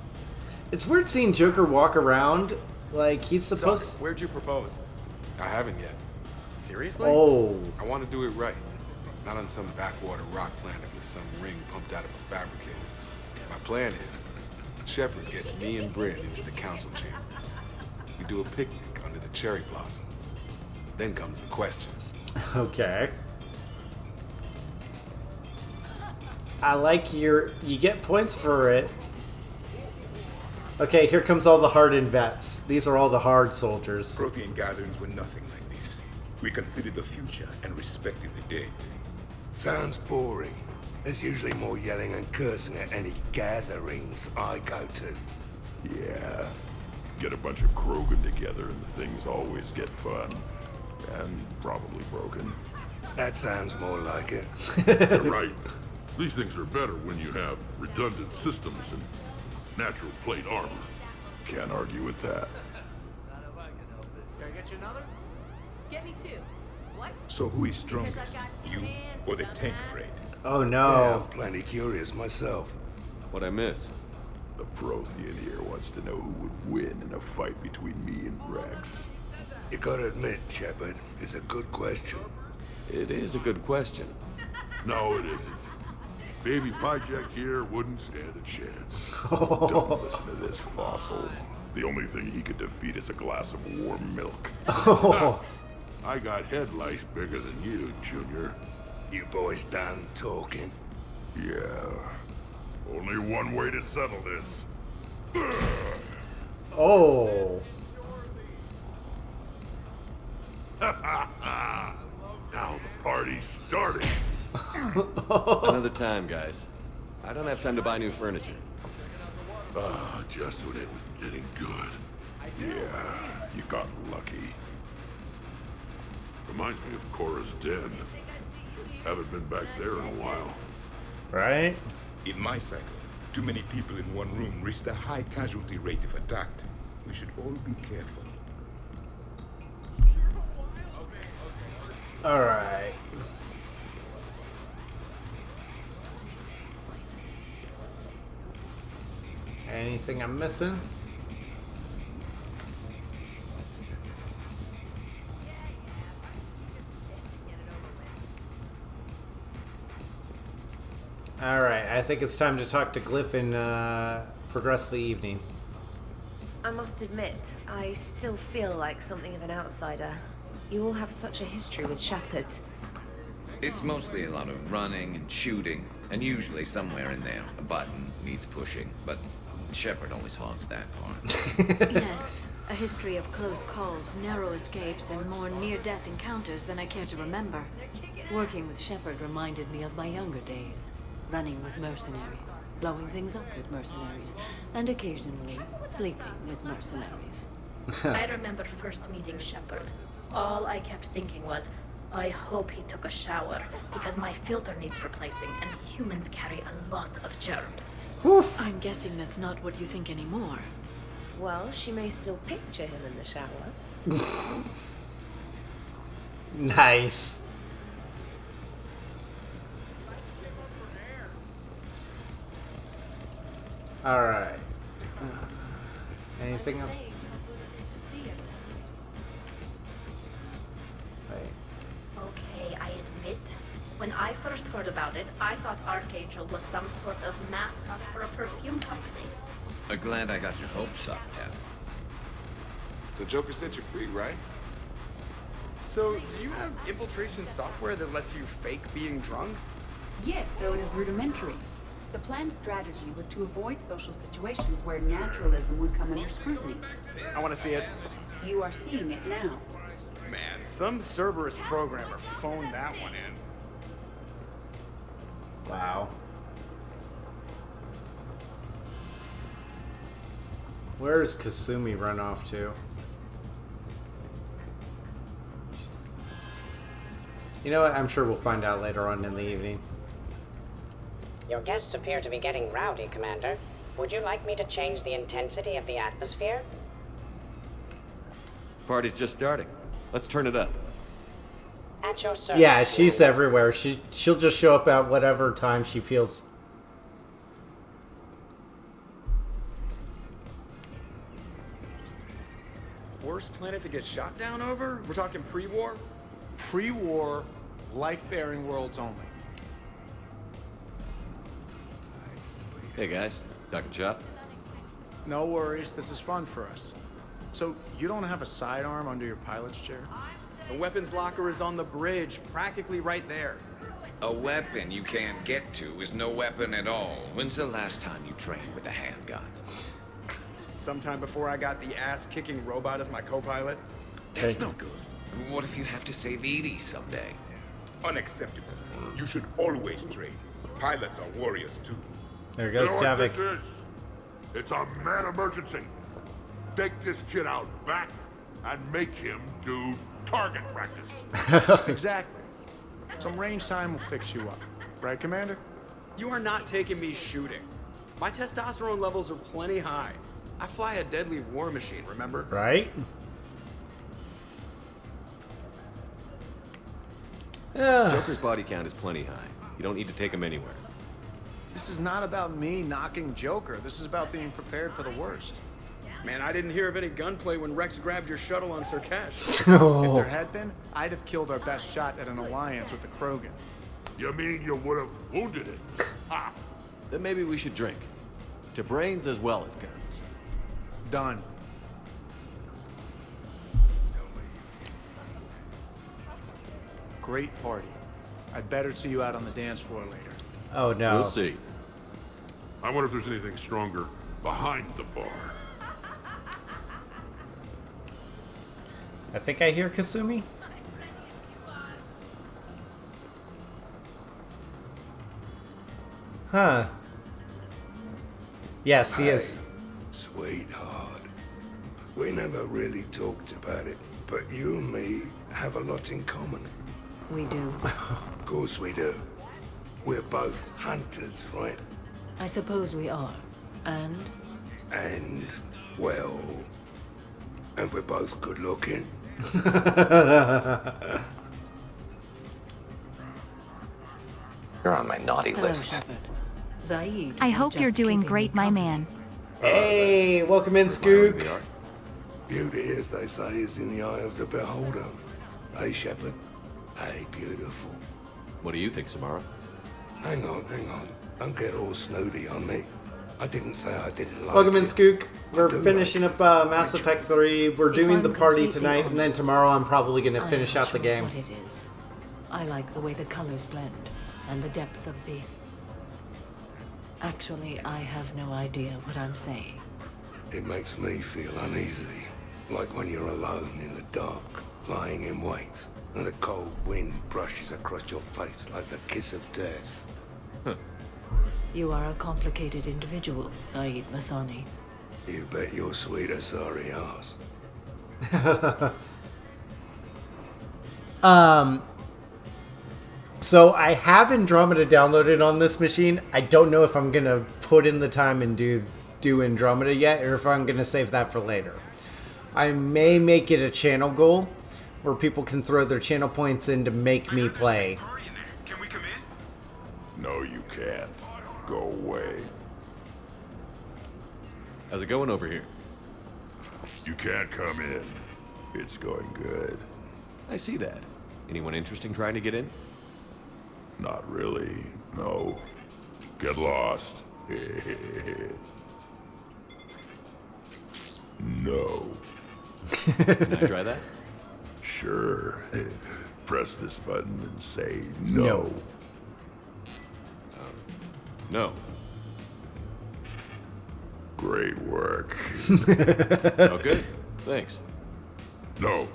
It's weird seeing Joker walk around like he's supposed. So, where'd you propose? I haven't yet. Seriously? Oh. I want to do it right. Not on some backwater rock planet with some ring pumped out of a fabricator. My plan is, Shepard gets me and Bryn into the council chamber. We do a picnic under the cherry blossoms. Then comes the question. Okay. I like you get points for it. Okay, here comes all the hardened vets. These are all the hard soldiers. Protean gatherings were nothing like this. We considered the future and respected the dead. Sounds boring. There's usually more yelling and cursing at any gatherings I go to. Yeah. Get a bunch of Krogan together and things always get fun. And probably broken. That sounds more like it. You're right. These things are better when you have redundant systems and natural plate armor. Can't argue with that. Can I get you another? Get me two. What? So who is strongest, you or the tank raid? Oh no. Yeah, I'm plenty curious myself. What'd I miss? The Prothean here wants to know who would win in a fight between me and Rex. You gotta admit, Shepard, it's a good question. It is a good question. No, it isn't. Baby Pyjak here wouldn't stand a chance. Don't listen to this fossil. The only thing he could defeat is a glass of warm milk. I got head lice bigger than you, Junior. You boys done talking? Yeah. Only one way to settle this. Oh. Now the party's starting. Another time, guys. I don't have time to buy new furniture. Just when it was getting good. Yeah, you got lucky. Reminds me of Cora's den. Haven't been back there in a while. Right? In my cycle, too many people in one room risk a high casualty rate if attacked. We should all be careful. Alright. Anything I'm missing? Alright, I think it's time to talk to Glyph and progress the evening. I must admit, I still feel like something of an outsider. You all have such a history with Shepard. It's mostly a lot of running and shooting, and usually somewhere in there, a button needs pushing, but Shepard always hogs that part. Yes, a history of close calls, narrow escapes, and more near-death encounters than I care to remember. Working with Shepard reminded me of my younger days, running with mercenaries, blowing things up with mercenaries, and occasionally sleeping with mercenaries. I remember first meeting Shepard. All I kept thinking was, I hope he took a shower, because my filter needs replacing, and humans carry a lot of germs. I'm guessing that's not what you think anymore. Well, she may still picture him in the shower. Nice. Alright. Anything else? Okay, When I first heard about it, I thought Archangel was some sort of mascot for a perfume company. Glad I got your hopes up, Cap. So Joker set you free, right? So, do you have infiltration software that lets you fake being drunk? Yes, though it is rudimentary. The planned strategy was to avoid social situations where naturalism would come under scrutiny. I want to see it. You are seeing it now. Man, some Cerberus programmer phoned that one in. Wow. Where's Kasumi run off to? You know what? I'm sure we'll find out later on in the evening. Your guests appear to be getting rowdy, Commander. Would you like me to change the intensity of the atmosphere? Party's just starting. Let's turn it up. At your service. Yeah, she's everywhere. She'll just show up at whatever time she feels. Worst planet to get shot down over? We're talking pre-war? Pre-war, life-bearing worlds only. Hey guys, Docket Chop. No worries, this is fun for us. So, you don't have a sidearm under your pilot's chair? The weapons locker is on the bridge, practically right there. A weapon you can't get to is no weapon at all. When's the last time you trained with a handgun? Sometime before I got the ass-kicking robot as my co-pilot. That's no good. What if you have to save Edie someday? Unacceptable. You should always train. Pilots are warriors too. There goes Javik. This is? It's a mad emergency. Take this kid out back and make him do target practice. Exactly. Some range time will fix you up. Right, Commander? You are not taking me shooting. My testosterone levels are plenty high. I fly a deadly war machine, remember? Right? Joker's body count is plenty high. You don't need to take him anywhere. This is not about me knocking Joker. This is about being prepared for the worst. Man, I didn't hear of any gunplay when Rex grabbed your shuttle on Sirkesh. If there had been, I'd have killed our best shot at an alliance with the Krogan. You mean you would have wounded it? Ha! Then maybe we should drink. To brains as well as guns. Done. Great party. I'd better see you out on the dance floor later. Oh no. We'll see. I wonder if there's anything stronger behind the bar. I think I hear Kasumi. Huh. Yes, he is. Sweetheart, we never really talked about it, but you and me have a lot in common. We do. Of course we do. We're both hunters, right? I suppose we are. And? And, well... And we're both good looking. You're on my naughty Hello, list. Shepard. Zaid I was hope just you're doing keeping great, me my company. man. Hey, welcome in, Skook. Beauty, as they say, is in the eye of the beholder. Hey, Shepard. Hey, beautiful. What do you think, Samara? Hang on. Don't get all snooty on me. I didn't say I didn't like Welcome in, it. Skook. We're finishing up Mass Effect 3. We're doing the party tonight, and then tomorrow I'm probably going to finish out the game. What it is. I like the way the colors blend and the depth of the... Actually, I have no idea what I'm saying. It makes me feel uneasy. Like when you're alone in the dark, lying in wait, and the cold wind brushes across your face like the kiss of death. You are a complicated individual, Zaid Masani. You bet your sweet Asari ass. So I have Andromeda downloaded on this machine. I don't know if I'm gonna put in the time and do Andromeda yet, or if I'm gonna save that for later. I may make it a channel goal where people can throw their channel points in to make me play. No, you can't. Go away. How's it going over here? You can't come in. It's going good. I see that. Anyone interesting trying to get in? Not really, no. Get lost. No. Can I try that? Sure. Press this button and say no. No. Great work. Okay, thanks. No.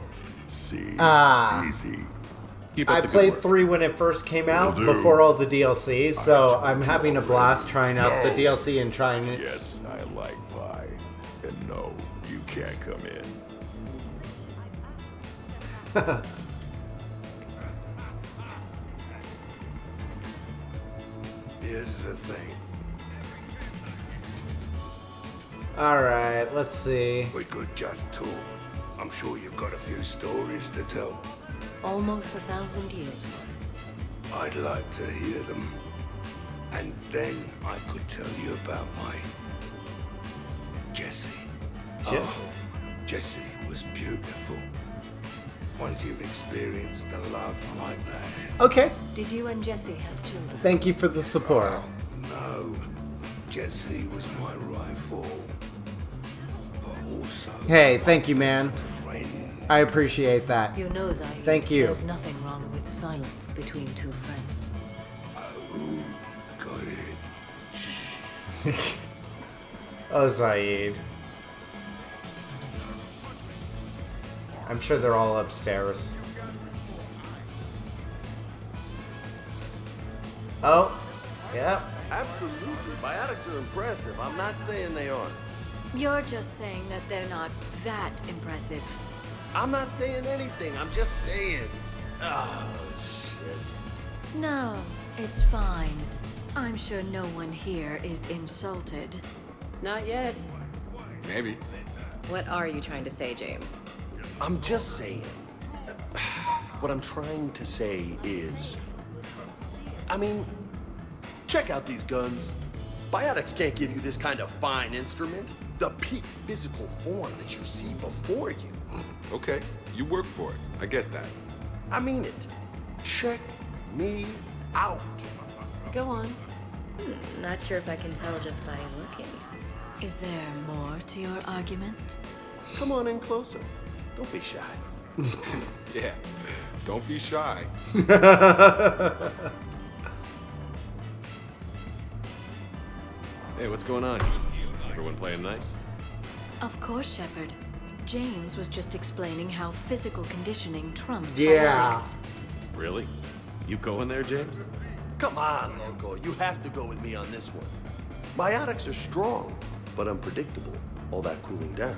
See. Easy. Keep up I the good played work. 3 when it first came out, do. before all the DLC, so I'm having a blast trying out the No. DLC and trying it. Yes, I like pie. And no, you can't come in. Here's the thing. Alright, let's see. We could just talk. I'm sure you've got a few stories to tell. Almost 1,000 years. I'd like to hear them. And then I could tell you about my Jessie. Jessie? Oh, Jessie was beautiful. Once you've experienced a love like that. Okay. Did you and Jesse have children? Thank you for the support. No, Jessie was my rival. But also Hey, thank you, man. friend. I appreciate that. You know, Zaid, Thank you. there's nothing wrong with silence between two friends. Oh, got it. Oh, Zaid. I'm sure they're all upstairs. Oh, yeah. Absolutely. Biotics are impressive. I'm not saying they aren't. You're just saying that they're not that impressive. I'm not saying anything. I'm just saying. Oh, shit. No, it's fine. I'm sure no one here is insulted. Not yet. Maybe. What are you trying to say, James? I'm just saying. What I'm trying to say is... I mean, check out these guns. Biotics can't give you this kind of fine instrument. The peak physical form that you see before you. Okay, you work for it. I get that. I mean it. Check me out. Go on. Not sure if I can tell just by looking. Is there more to your argument? Come on in closer. Don't be shy. Yeah, don't be shy. Hey, what's going on? Everyone playing nice? Of course, Shepard. James was just explaining how physical conditioning trumps Yeah. biotics. Really? You going there, James? Come on, Loco. You have to go with me on this one. Biotics are strong, but unpredictable. All that cooling down.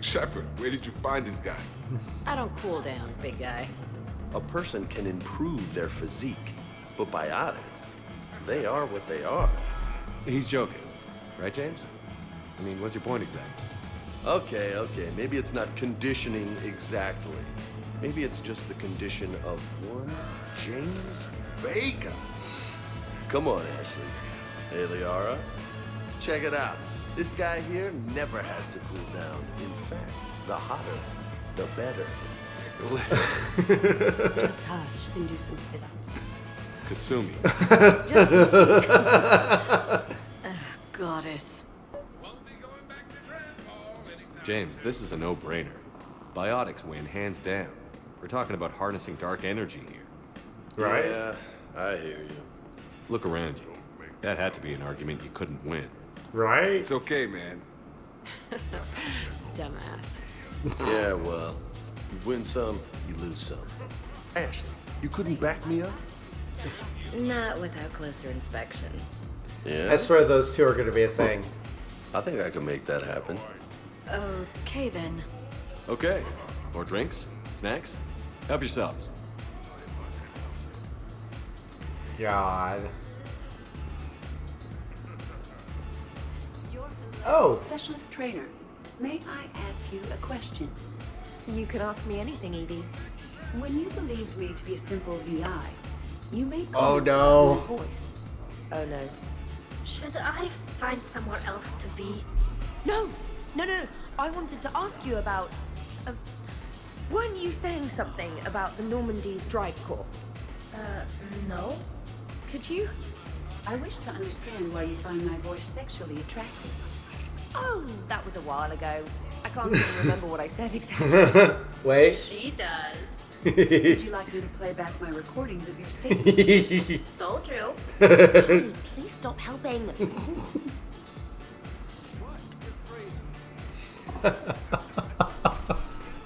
Shepard, where did you find this guy? I don't cool down, big guy. A person can improve their physique, but biotics, they are what they are. He's joking. Right, James? I mean, what's your point exactly? Okay. Maybe it's not conditioning exactly. Maybe it's just the condition of one James Vega. Come on, Ashley. Hey, Liara. Check it out. This guy here never has to cool down. In fact, the hotter, the better. Just hush and do some sit-ups. Kasumi. Goddess. James, this is a no-brainer. Biotics win, hands down. We're talking about harnessing dark energy here. Right? Yeah, I hear you. Look around you. That had to be an argument you couldn't win. Right? It's okay, man. Dumbass. Yeah, well, you win some, you lose some. Ashley, you couldn't back me up? Not without closer inspection. Yeah? I swear those two are going to be a thing. I think I can make that happen. Okay, then. Okay. More drinks? Snacks? Help yourselves. God. Oh. Specialist trainer, may I ask you a question? You can ask me anything, Edie. When you believed me to be a simple VI, you made Oh, comments no. about my voice. Oh no. Should I find somewhere else to be? No. I wanted to ask you about... weren't you saying something about the Normandy's drive core? No. could you? I wish to understand why you find my voice sexually attractive. Oh, that was a while ago. I can't even remember what I said exactly. Wait. She does. Would you like me to play back my recordings of your statement? Told you. Honey, please stop helping.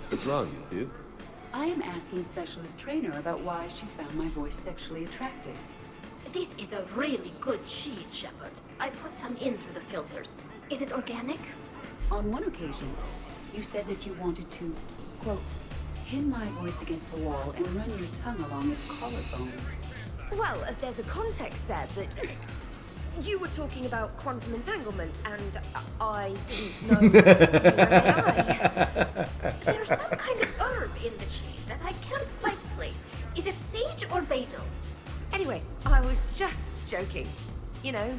What's wrong, you two? I am asking Specialist Trainer about why she found my voice sexually attractive. This is a really good cheese, Shepard. I put some in through the filters. Is it organic? On one occasion, you said that you wanted to, quote, pin my voice against the wall and run your tongue along its collarbone. Well, there's a context there that you were talking about quantum entanglement, and I didn't know you were AI. There's some kind of herb in the cheese that I can't quite place. Is it sage or basil? Anyway, I was just joking. You know,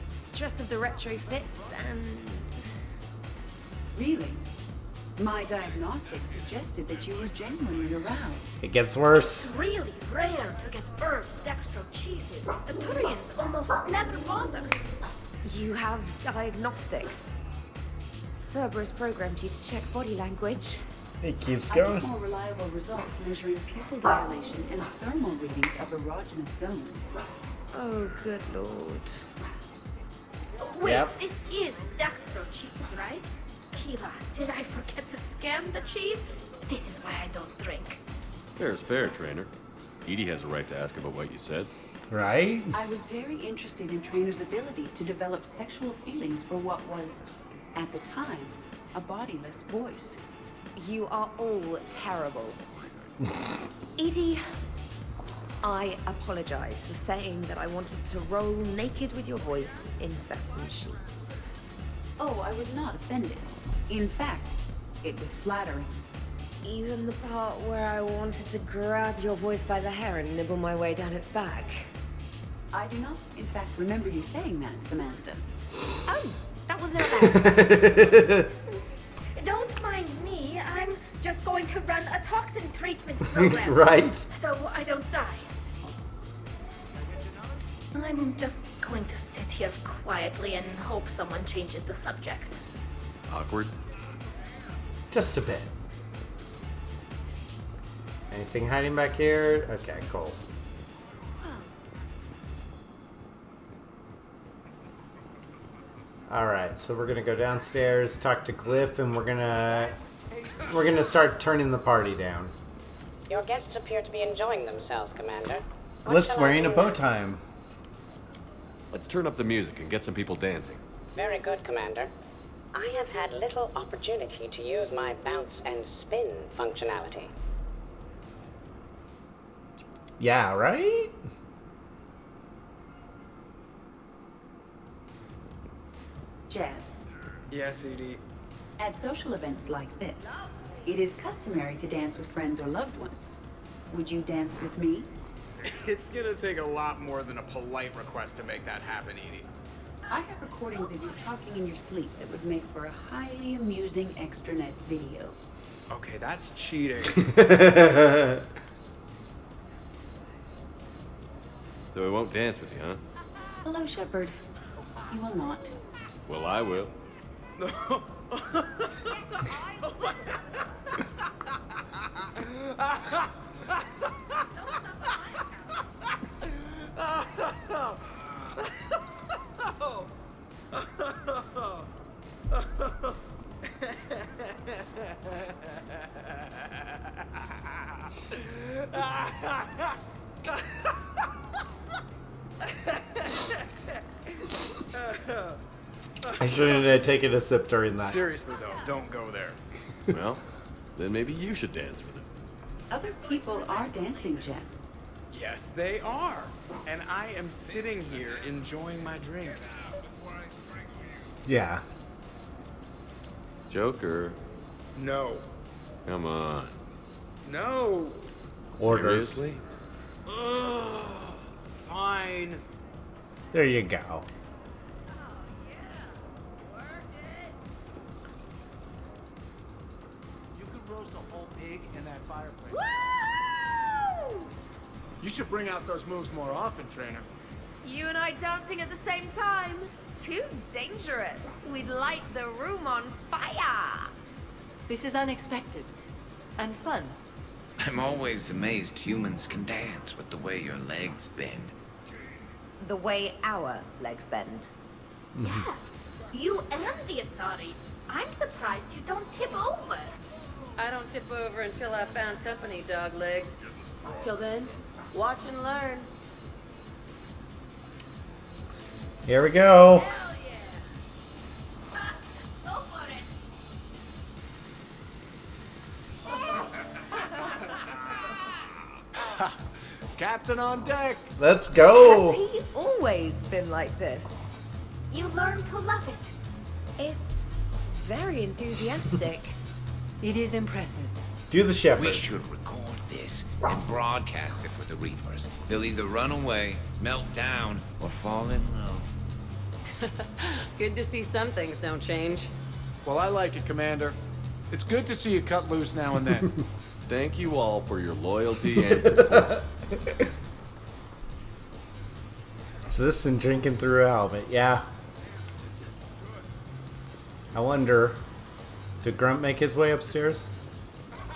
stress of the retrofits and... Really? My diagnostics suggested that you were genuinely aroused. It gets worse. It's really rare to get herb dextro cheeses. The Turians almost never bother. You have diagnostics. Cerberus programmed you to check body language. It keeps I going. get more reliable results measuring pupil dilation and thermal readings of erogenous zones. Oh, good lord. Wait, Yep. this is dextro cheese, right? Kira, did I forget to scan the cheese? This is why I don't drink. Fair's fair, Trainer. Edie has a right to ask about what you said. Right? I was very interested in Trainer's ability to develop sexual feelings for what was, at the time, a bodiless voice. You are all terrible. Edie, I apologize for saying that I wanted to roll naked with your voice in satin sheets. Oh, I was not offended. In fact, it was flattering. Even the part where I wanted to grab your voice by the hair and nibble my way down its back. I do not, in fact, remember you saying that, Samantha. Oh, that was no bad. Don't mind me. I'm just going to run a toxin treatment program. Right. So I don't die. I'm just going to sit here quietly and hope someone changes the subject. Awkward? Just a bit. Anything hiding back here? Okay, cool. Alright, so we're gonna go downstairs, talk to Glyph, and we're gonna start turning the party down. Your guests appear to be enjoying themselves, Commander. What Glyph's shall I wearing a do bow now? tie. Let's turn up the music and get some people dancing. Very good, Commander. I have had little opportunity to use my bounce and spin functionality. Yeah, right? Jeff, Yes, Edie. at social events like this, it is customary to dance with friends or loved ones. Would you dance with me? It's gonna take a lot more than a polite request to make that happen, Edie. I have recordings of you talking in your sleep that would make for a highly amusing extranet video. Okay, that's cheating. So I won't dance with you, huh? Hello, Shepard. You will not. Well, I will. I shouldn't have taken a sip during that. Seriously, though, don't go there. Well, then maybe you should dance with him. Other people are dancing, Jeff. Yes, they are. And I am sitting here enjoying my drink. Yeah. Joker. No. Come on. No. Orders. Seriously? Ugh. Fine. There you go. You could roast a whole pig in that fireplace. Woo! You should bring out those moves more often, Trainer. You and I dancing at the same time? Too dangerous. We'd light the room on fire. This is unexpected. And fun. I'm always amazed humans can dance with the way your legs bend. The way our legs bend. Yes, you and the Asari. I'm surprised you don't tip over. I don't tip over until I found company, dog legs. Till then, watch and learn. Here we go. Go for it. Captain on deck. Let's go. Has he always been like this? You learn to love it. It's very enthusiastic. It is impressive. Do the shepherd. We should record this and broadcast it for the Reapers. They'll either run away, melt down, or fall in love. Good to see some things don't change. Well, I like it, Commander. It's good to see you cut loose now and then. Thank you all for your loyalty and support. So this and drinking through a helmet, yeah. I wonder, did Grunt make his way upstairs?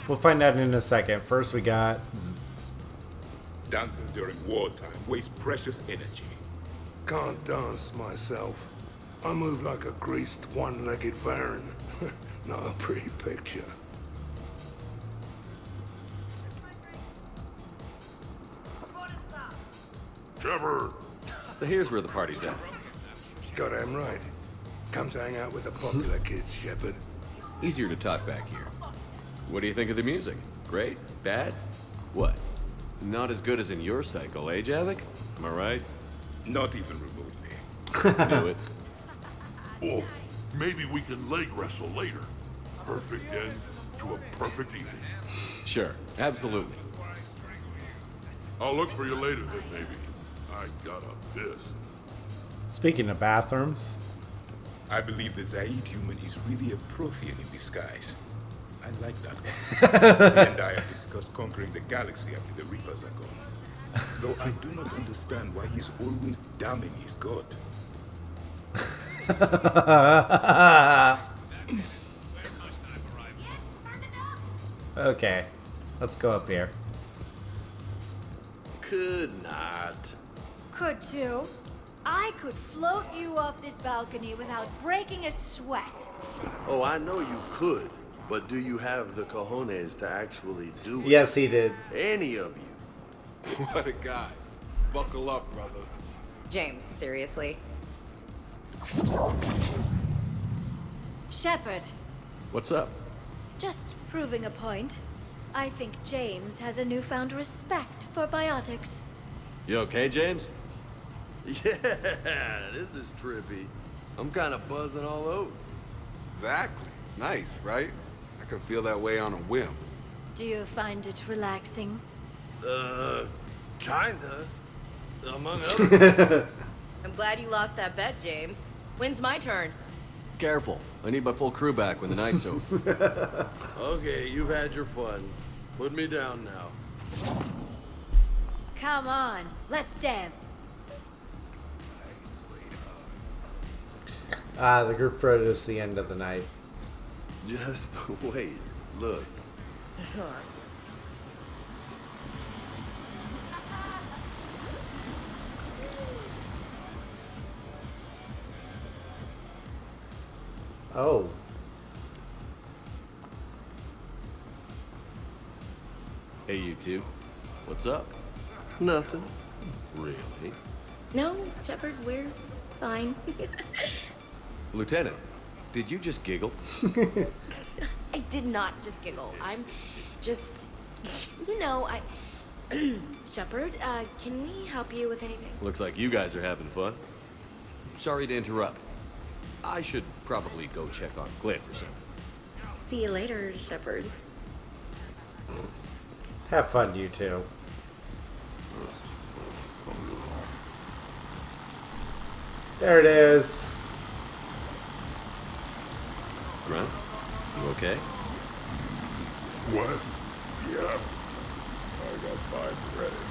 We'll find out in a second. First we got... Dancing during wartime wastes precious energy. Can't dance myself. I move like a greased, one-legged Baron. Not a pretty picture. Trevor! So here's where the party's at. Got him right. Come to hang out with the popular kids, Shepard. Easier to talk back here. What do you think of the music? Great? Bad? What? Not as good as in your cycle, eh, Javik? Am I right? Not even remotely. Knew it. Oh, maybe we can leg wrestle later. Perfect end to a perfect evening. Sure, absolutely. I'll look for you later then, maybe. I got a piss. Speaking of bathrooms. I believe the Zaid human is really a Prothean in disguise. I like that one. He and I have discussed conquering the galaxy after the Reapers are gone. Though I do not understand why he's always damning his god. Okay, let's go up here. Could not. Could you? I could float you off this balcony without breaking a sweat. Oh, I know you could, but do you have the cojones to actually do it? Yes, he did. Any of you. What a guy. Buckle up, brother. James, seriously? Shepard, What's up? just proving a point. I think James has a newfound respect for biotics. You okay, James? Yeah, this is trippy. I'm kind of buzzing all over. Exactly. Nice, right? I can feel that way on a whim. Do you find it relaxing? Kinda. Among others. I'm glad you lost that bet, James. When's my turn? Careful. I need my full crew back when the night's over. Okay, you've had your fun. Put me down now. Come on, let's dance. The group photo is the end of the night. Just wait. Look. Oh. Hey, you two. What's up? Nothing. Really? No, Shepard, we're fine. Lieutenant, did you just giggle? I did not just giggle. I'm just, you know, Shepard, can we help you with anything? Looks like you guys are having fun. Sorry to interrupt. I should probably go check on Cliff or something. See you later, Shepard. Have fun, you two. There it is. Grunt, you okay? What? Yeah. I got 5 credits.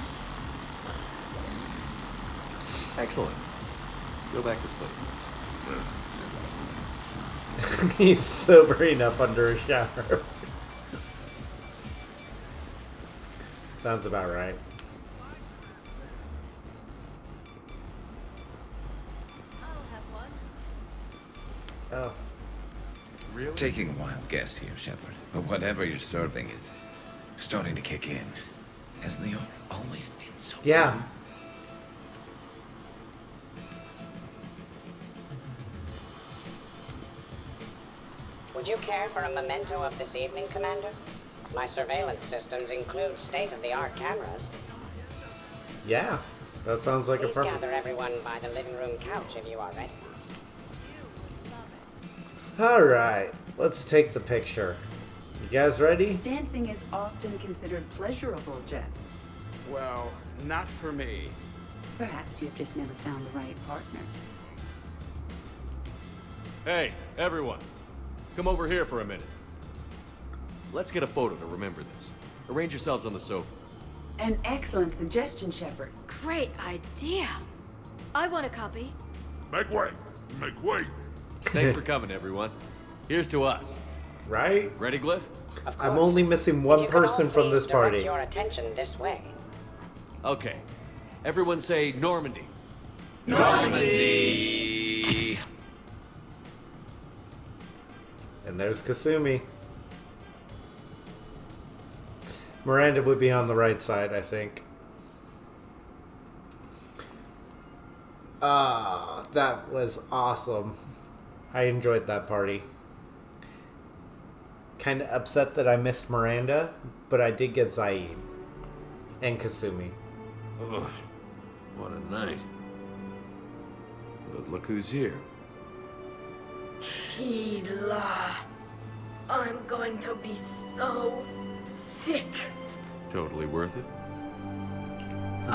Excellent. Go back to sleep. He's sobering up under a shower. Sounds about right. Oh. Really? Taking a wild guess here, Shepard. But whatever you're serving is starting to kick in. Hasn't the odor always been so Yeah. good? Would you care for a memento of this evening, Commander? My surveillance systems include state-of-the-art cameras. Yeah. That sounds like Please a perfect... gather everyone by the living room couch if you are ready. Alright. Let's take the picture. You guys ready? Dancing is often considered pleasurable, Jeff. Well, not for me. Perhaps you've just never found the right partner. Hey, everyone. Come over here for a minute. Let's get a photo to remember this. Arrange yourselves on the sofa. An excellent suggestion, Shepard. Great idea. I want a copy. Make way! Make way! Thanks for coming, everyone. Here's to us. Right? Ready, Glyph? Of course. I'm only missing If one you could all person from please this party. direct your attention this way. Okay. Everyone say Normandy. Normandy! And there's Kasumi. Miranda would be on the right side, I think. That was awesome. I enjoyed that party. Kind of upset that I missed Miranda, but I did get Zaid. And Kasumi. Ugh, what a night. But look who's here. Hila. I'm going to be so sick. Totally worth it?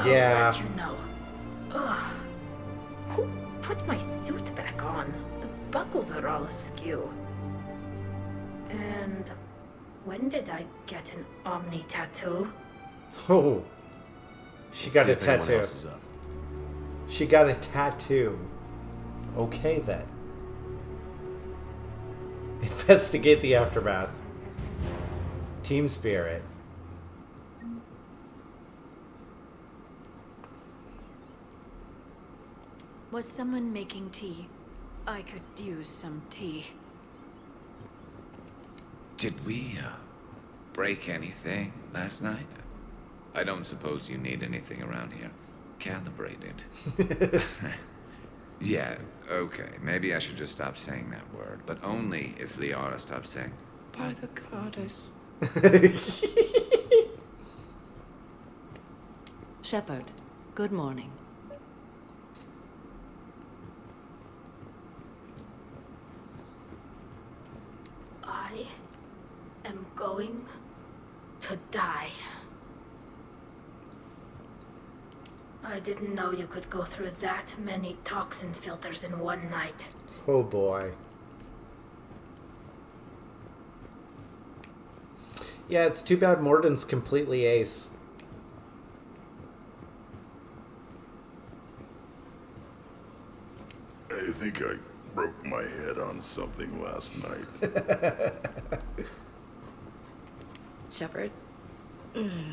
Yeah. I'll let you know. Ugh. Who put my suit back on? The buckles are all askew. And when did I get an Omni tattoo? Oh. She got a See if anyone tattoo. else is up. She got a tattoo. Okay then. Investigate the aftermath. Team spirit. Was someone making tea? I could use some tea. Did we, break anything last night? I don't suppose you need anything around here. Calibrated. Yeah, okay. Maybe I should just stop saying that word. But only if Liara stops saying, by the goddess. Shepard, good morning. I am going to die. I didn't know you could go through that many toxin filters in one night. Oh boy. Yeah, it's too bad Morden's completely ace. I think I broke my head on something last night. Shepard?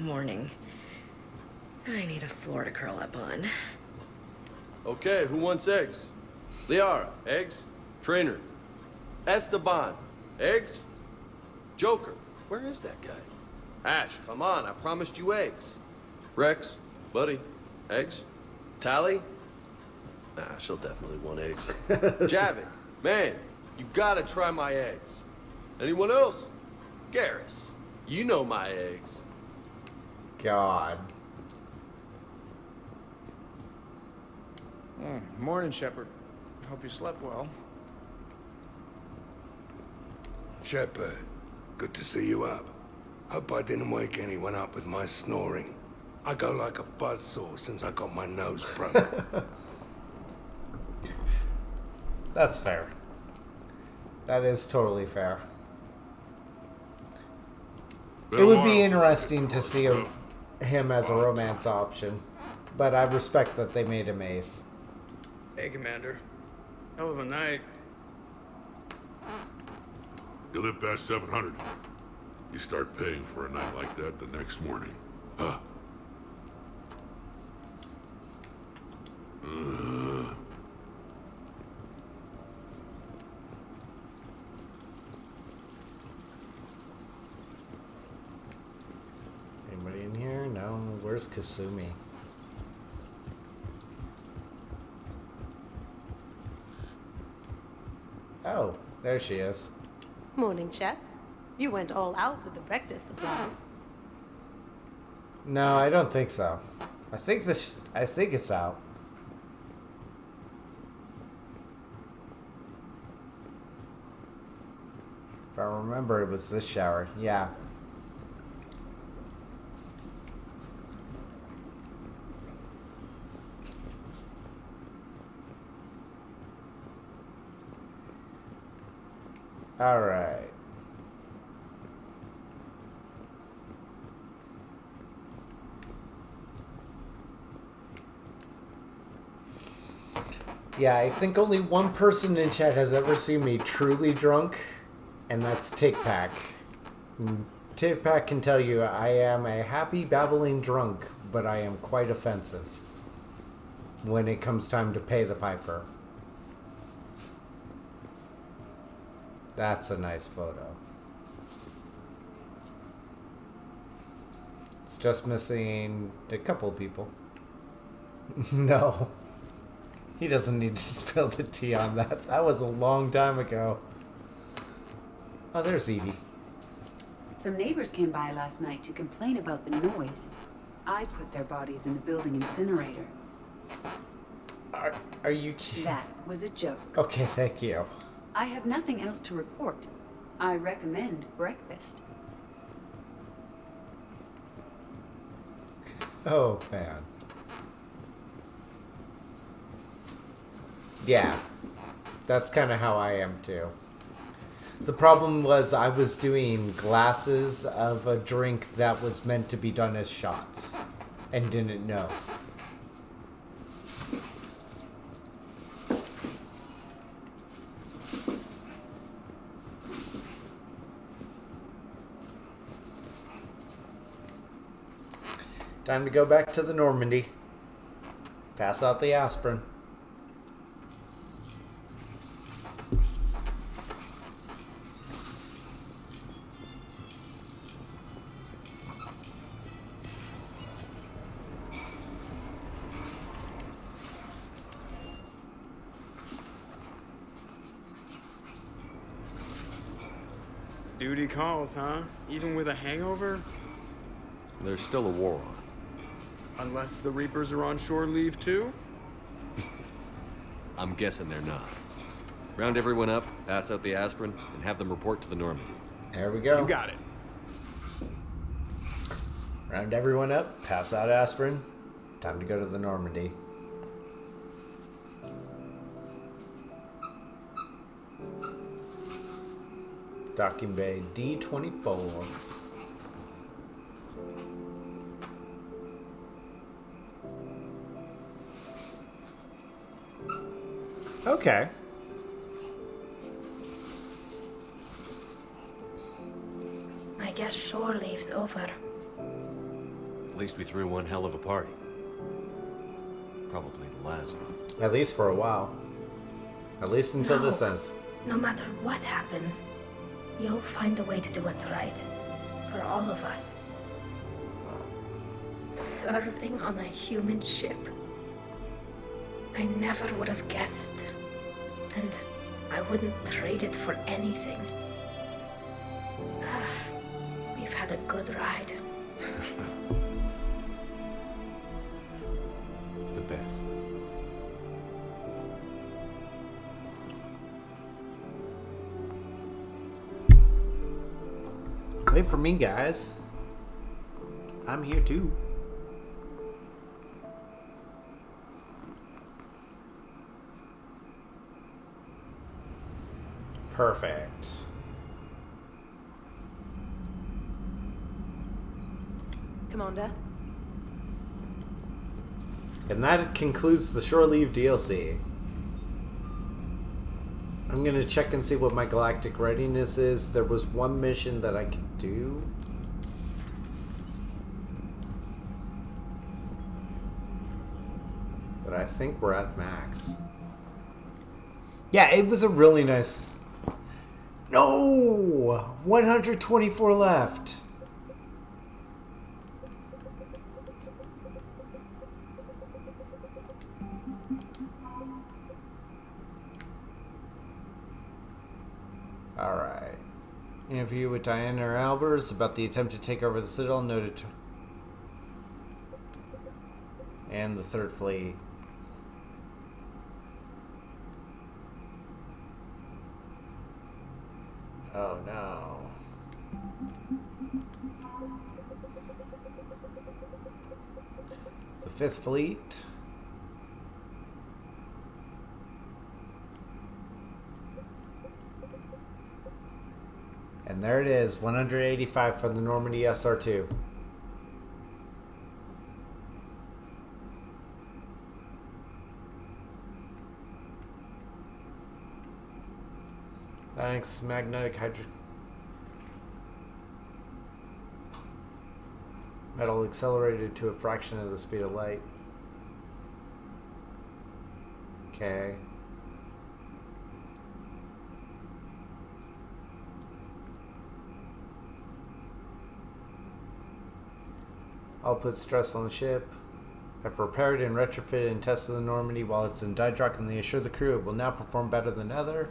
Morning. I need a floor to curl up on. Okay, who wants eggs? Liara, eggs? Trainer. Esteban, eggs? Joker, where is that guy? Ash, come on, I promised you eggs. Rex, buddy, eggs? Tally? Nah, she'll definitely want eggs. Javik, man, you gotta try my eggs. Anyone else? Garrus, you know my eggs. God. Morning, Shepard. Hope you slept well. Shepard, good to see you up. Hope I didn't wake anyone up with my snoring. I go like a buzzsaw since I got my nose broken. That's fair. That is totally fair. It would be interesting to see him as a romance option, but I respect that they made him ace. Hey, Commander. Hell of a night. You live past 700. You start paying for a night like that the next morning. Huh. Anybody in here? No. Where's Kasumi? Oh, there she is. Morning, chef. You went all out with the breakfast supplies. No, I don't think so. I think it's out. If I remember, it was this shower. Yeah. All right. Yeah, I think only one person in chat has ever seen me truly drunk, and that's Tic-Pac. Tic-Pac can tell you I am a happy babbling drunk, but I am quite offensive when it comes time to pay the piper. That's a nice photo. It's just missing a couple people. No. He doesn't need to spill the tea on that. That was a long time ago. Oh, there's Edie. Some neighbors came by last night to complain about the noise. I put their bodies in the building incinerator. Are you kidding? That was a joke. Okay, thank you. I have nothing else to report. I recommend breakfast. Oh, man. Yeah. That's kind of how I am, too. The problem was I was doing glasses of a drink that was meant to be done as shots and didn't know. Time to go back to the Normandy. Pass out the aspirin. Duty calls, huh? Even with a hangover? There's still a war on. Unless the Reapers are on shore leave too? I'm guessing they're not. Round everyone up, pass out the aspirin, and have them report to the Normandy. There we go. You got it. Round everyone up, pass out aspirin. Time to go to the Normandy. Docking Bay D24. Okay. I guess shore leave's over. At least we threw one hell of a party. Probably the last one. At least for a while. At least until this ends. No matter what happens, you'll find a way to do it right. For all of us. Serving on a human ship. I never would have guessed. And I wouldn't trade it for anything. We've had a good ride. The best. Wait for me, guys. I'm here too. Perfect. Commander? And that concludes the Shore Leave DLC. I'm gonna check and see what my galactic readiness is. There was one mission that I could do. But I think we're at max. Yeah, it was a really nice... No! 124 left. Alright. Interview with Diana Albers about the attempt to take over the Citadel, noted. And the Third Fleet. Oh no. The Fifth Fleet. And there it is, 185 for the Normandy SR2. Thanks, magnetic hydrogen. Metal accelerated to a fraction of the speed of light. Okay. I'll put stress on the ship. I've repaired and retrofitted and tested the Normandy while it's in Dydrock, and they assure the crew it will now perform better than ever.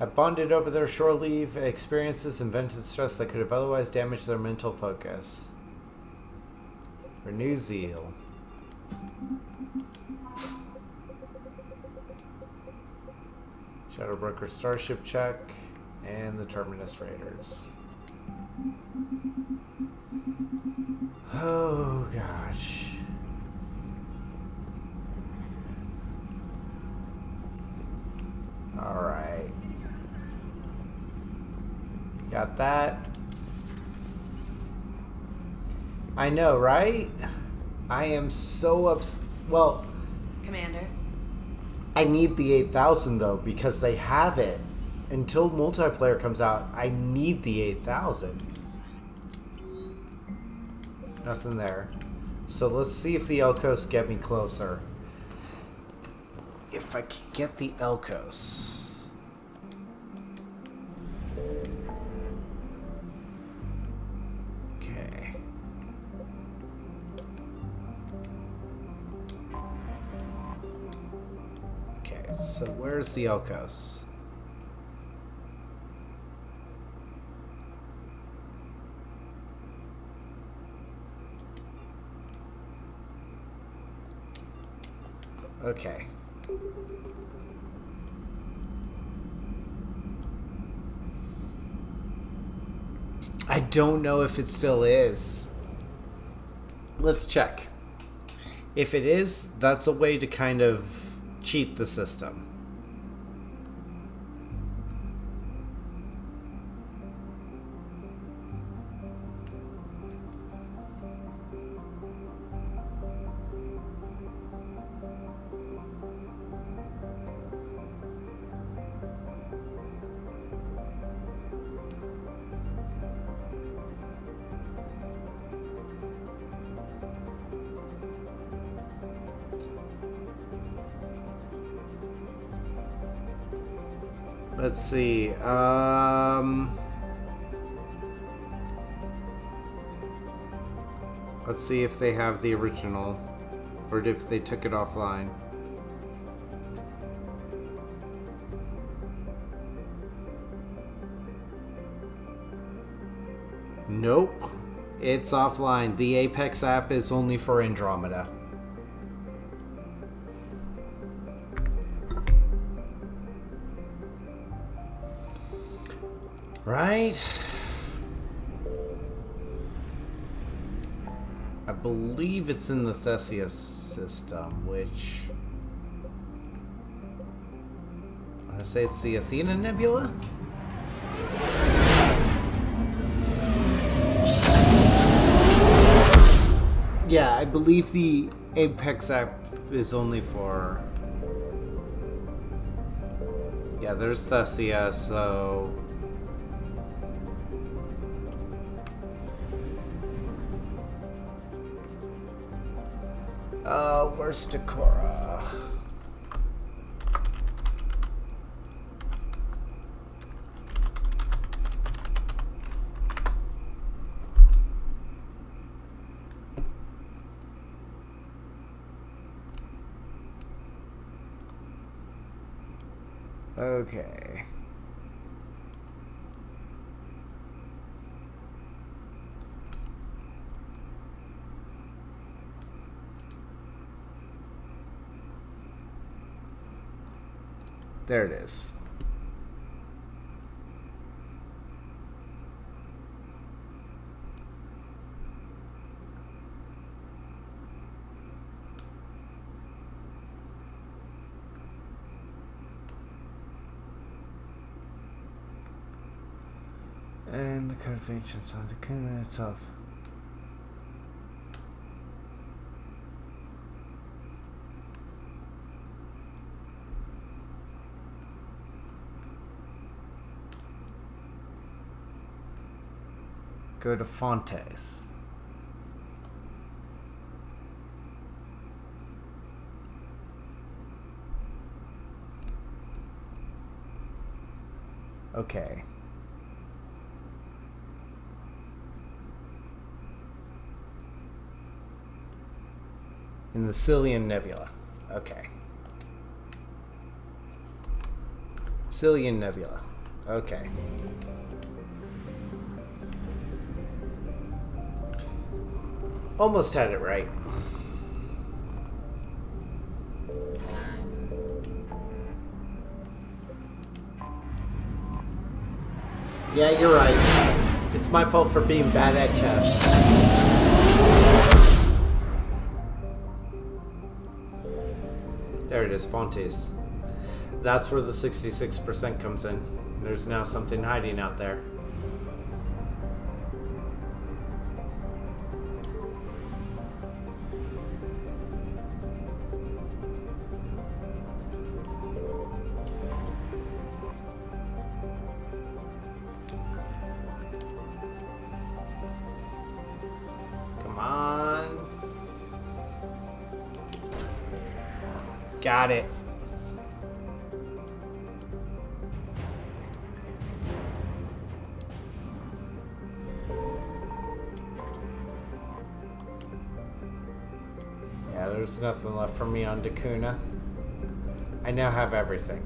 I've bonded over their shore leave experiences and vented stress that could have otherwise damaged their mental focus. Renew zeal. Shadowbroker starship check and the Terminus Raiders. Oh gosh. All right. Got that. I know, right? I am so well, Commander. I need the 8,000 though, because they have it. Until multiplayer comes out, I need the 8,000. Nothing there. So let's see if the Elkos get me closer. If I can get the Elkos. Okay. Okay, so where's the Elkos? Okay. I don't know if it still is. Let's check. If it is, that's a way to kind of cheat the system. Let's see. Let's see if they have the original, or if they took it offline. Nope. It's offline. The Apex app is only for Andromeda. Right. I believe it's in the Theseus system, which I want to say it's the Athena Nebula. Yeah, I believe the Apex app is only for Yeah, there's Thessia, so... where's Decorah? Okay. There it is. And the code of ancients on Dakuna itself. Go to Fontes. Okay. In the Cillian Nebula. Okay. Cillian Nebula. Okay. Almost had it right. Yeah, you're right. It's my fault for being bad at chess. There it is, Fontes. That's where the 66% comes in. There's now something hiding out there. Got it. Yeah, there's nothing left for me on Dakuna. I now have everything.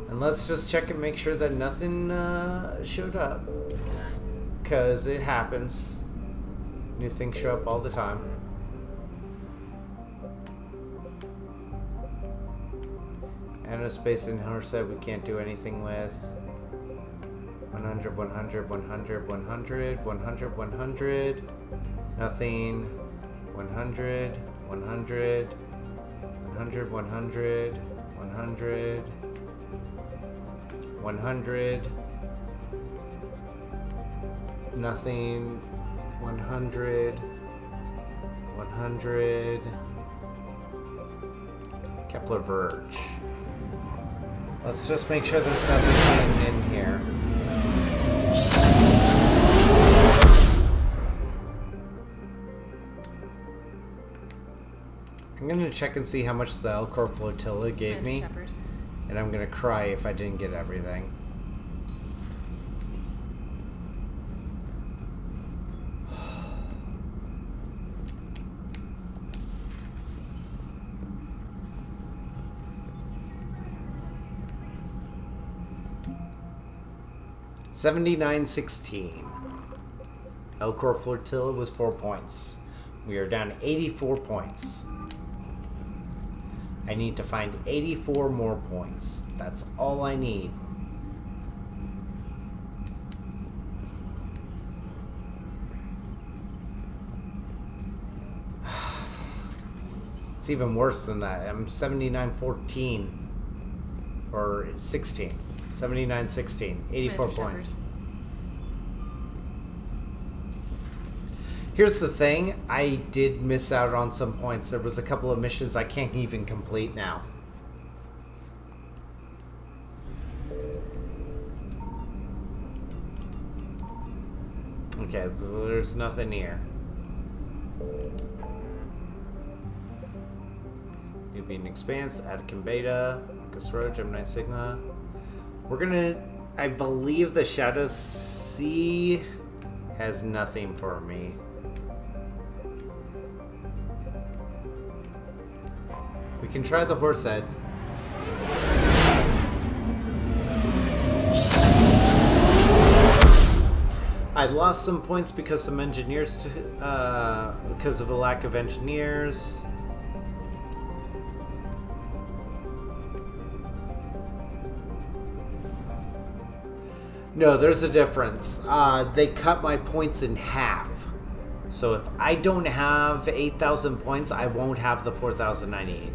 And let's just check and make sure that nothing showed up. Because it happens. New things show up all the time. Aerospace and her said we can't do anything with. 100, 100, 100, 100, 100, 100. Nothing. 100, 100, 100, 100, 100, 100. Nothing. 100. 100. Kepler Verge. Let's just make sure there's nothing hidden in here. I'm gonna check and see how much the Elcor Flotilla gave me. And I'm gonna cry if I didn't get everything. $79.16. Elcor Flotilla was 4 points. We are down 84 points. I need to find 84 more points. That's all I need. It's even worse than that. I'm 79.14 or 16. 79.16. 84 points. Here's the thing, I did miss out on some points. There was a couple of missions I can't even complete now. Okay, so there's nothing here. Nubian Expanse, Attican Beta, Marcus Road, Gemini Sigma. We're gonna... I believe the Shadow Sea has nothing for me. We can try the Horse Head. I lost some points because some engineers, because of a lack of engineers. No, there's a difference. They cut my points in half. So if I don't have 8,000 points, I won't have the 4,098.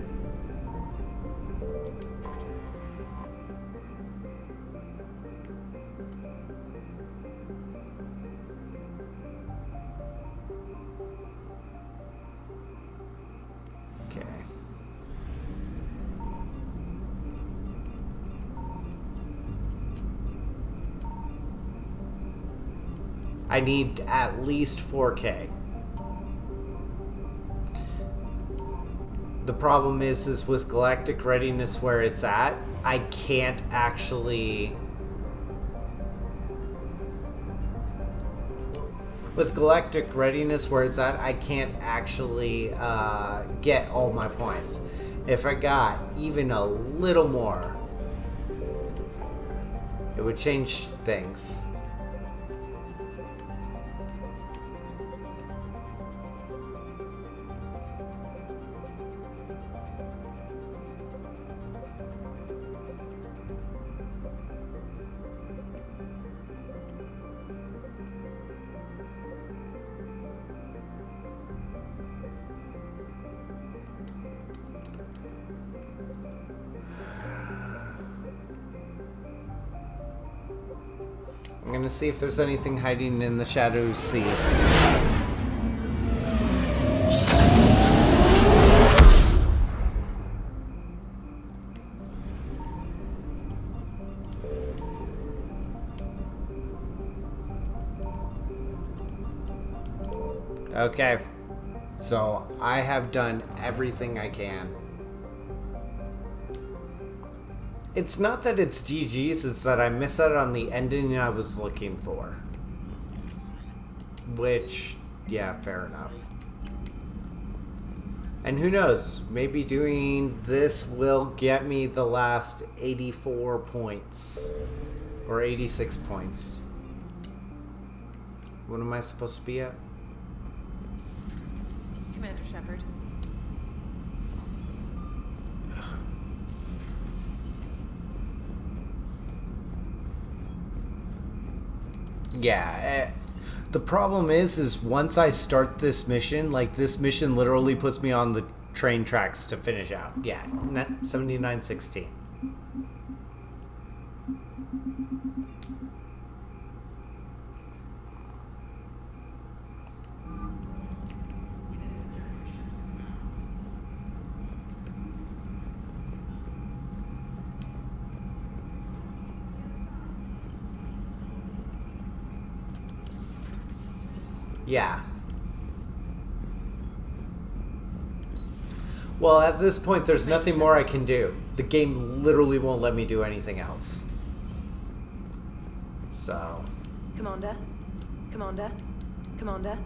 I need at least 4K. The problem is with Galactic Readiness where it's at, I can't actually... With Galactic Readiness where it's at, I can't actually get all my points. If I got even a little more, it would change things. I'm gonna see if there's anything hiding in the Shadow Sea. Okay, so I have done everything I can. It's not that it's GG's, it's that I missed out on the ending I was looking for. Which, yeah, fair enough. And who knows, maybe doing this will get me the last 84 points. Or 86 points. What am I supposed to be at? Commander Shepard. Yeah, the problem is once I start this mission, like this mission literally puts me on the train tracks to finish out. Yeah, 7916. Yeah. Well, at this point, there's nothing more I can do. The game literally won't let me do anything else. So... Commander? Commander? Commander?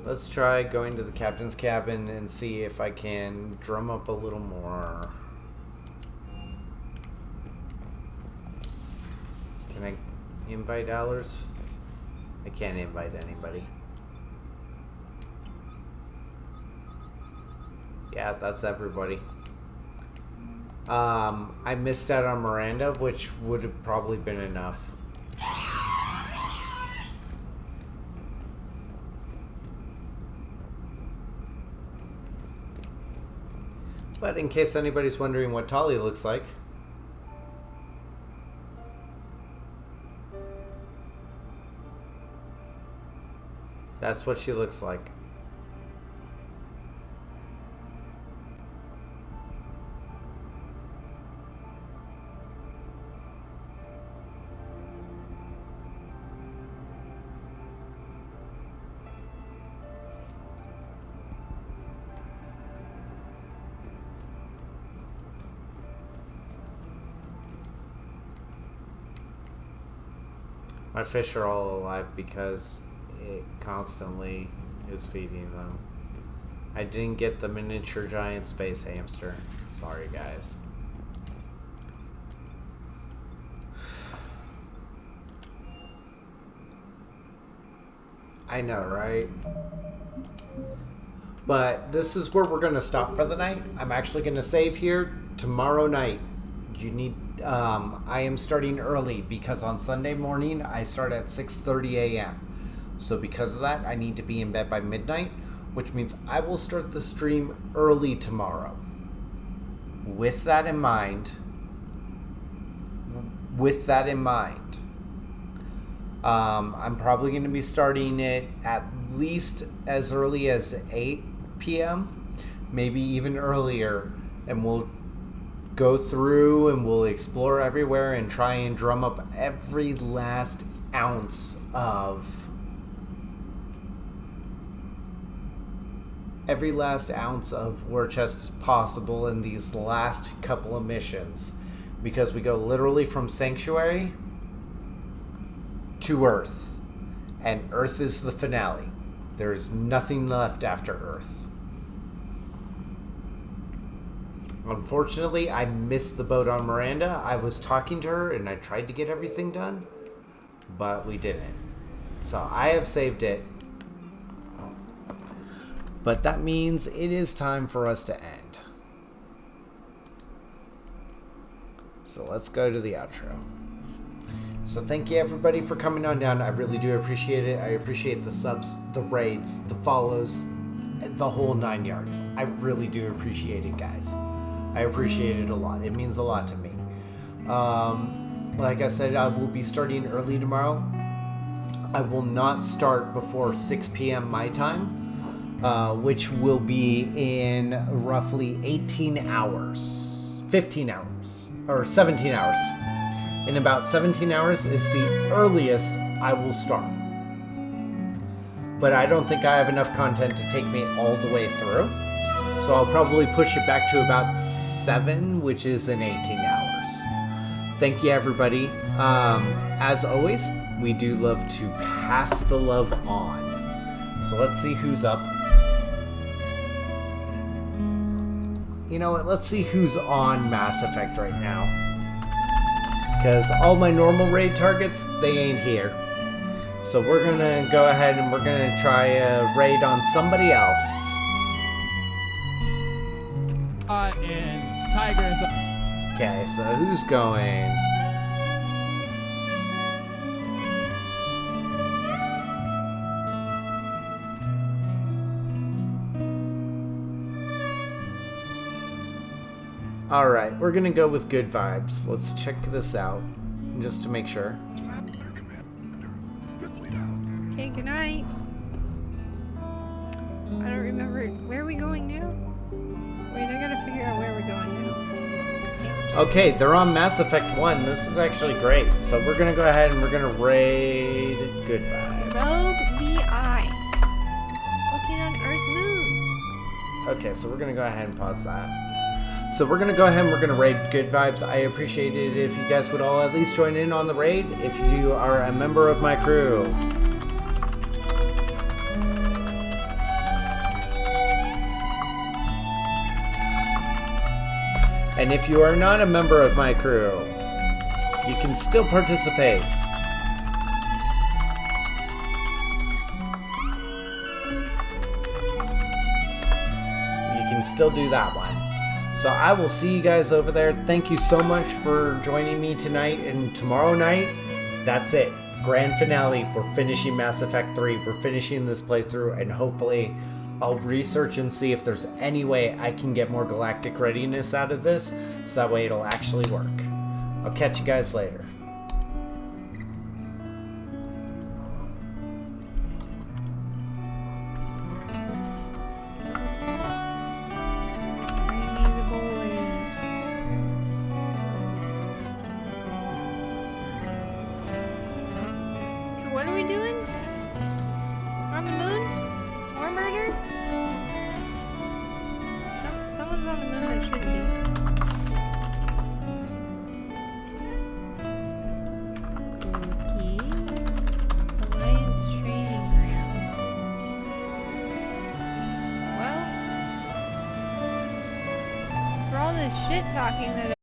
Let's try going to the captain's cabin and see if I can drum up a little more. Can I invite Allers? I can't invite anybody. Yeah, that's everybody. I missed out on Miranda, which would have probably been enough. But in case anybody's wondering what Tali looks like, that's what she looks like. My fish are all alive because it constantly is feeding them. I didn't get the miniature giant space hamster. Sorry, guys. I know, right? But this is where we're going to stop for the night. I'm actually going to save here. Tomorrow night, you need... I am starting early because on Sunday morning I start at 6:30 a.m. So because of that, I need to be in bed by midnight, which means I will start the stream early tomorrow. With that in mind, I'm probably going to be starting it at least as early as 8 p.m., maybe even earlier, and we'll go through and we'll explore everywhere and try and drum up every last ounce of war chest possible in these last couple of missions, because we go literally from Sanctuary to Earth, and Earth is the finale. There's nothing left after Earth. Unfortunately, I missed the boat on Miranda. I was talking to her and I tried to get everything done, but we didn't. So I have saved it. But that means it is time for us to end. So let's go to the outro. So thank you everybody for coming on down. I really do appreciate it. I appreciate the subs, the raids, the follows, the whole 9 yards. I really do appreciate it, guys. I appreciate it a lot. It means a lot to me. Like I said, I will be starting early tomorrow. I will not start before 6 p.m. my time, which will be in roughly 18 hours. 15 hours. Or 17 hours. In about 17 hours is the earliest I will start. But I don't think I have enough content to take me all the way through. So I'll probably push it back to about 7, which is in 18 hours. Thank you, everybody. As always, we do love to pass the love on. So let's see who's up. You know what? Let's see who's on Mass Effect right now. Because all my normal raid targets, they ain't here. So we're going to go ahead and we're going to try a raid on somebody else. And Tiger's. Okay, so who's going? Alright, we're gonna go with good vibes. Let's check this out, just to make sure. Okay, good night. I don't remember. Where are we going now? Wait, I gotta figure out where we're going now. Okay, they're on Mass Effect 1. This is actually great. So we're gonna go ahead and we're gonna raid good vibes. Rogue VI. Looking on Earth Moon. Okay, so we're gonna go ahead and pause that. So we're gonna go ahead and we're gonna raid good vibes. I appreciate it if you guys would all at least join in on the raid if you are a member of my crew. And if you are not a member of my crew, you can still participate. You can still do that one. So I will see you guys over there. Thank you so much for joining me tonight. And tomorrow night, that's it. Grand finale. We're finishing Mass Effect 3. We're finishing this playthrough. And hopefully I'll research and see if there's any way I can get more galactic readiness out of this, so that way it'll actually work. I'll catch you guys later. What are we doing? On the moon? More murder? Someone's on the moon that shouldn't be. Okay. Alliance training ground. Well, for all this shit talking that